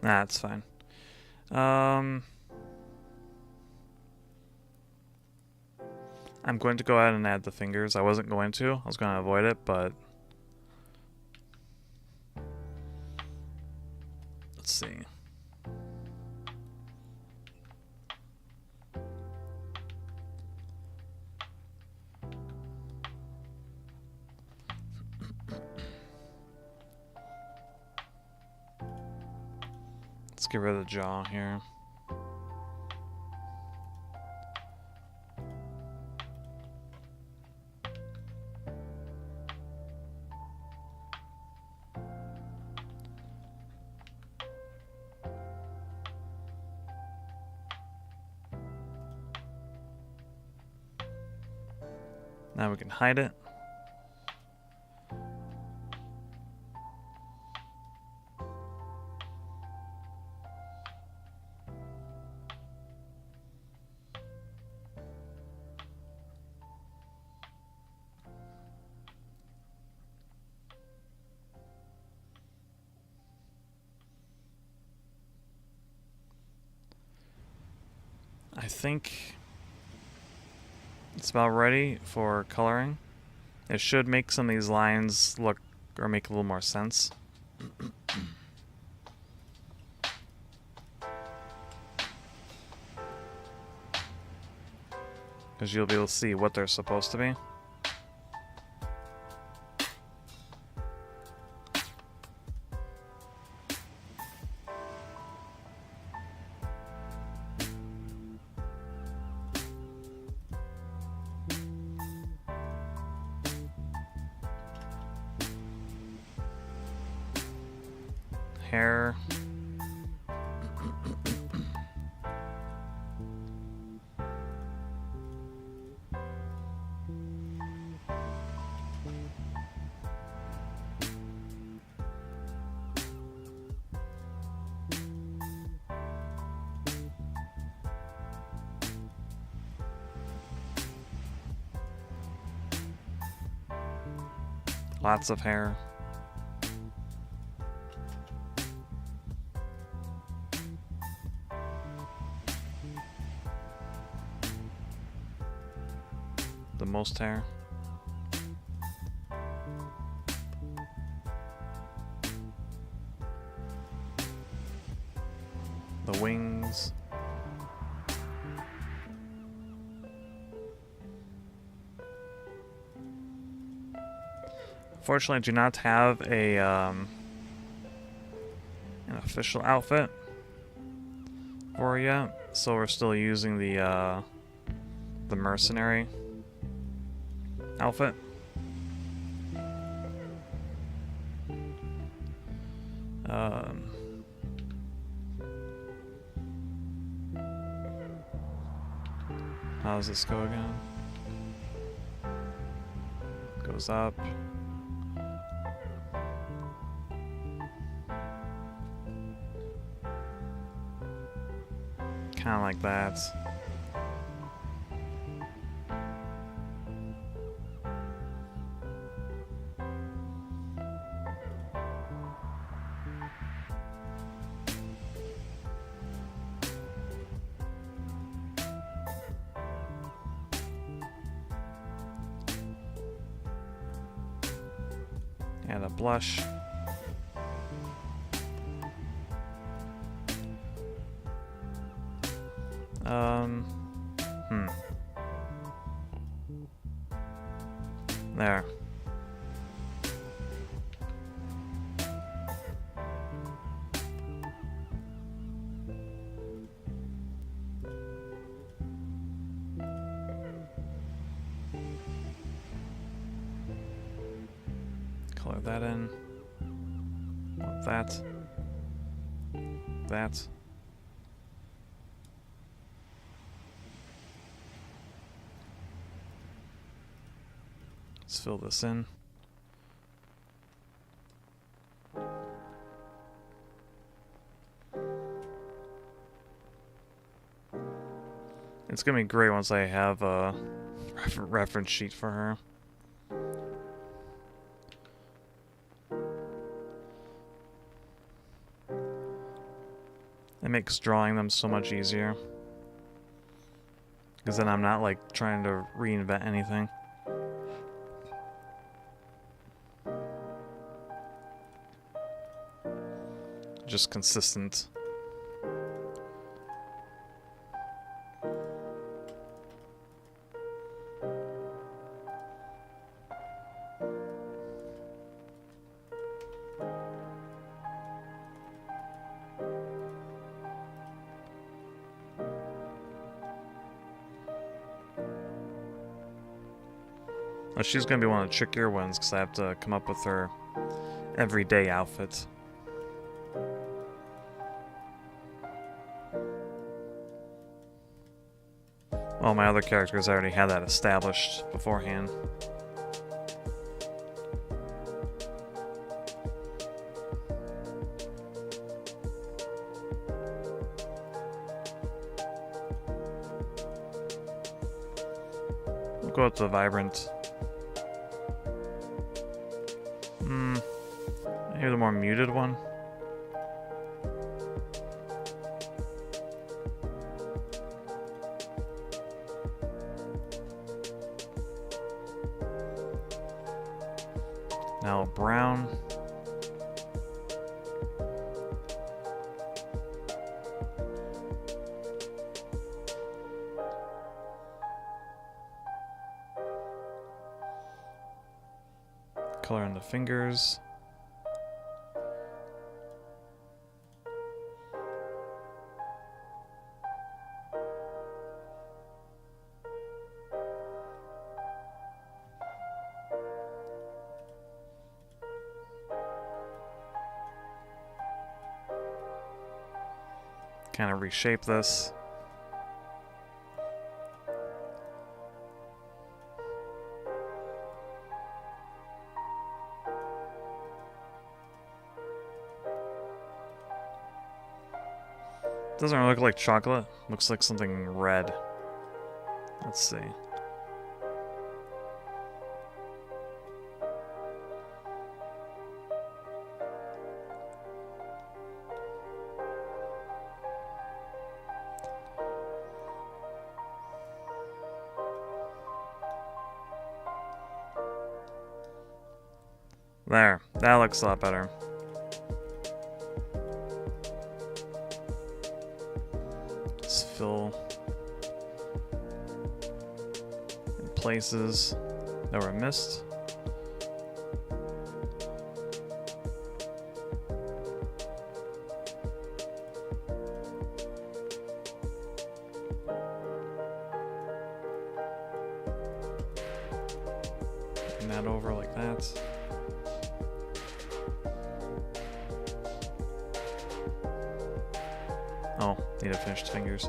Nah, it's fine. I'm going to go ahead and add the fingers. I wasn't going to. I was going to avoid it, but let's see. Let's get rid of the jaw here. Now we can hide it. I think it's about ready for coloring. It should make some of these lines look or make a little more sense. Because you'll be able to see what they're supposed to be. Hair. Lots of hair. The most hair. The wings. Unfortunately, I do not have a an official outfit for yet, so we're still using the mercenary outfit. How does this go again? Goes up. Kind of like that. Add a blush. There. Color that in. Want that. That. Let's fill this in. It's gonna be great once I have a reference sheet for her. It makes drawing them so much easier. Because then I'm not like trying to reinvent anything. Just consistent. Well, she's gonna be one of the trickier ones because I have to come up with her everyday outfit. Well, my other characters, I already had that established beforehand. We'll go with the vibrant. Maybe the more muted one. Now brown. Color in the fingers. Kind of reshape this. Doesn't look like chocolate. Looks like something red. Let's see. There. That looks a lot better. Let's fill in places that were missed. Bring that over like that. Oh, need to finish the fingers.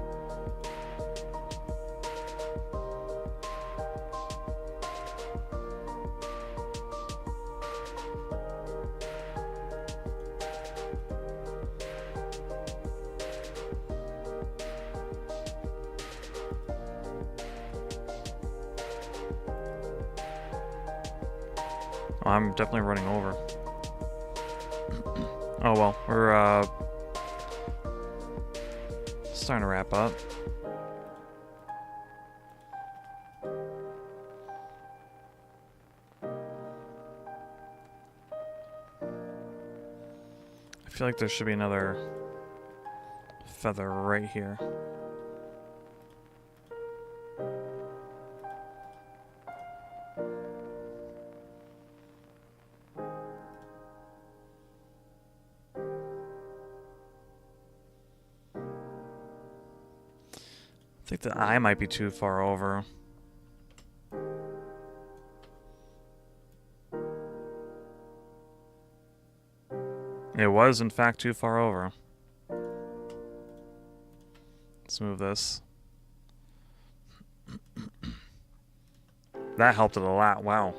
Oh, I'm definitely running over. Oh well, we're starting to wrap up. I feel like there should be another feather right here. I think the eye might be too far over. It was, in fact, too far over. Let's move this. That helped it a lot. Wow.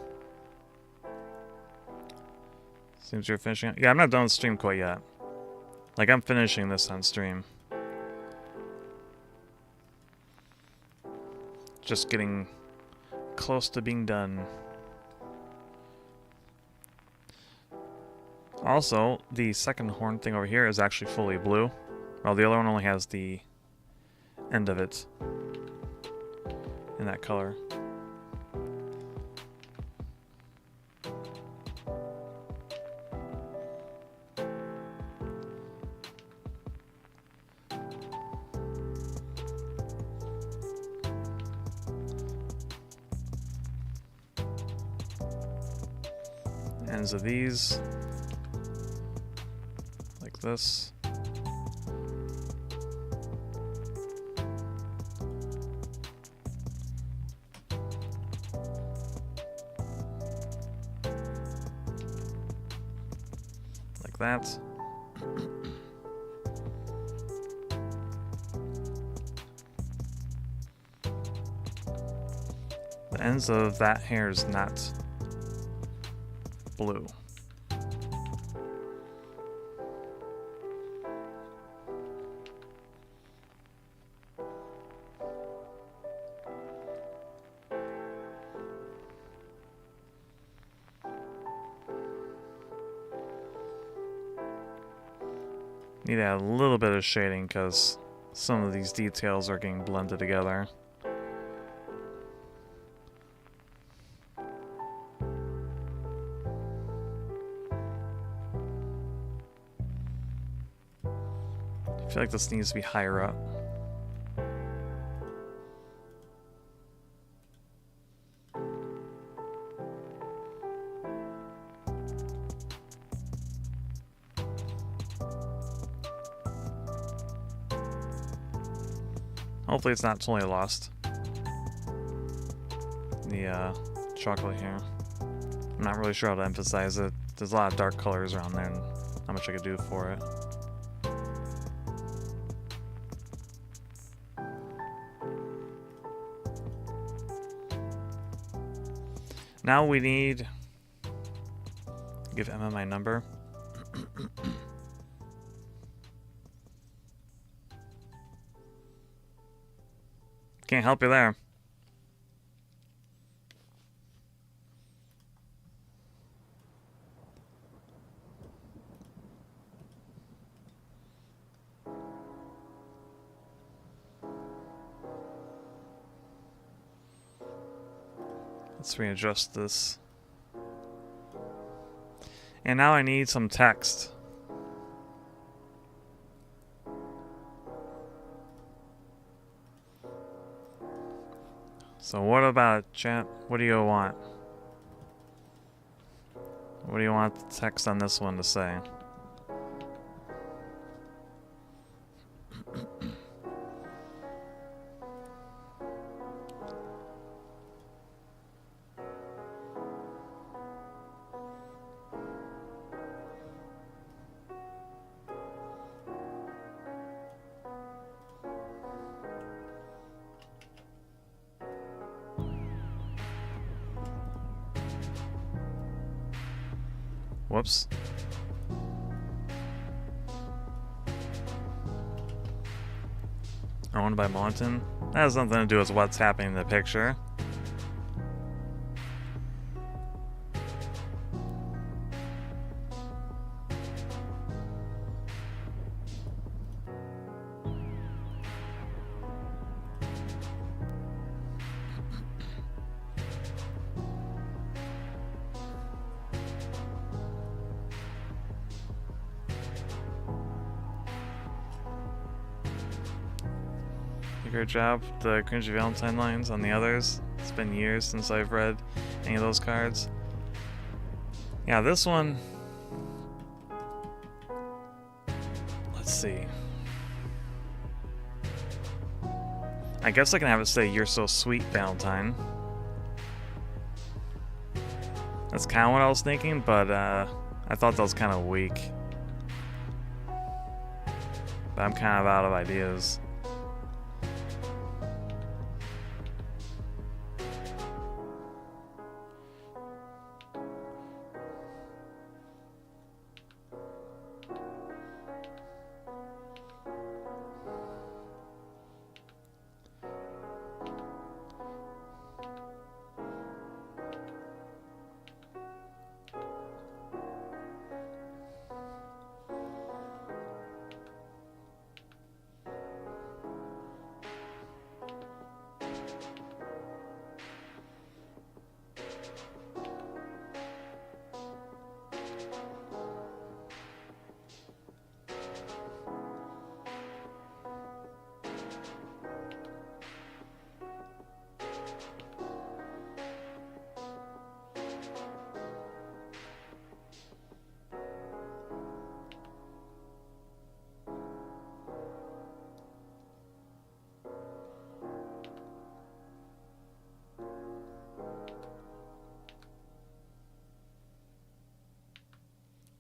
Seems you're finishing. Yeah, I'm not done with stream quite yet. Like, I'm finishing this on stream. Just getting close to being done. Also, the second horn thing over here is actually fully blue, while the other one only has the end of it in that color. Ends of these, like this. Like that. The ends of that hair is not blue. Need to add a little bit of shading because some of these details are getting blended together. I feel like this needs to be higher up. Hopefully it's not totally lost. The chocolate here. I'm not really sure how to emphasize it. There's a lot of dark colors around there and how much I could do for it. Now we need... Give Emma my number. Can't help you there. Let's readjust this. And now I need some text. So what about it, chat? What do you want? What do you want the text on this one to say? Whoops. Owned by Valentine? That has nothing to do with what's happening in the picture. Great job. The cringy Valentine lines on the others. It's been years since I've read any of those cards. Yeah, this one... Let's see. I guess I can have it say, "You're so sweet, Valentine." That's kind of what I was thinking, but I thought that was kind of weak. But I'm kind of out of ideas.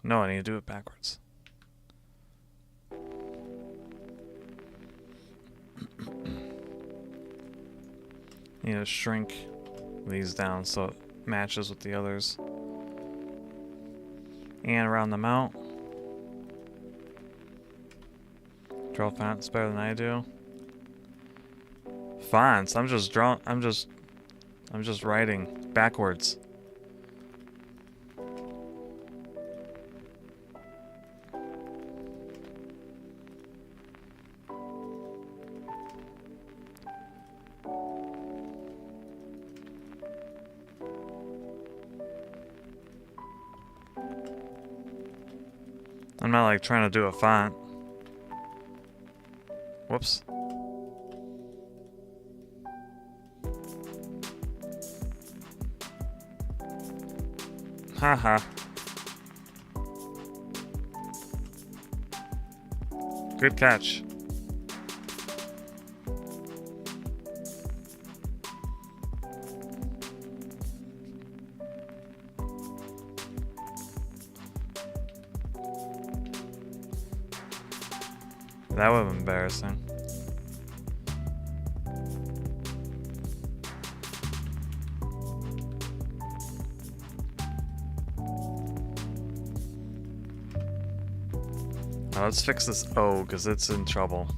No, I need to do it backwards. Need to shrink these down so it matches with the others. And around them out. Draw fonts better than I do. Fonts. I'm just writing backwards. I'm not like trying to do a font. Whoops. Haha. Good catch. That would have been embarrassing. Now let's fix this O, because it's in trouble.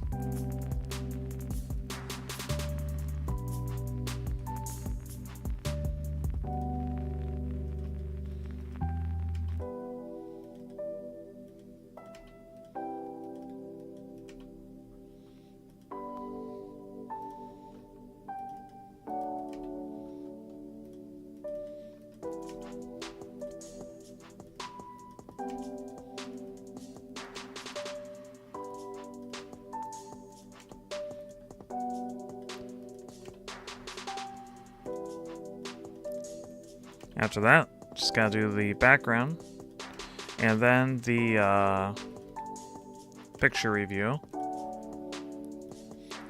After that, just gotta do the background and then the picture review.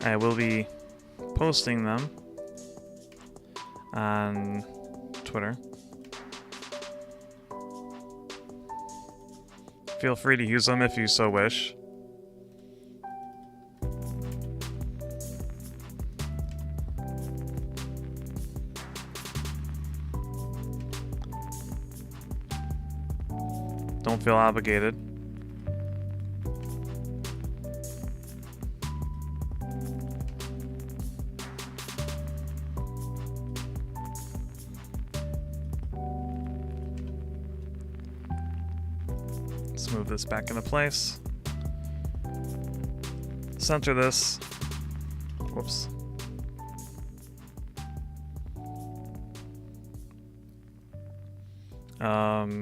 I will be posting them on Twitter. Feel free to use them if you so wish. Don't feel obligated. Let's move this back into place. Center this. Whoops.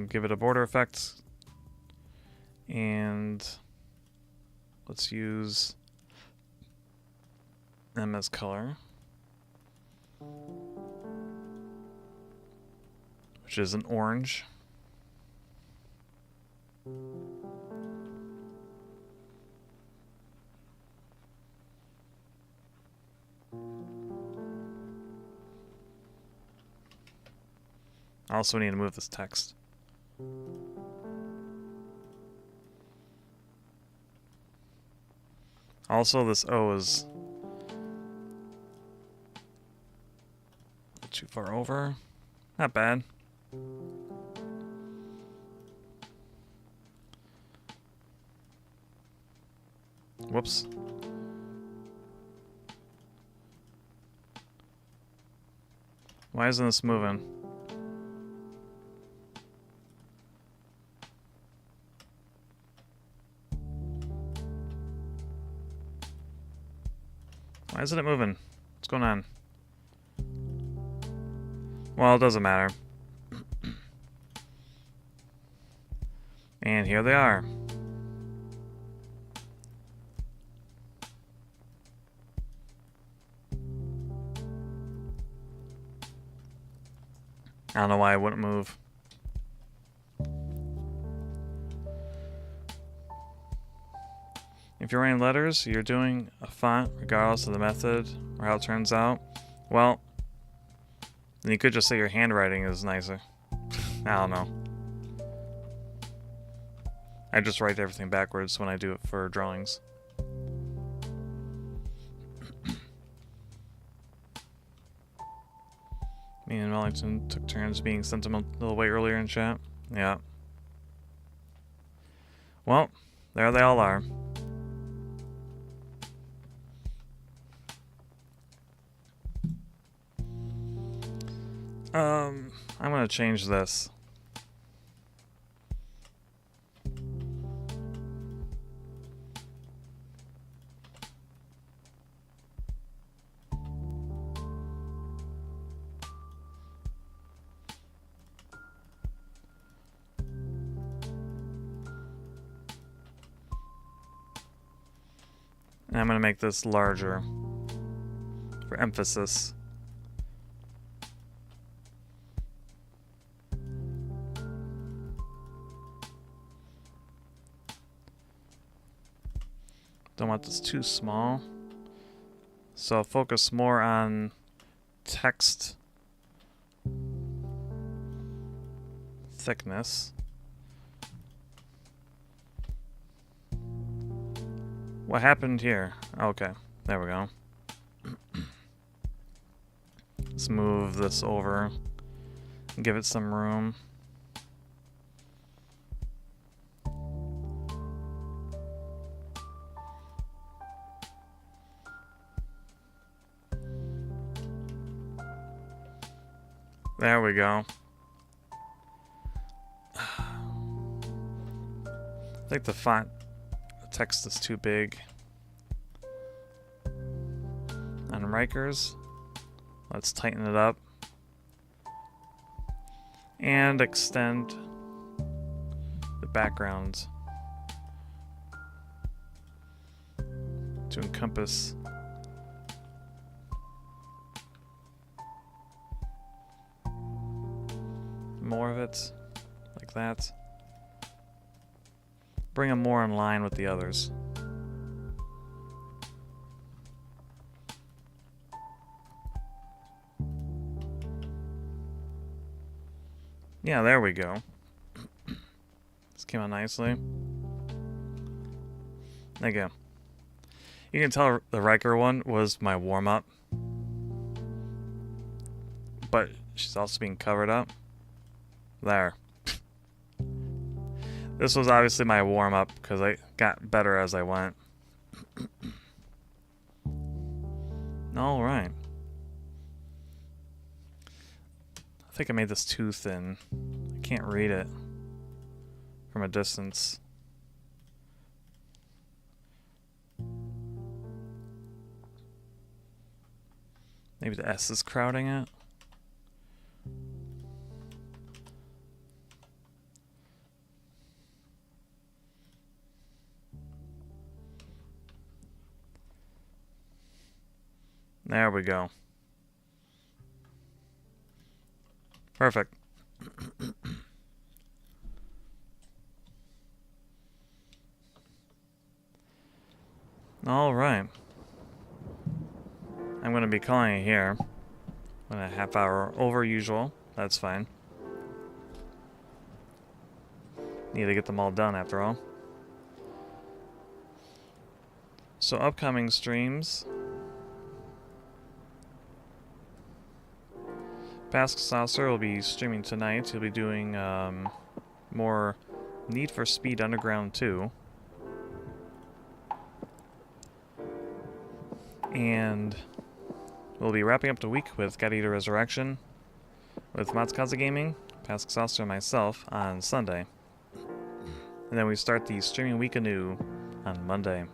Give it a border effect. And let's use them as color, which is an orange. I also need to move this text. Also, this O is too far over. Not bad. Whoops. Why isn't this moving? Why isn't it moving? What's going on? Well, it doesn't matter. And here they are. I don't know why I wouldn't move. If you're writing letters, you're doing a font regardless of the method or how it turns out. Well, then you could just say your handwriting is nicer. I don't know. I just write everything backwards when I do it for drawings. Me and Valentine took turns being sentimental way earlier in chat. Yeah. Well, there they all are. I'm gonna change this. And I'm gonna make this larger for emphasis. Don't want this too small. So I'll focus more on text thickness. What happened here? Okay, there we go. Let's move this over and give it some room. There we go. I think the font, the text is too big. On Ryker's, let's tighten it up. And extend the background to encompass more of it, like that. Bring them more in line with the others. Yeah, there we go. This came out nicely. There you go. You can tell the Ryker one was my warm-up. But she's also being covered up. There. This was obviously my warm-up because I got better as I went. Alright. I think I made this too thin. I can't read it from a distance. Maybe the S is crowding it. There we go. Perfect. All right. I'm going to be calling it here. A half hour over usual. That's fine. Need to get them all done after all. So upcoming streams. Basque Saucer will be streaming tonight. He'll be doing more Need for Speed Underground 2. And we'll be wrapping up the week with God Eater Resurrection with Matsukaze Gaming, Basque Saucer, and myself on Sunday. And then we start the streaming week anew on Monday.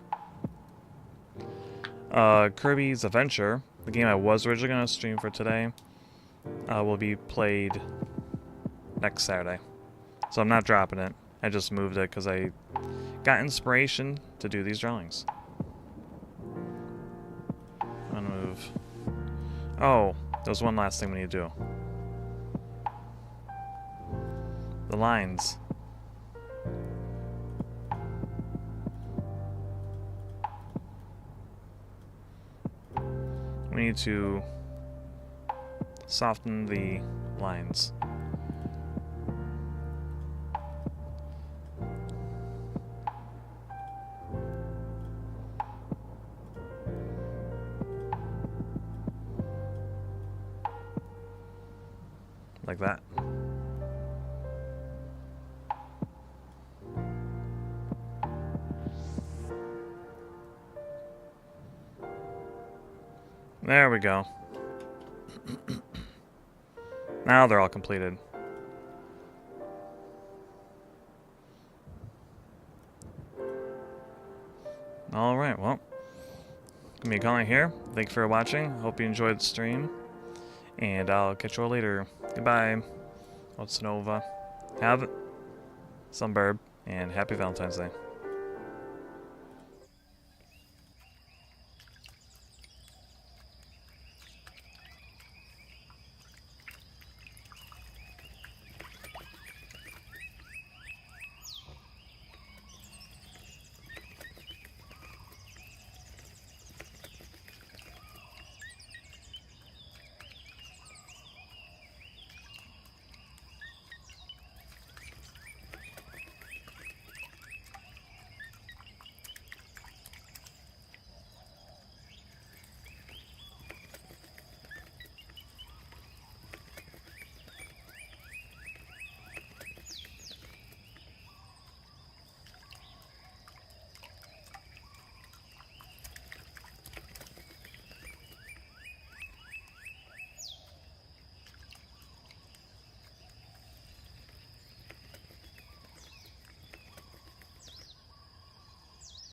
Kirby's Adventure, the game I was originally going to stream for today, will be played next Saturday. So I'm not dropping it. I just moved it because I got inspiration to do these drawings. I'm gonna move. Oh, there's one last thing we need to do. The lines. We need to soften the lines. like that. There we go. Now they're all completed. Alright, well. Gonna be calling here. Thank you for watching. Hope you enjoyed the stream. And I'll catch you all later. Goodbye. What's Nova? Have some burb, and happy Valentine's Day.